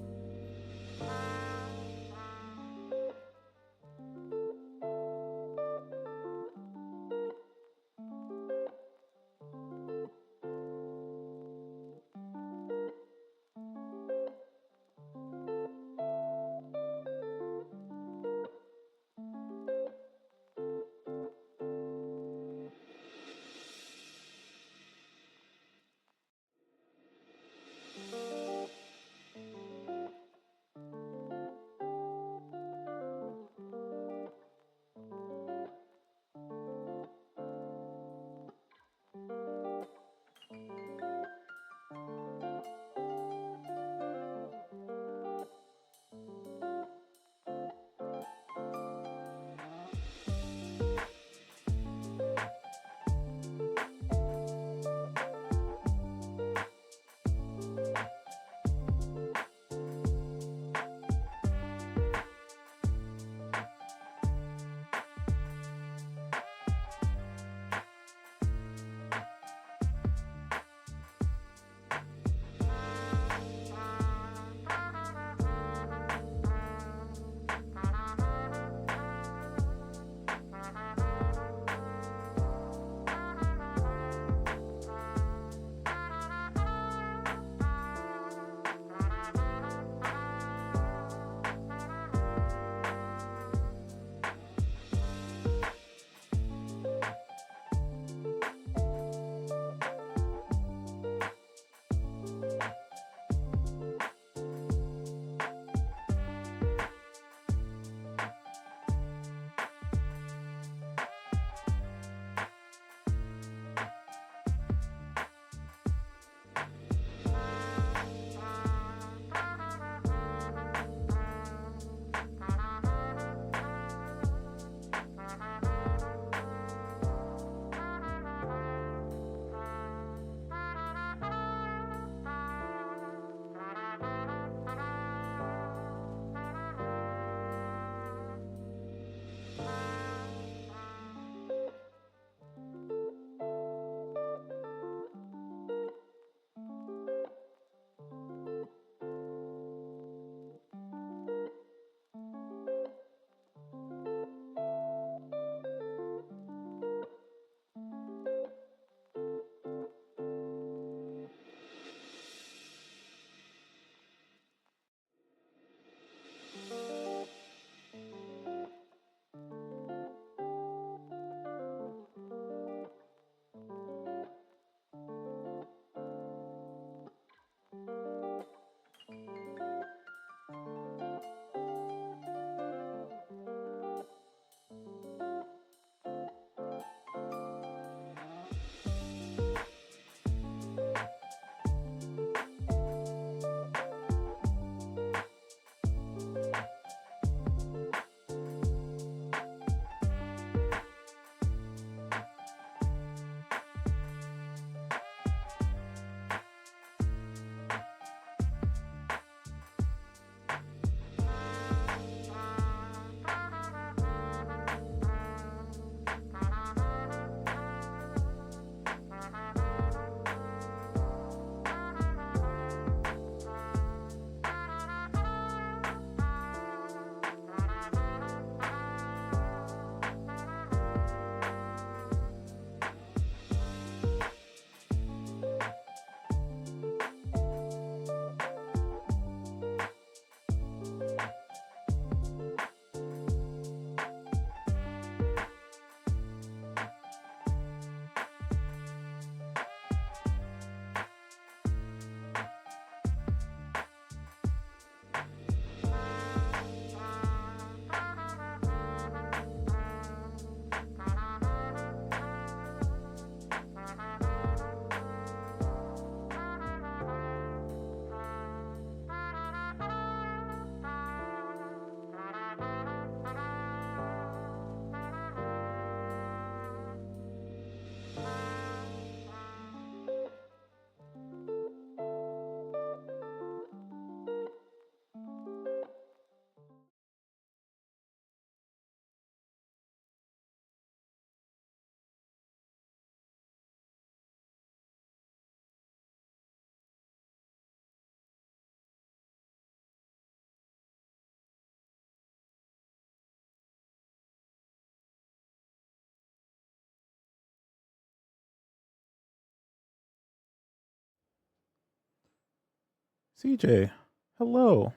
CJ, hello.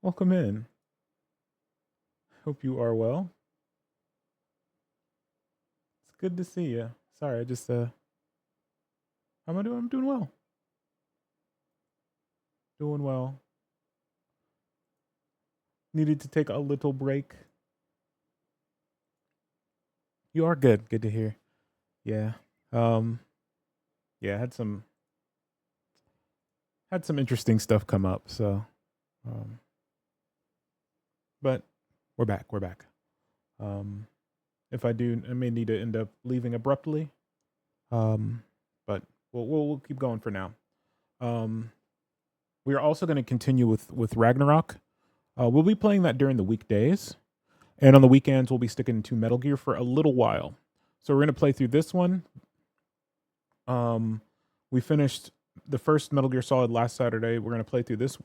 Welcome in. Hope you are well. It's good to see you. Sorry, I just how am I doing? I'm doing well. Doing well. Needed to take a little break. You are good. Good to hear. Yeah. Yeah, had some interesting stuff come up, so but we're back. If I do, I may need to end up leaving abruptly. But we'll keep going for now. We are also going to continue with Ragnarok. We'll be playing that during the weekdays, and on the weekends we'll be sticking to Metal Gear for a little while. So we're going to play through this one. We finished the first Metal Gear Solid last Saturday. We're going to play through this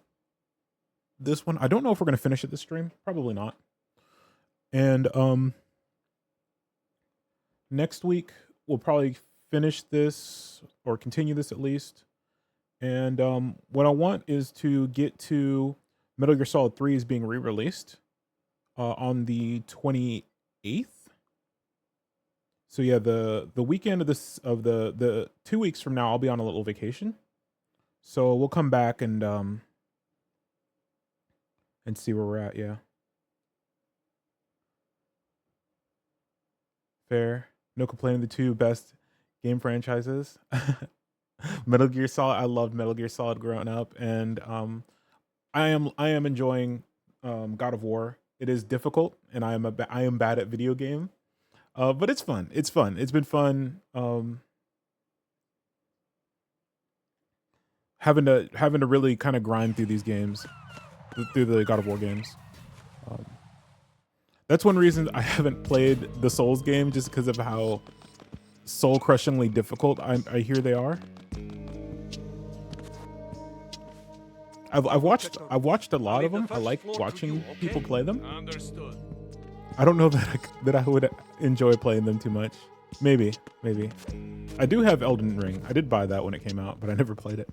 one. I don't know if we're going to finish it this stream. Probably not. And next week we'll probably finish this or continue this at least. And what I want is to get to Metal Gear Solid 3 is being re-released on the 28th. So yeah, the weekend of the 2 weeks from now, I'll be on a little vacation. So we'll come back and see where we're at. Yeah, fair. No complaining. The two best game franchises. Metal Gear Solid. I loved Metal Gear Solid growing up, and I am enjoying God of War. It is difficult, and I am bad at video game. But it's fun. It's fun. It's been fun. Having to really kind of grind through these games, through the God of War games. That's one reason I haven't played the Souls game, just because of how soul-crushingly difficult I hear they are. I've watched a lot of them. I like watching people play them. Understood. I don't know that I would enjoy playing them too much. Maybe. I do have Elden Ring. I did buy that when it came out, but I never played it.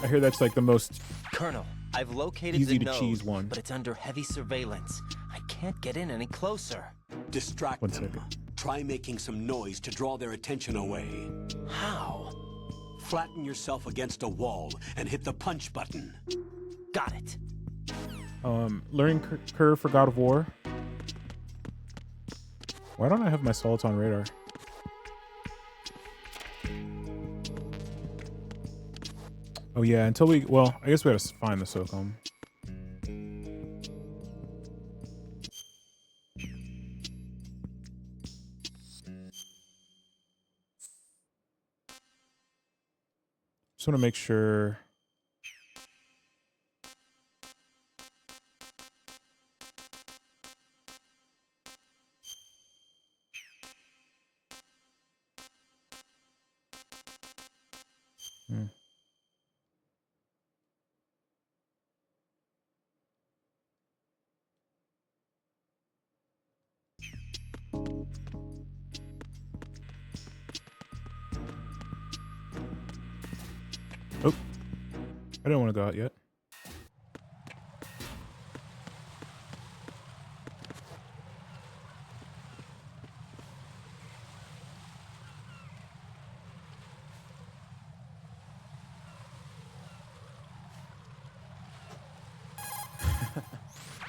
I hear that's like the most Colonel, I've located easy the to node, cheese one. but it's under heavy surveillance. I can't get in any closer. Distract them. Try making some noise to draw their attention away. How? Flatten yourself against a wall and hit the punch button. Got it. Learning curve for God of War. Why don't I have my salts on radar? Oh yeah, until I guess we gotta find the SOCOM. Just want to make sure. Oh, I don't want to go out yet.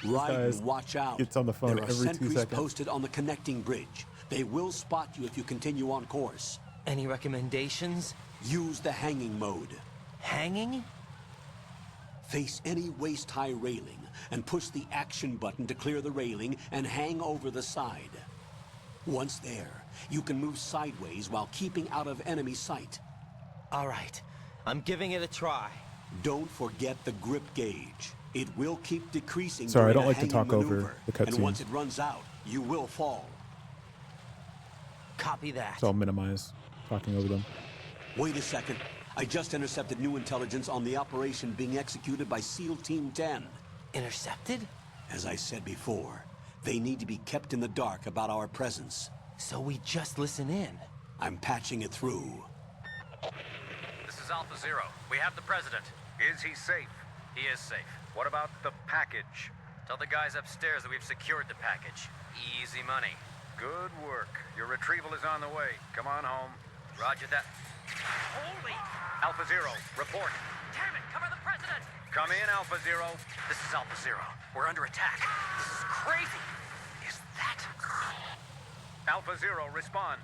Raiden, watch out. Gets on the phone there are every 2 sentries seconds. posted on the connecting bridge. They will spot you if you continue on course. Any recommendations? Use the hanging mode. Hanging? Face any waist-high railing and push the action button to clear the railing and hang over the side. Once there, you can move sideways while keeping out of enemy sight. All right, I'm giving it a try. Don't forget the grip gauge. It will keep decreasing. Sorry, I during don't like to hanging talk maneuver, over the cutscenes. And once it runs out, you will fall. Copy that. So I'll minimize talking over them. Wait a second. I just intercepted new intelligence on the operation being executed by SEAL Team 10. Intercepted? As I said before, they need to be kept in the dark about our presence. So we just listen in? I'm patching it through. This is Alpha Zero. We have the president. Is he safe? He is safe. What about the package? Tell the guys upstairs that we've secured the package. Easy money. Good work. Your retrieval is on the way. Come on home. Roger that. Holy! Alpha Zero, report. Damn it! Cover the president! Come in, Alpha Zero. This is Alpha Zero. We're under attack. This is crazy. Is that... Alpha Zero, respond.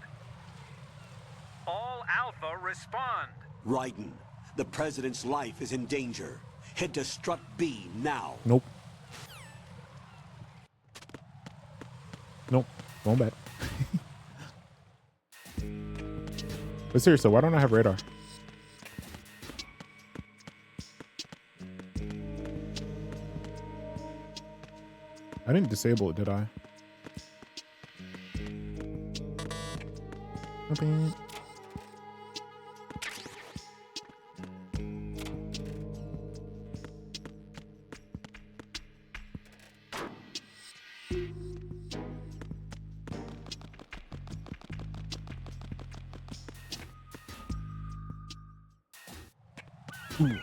All Alpha, respond. Raiden, the president's life is in danger. Head to Strut B now. Nope. Nope. Going back. But seriously, why don't I have radar? I didn't disable it, did I? Nothing. Ooh.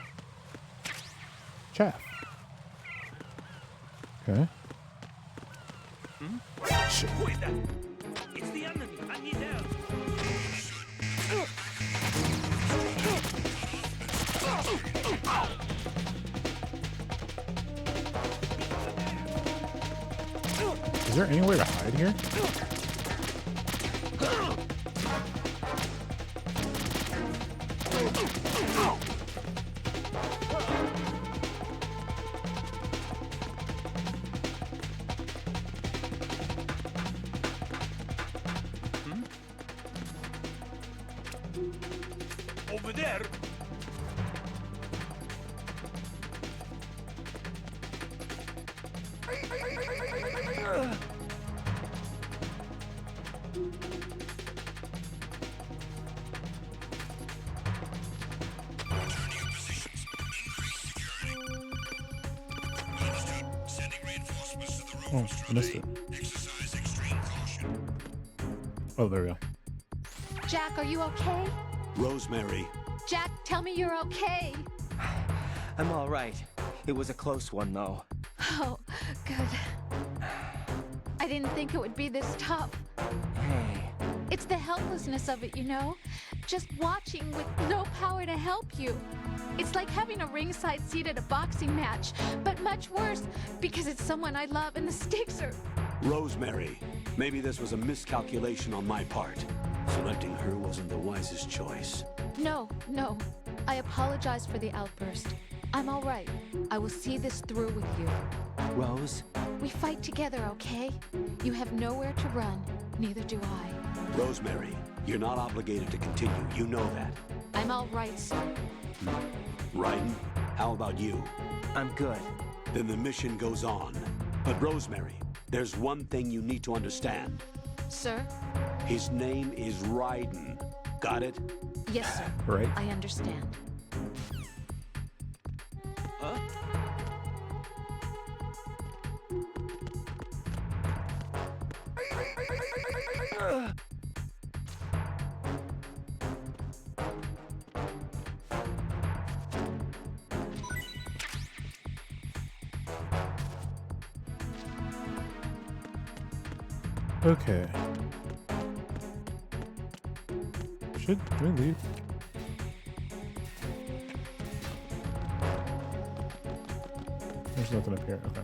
Chaff. Okay. Shit. Who is that? It's the enemy. I need help. Is there any way to hide here? Over there. Oh, I missed it. Oh, there we go. Jack, are you okay? Rosemary. Jack, tell me you're okay. I'm all right. It was a close one, though. Oh, good. I didn't think it would be this tough. Hey. It's the helplessness of it, you know? Just watching with no power to help you. It's like having a ringside seat at a boxing match, but much worse because it's someone I love and the stakes are... Rosemary, maybe this was a miscalculation on my part. Selecting her wasn't the wisest choice. No. I apologize for the outburst. I'm all right. I will see this through with you. Rose? We fight together, okay? You have nowhere to run. Neither do I. Rosemary, you're not obligated to continue. You know that. I'm all right, sir. Raiden, how about you? I'm good. Then the mission goes on. But Rosemary, there's one thing you need to understand. Sir? His name is Raiden. Got it? Yes, sir. Right. I understand. Huh? Okay. Should we leave? There's nothing up here. Okay.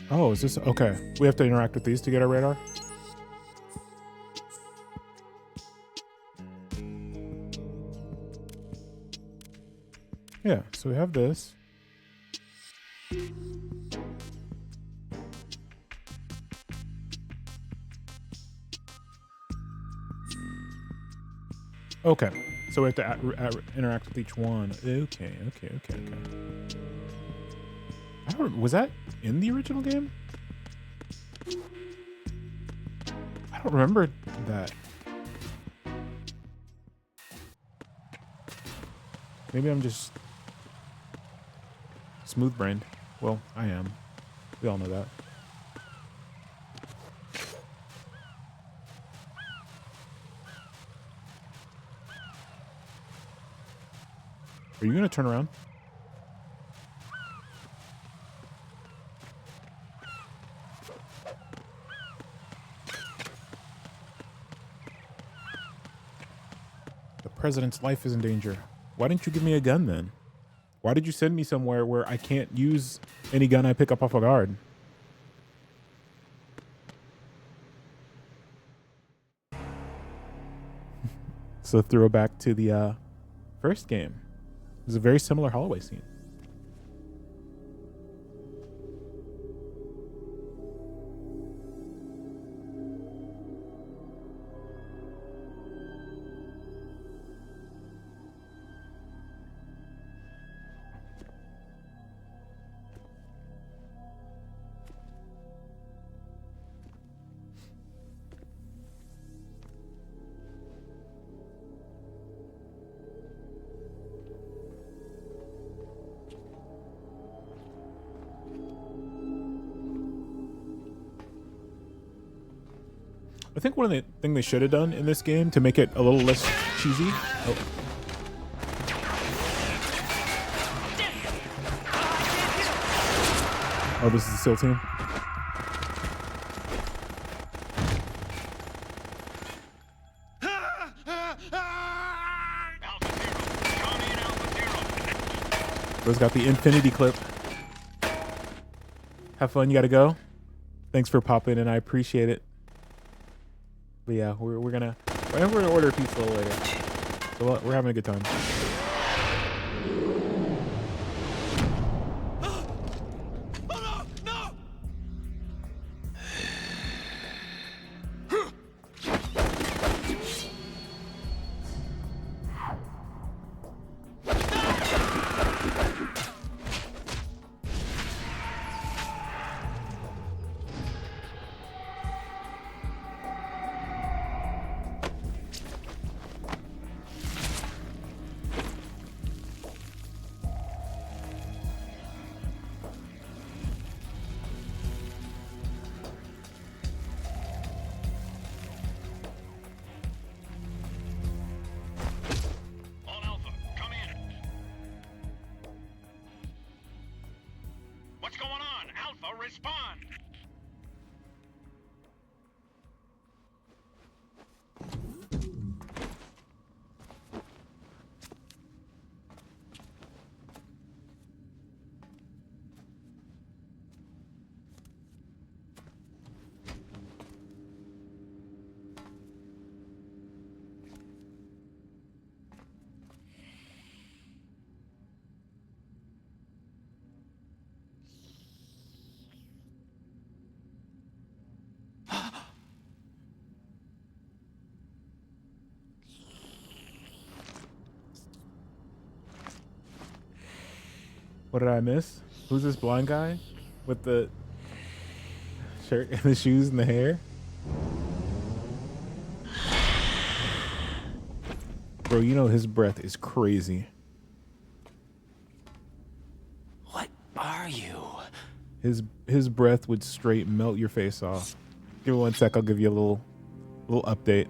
Oh, is this okay? We have to interact with these to get our radar? Yeah, so we have this. Okay, so we have to interact with each one. Okay. I don't. Was that in the original game? I don't remember that. Maybe I'm just smooth-brained. Well, I am. We all know that. Are you gonna turn around? The president's life is in danger. Why didn't you give me a gun then? Why did you send me somewhere where I can't use any gun I pick up off a guard? So throwback to the first game. It was a very similar hallway scene. I think one of the things they should have done in this game to make it a little less cheesy. Oh, this is the SEAL team. Bro's got the infinity clip. Have fun. You gotta go. Thanks for popping in. I appreciate it. But yeah, we're gonna order a pizza a little later. So we're having a good time. What's going on? Alpha, respond! What did I miss? Who's this blind guy with the shirt and the shoes and the hair? Bro, you know his breath is crazy. What are you? His breath would straight melt your face off. Give me 1 sec, I'll give you a little update.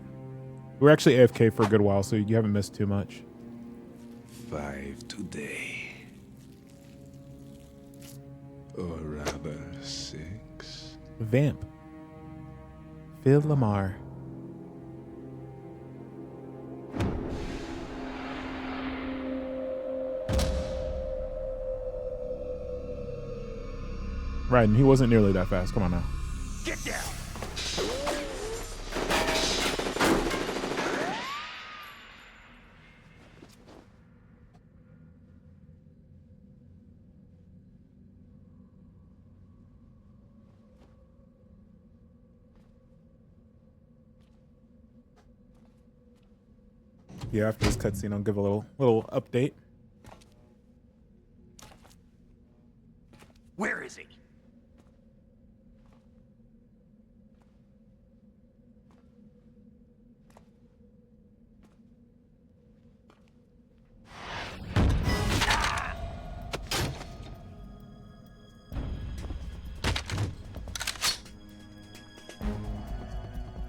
We're actually AFK for a good while, so you haven't missed too much. 5 today. Or rather, 6. Vamp. Phil Lamar. Right, and he wasn't nearly that fast. Come on now. Get down! Yeah, after this cutscene, I'll give a little update. Where is he?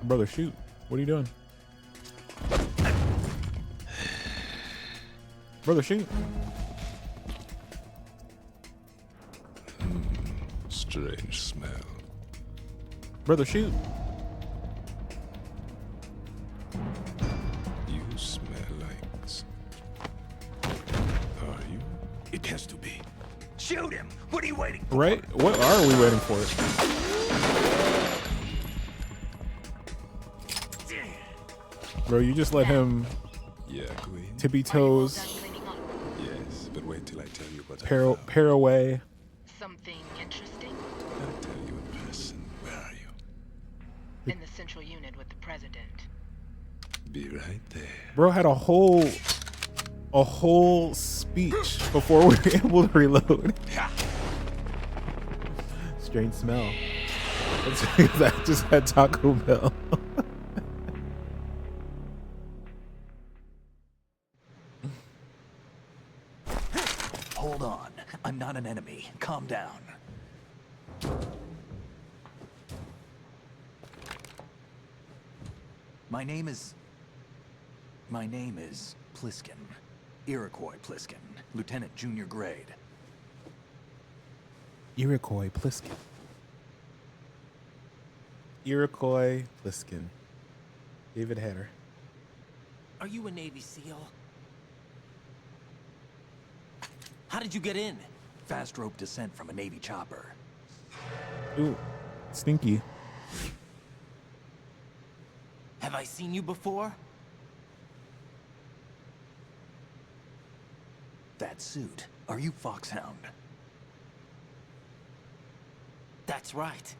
Brother, shoot. What are you doing? Brother, shoot. Strange smell. Brother, shoot. You smell like... Are you? It has to be. Shoot him! What are you waiting for? Right? What are we waiting for? Bro, you just let him tippy toes Yes, but wait till I tell you what pair away. Something interesting? I'll tell you in person. Where are you? In the central unit with the president. Be right there. Bro had a whole speech before we were able to reload. Strange smell. That's because I just had Taco Bell. Hold on. I'm not an enemy. Calm down. My name is Pliskin. Iroquois Pliskin. Lieutenant Junior Grade. Iroquois Pliskin. Iroquois Pliskin. David Hatter. Are you a Navy SEAL? How did you get in? Fast rope descent from a Navy chopper. Ooh, stinky. Have I seen you before? That suit. Are you Foxhound? That's right.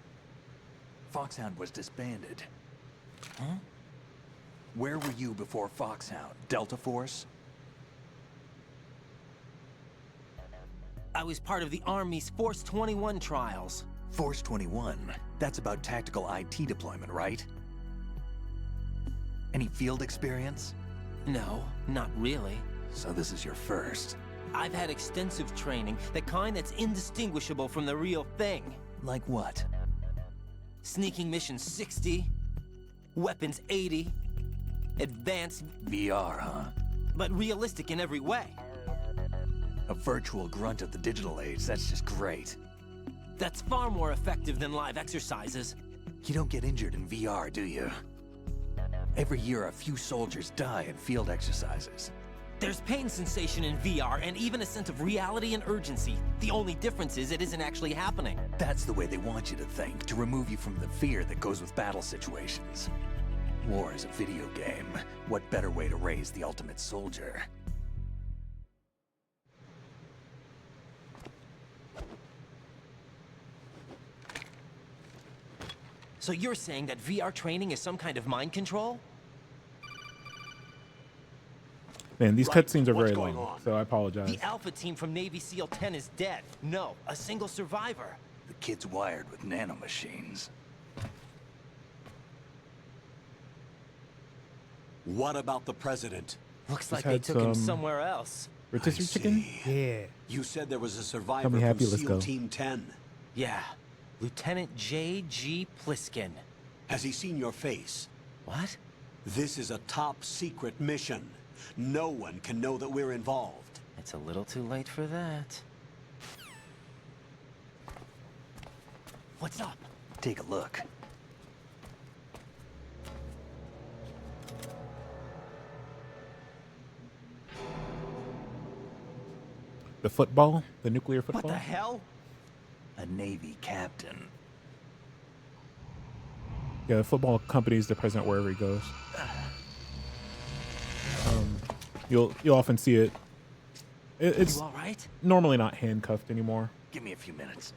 Foxhound was disbanded. Huh? Where were you before Foxhound? Delta Force? I was part of the Army's Force 21 trials. Force 21? That's about tactical IT deployment, right? Any field experience? No, not really. So this is your first. I've had extensive training, the kind that's indistinguishable from the real thing. Like what? Sneaking mission 60, weapons 80, advanced... VR, huh? But realistic in every way. A virtual grunt of the digital age, that's just great. That's far more effective than live exercises. You don't get injured in VR, do you? Every year a few soldiers die in field exercises. There's pain sensation in VR and even a sense of reality and urgency. The only difference is it isn't actually happening. That's the way they want you to think, to remove you from the fear that goes with battle situations. War is a video game. What better way to raise the ultimate soldier? So you're saying that VR training is some kind of mind control? Man, these cutscenes are What's very going long, on? so I apologize. The Alpha team from Navy SEAL 10 is dead. No, a single survivor. The kid's wired with nanomachines. What about the president? Looks Just like they had took him some somewhere else. rotisserie chicken? Yeah. You said there was a Tell survivor me happy, from let's SEAL go. Team 10. Yeah, Lieutenant J.G. Pliskin. Has he seen your face? What? This is a top secret mission. No one can know that we're involved. It's a little too late for that. What's up? Take a look. The football? The nuclear football? What the hell? A Navy captain. Yeah, the football company's the president wherever he goes. You'll often see it. It's You all right? normally not handcuffed anymore. Give me a few minutes.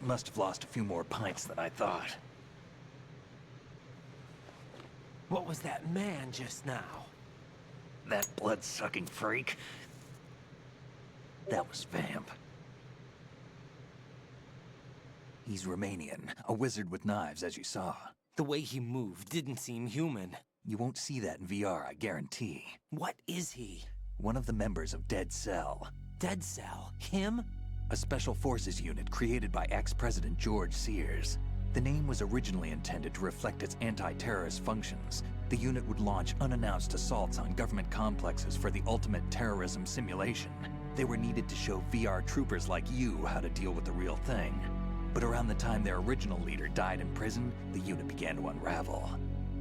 Must have lost a few more pints than I thought. What was that man just now? That blood-sucking freak. That was Vamp. He's Romanian, a wizard with knives, as you saw. The way he moved didn't seem human. You won't see that in VR, I guarantee. What is he? One of the members of Dead Cell. Dead Cell? Him? A special forces unit created by ex-President George Sears. The name was originally intended to reflect its anti-terrorist functions. The unit would launch unannounced assaults on government complexes for the ultimate terrorism simulation. They were needed to show VR troopers like you how to deal with the real thing. But around the time their original leader died in prison, the unit began to unravel.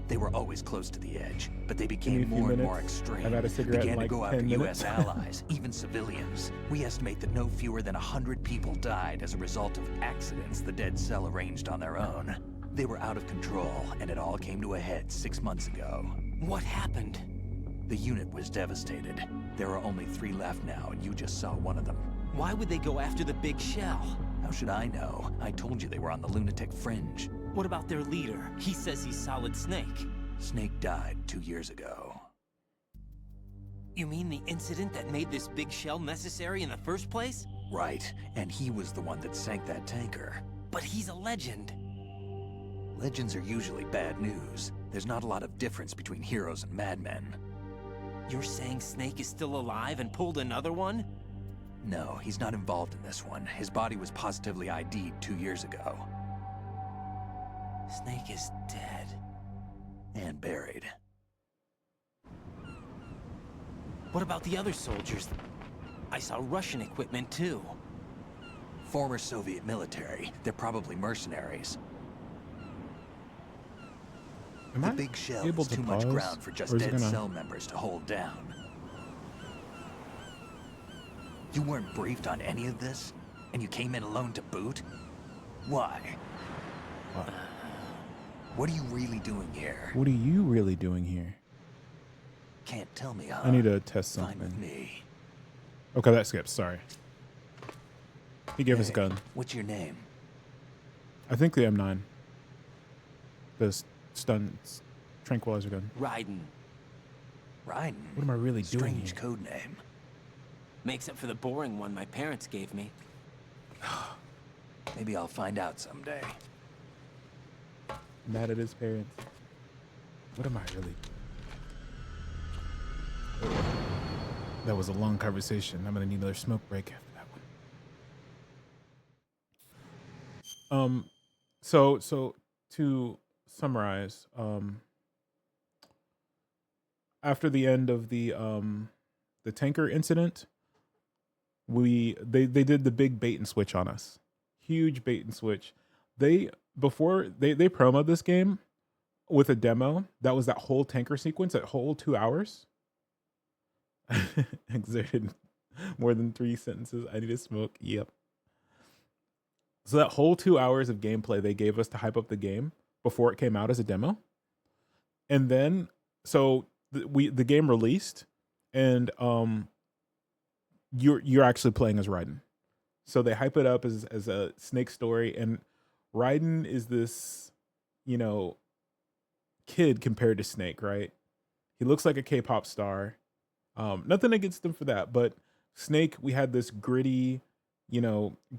They were always close to the edge, but they became more and more extreme. I've had a cigarette Began in like to go after 10 U.S. minutes. allies, even civilians. We estimate that no fewer than 100 people died as a result of accidents the Dead Cell arranged on their own. They were out of control, and it all came to a head 6 months ago. What happened? The unit was devastated. There are only 3 left now, and you just saw one of them. Why would they go after the Big Shell? How should I know? I told you they were on the lunatic fringe. What about their leader? He says he's Solid Snake. Snake died 2 years ago. You mean the incident that made this Big Shell necessary in the first place? Right, and he was the one that sank that tanker. But he's a legend. Legends are usually bad news. There's not a lot of difference between heroes and madmen. You're saying Snake is still alive and pulled another one? No, he's not involved in this one. His body was positively ID'd 2 years ago. Snake is dead. And buried. What about the other soldiers? I saw Russian equipment too. Former Soviet military. They're probably mercenaries. The Big Shell is too much ground for just Dead Cell members to hold down. You weren't briefed on any of this? And you came in alone to boot? Why? What are you really doing here? What are you really doing here? Can't tell me, huh? I need to test Fine with something. me. Okay, that skips. Sorry. He gave us a gun. What's your name? I think the M9. The stun tranquilizer gun. Raiden. Raiden? What am I really doing Strange here? code name. Makes up for the boring one my parents gave me. Maybe I'll find out someday. Mad at his parents. What am I really? That was a long conversation. I'm gonna need another smoke break after that one. So to summarize, after the end of the tanker incident, they did the big bait and switch on us. Huge bait and switch. They promoted this game with a demo that was that whole tanker sequence, that whole 2 hours. Exerted more than 3 sentences. I need to smoke. Yep. So that whole 2 hours of gameplay they gave us to hype up the game before it came out as a demo, and then so the game released, and you're actually playing as Raiden. So they hype it up as a Snake story, and Raiden is this, kid compared to Snake, right? He looks like a K-pop star. Nothing against him for that, but Snake, we had this gritty,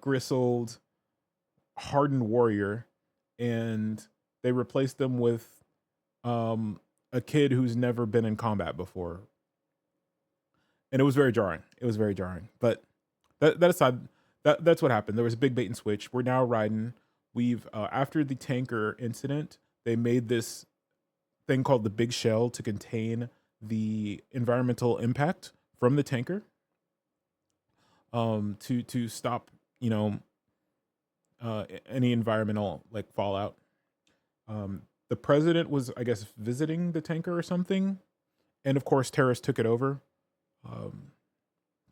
gristled, hardened warrior, and they replaced him with a kid who's never been in combat before. And it was very jarring. But that aside, that's what happened. There was a big bait and switch. We're now Raiden. We've after the tanker incident, they made this thing called the Big Shell to contain the environmental impact from the tanker, to stop any environmental fallout. The president was, I guess, visiting the tanker or something, and of course terrorists took it over.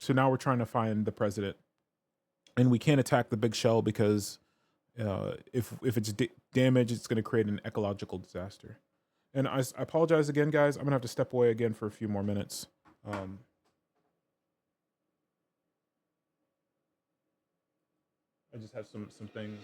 So now we're trying to find the president, and we can't attack the Big Shell because if it's damaged, it's going to create an ecological disaster. And I apologize again, guys. I'm gonna have to step away again for a few more minutes. I just have some things.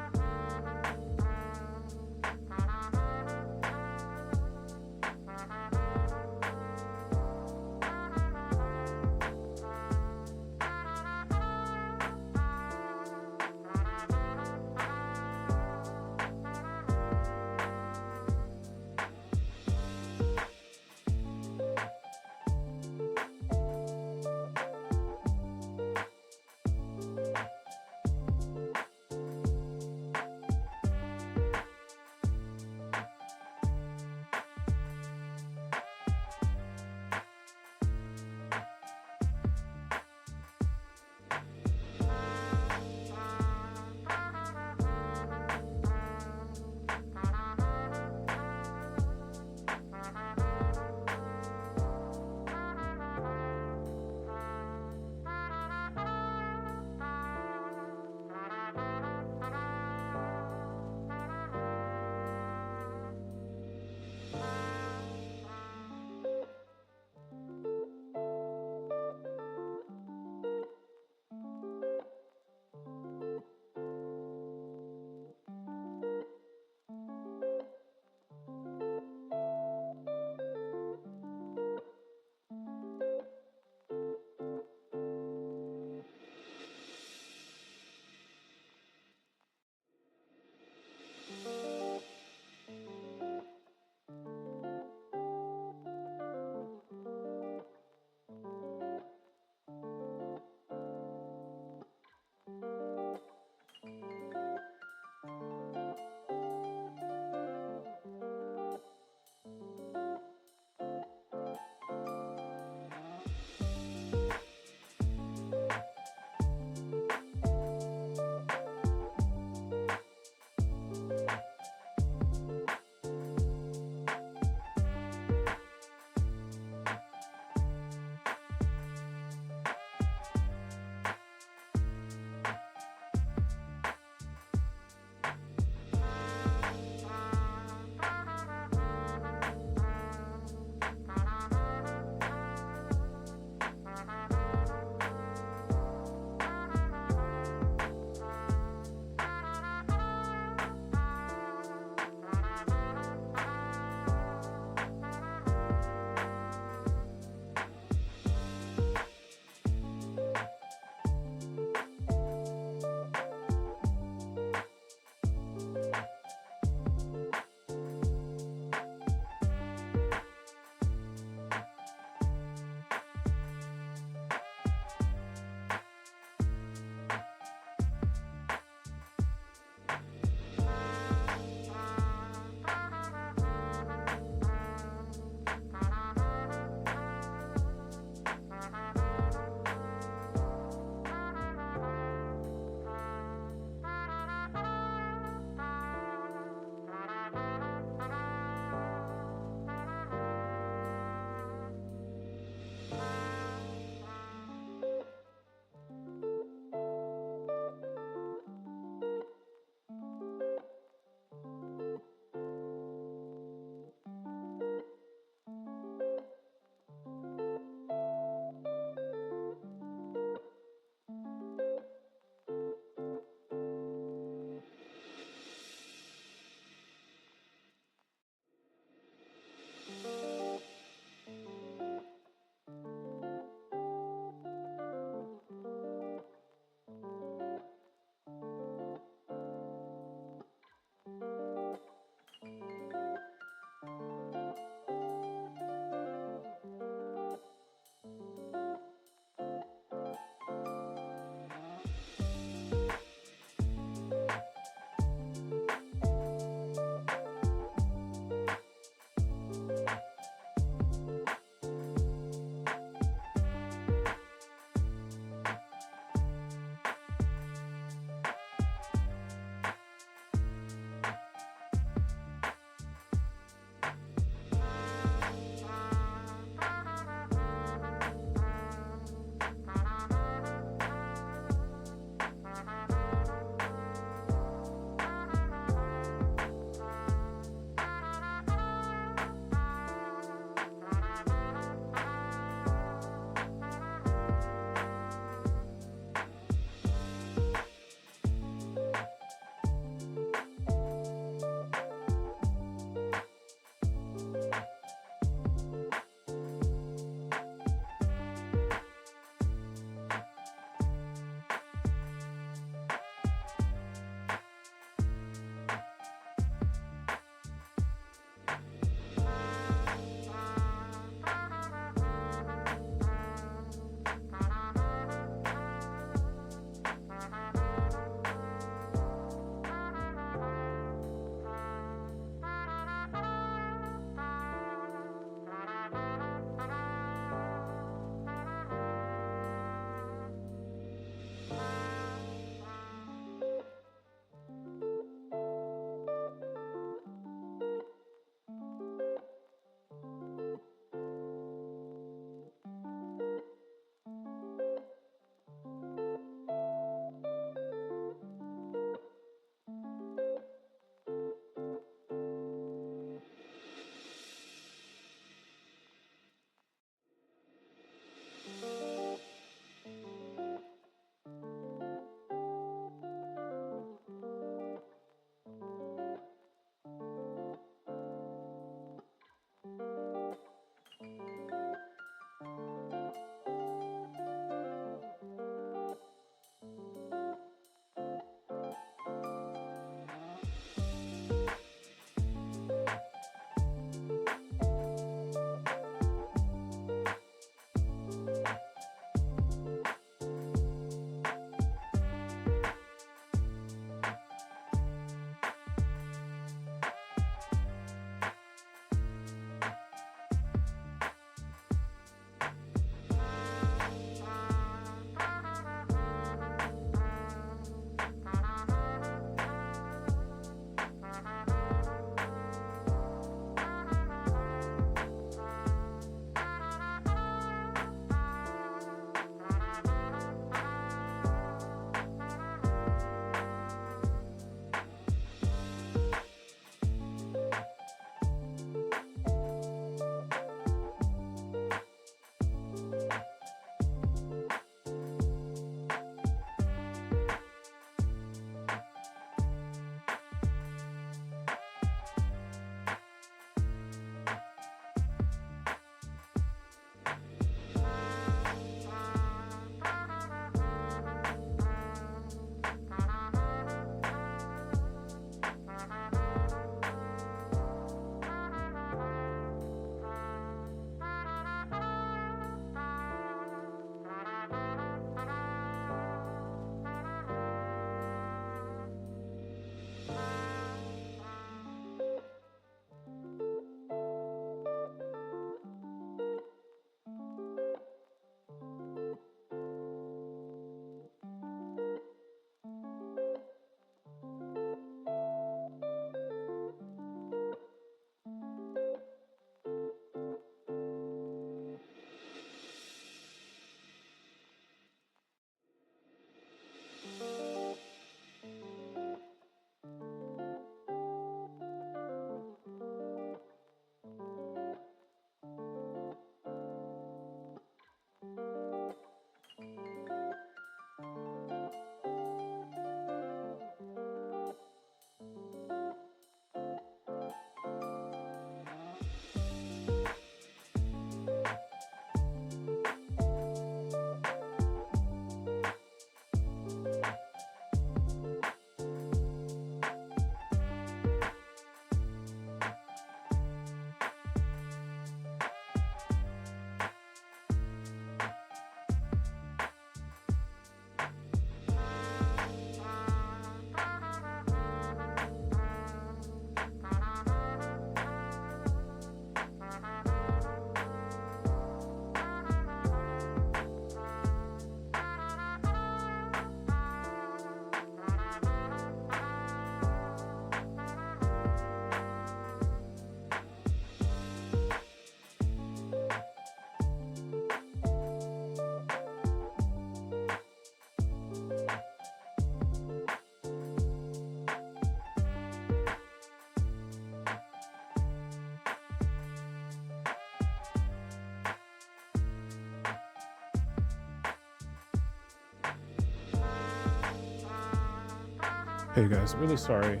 Hey guys, really sorry.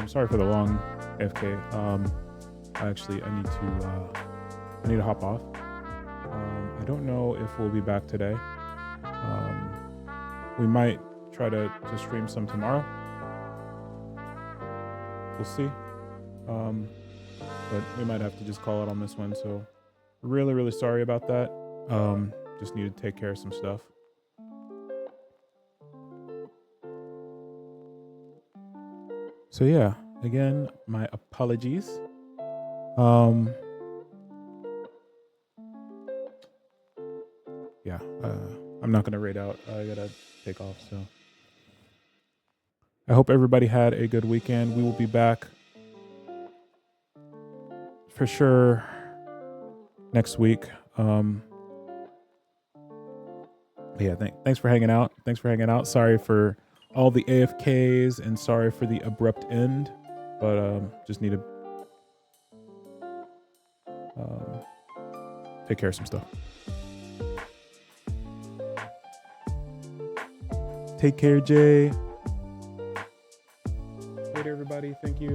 Sorry for the long AFK. I need to hop off. I don't know if we'll be back today. We might try to stream some tomorrow. We'll see. But we might have to just call it on this one. So really, really sorry about that. Just need to take care of some stuff. So yeah, again, my apologies. Yeah, I'm not gonna raid out. I gotta take off. So I hope everybody had a good weekend. We will be back for sure next week. Yeah, thanks for hanging out. Thanks for hanging out. Sorry for all the AFKs and sorry for the abrupt end, but just need to take care of some stuff. Take care, Jay. Later, everybody. Thank you.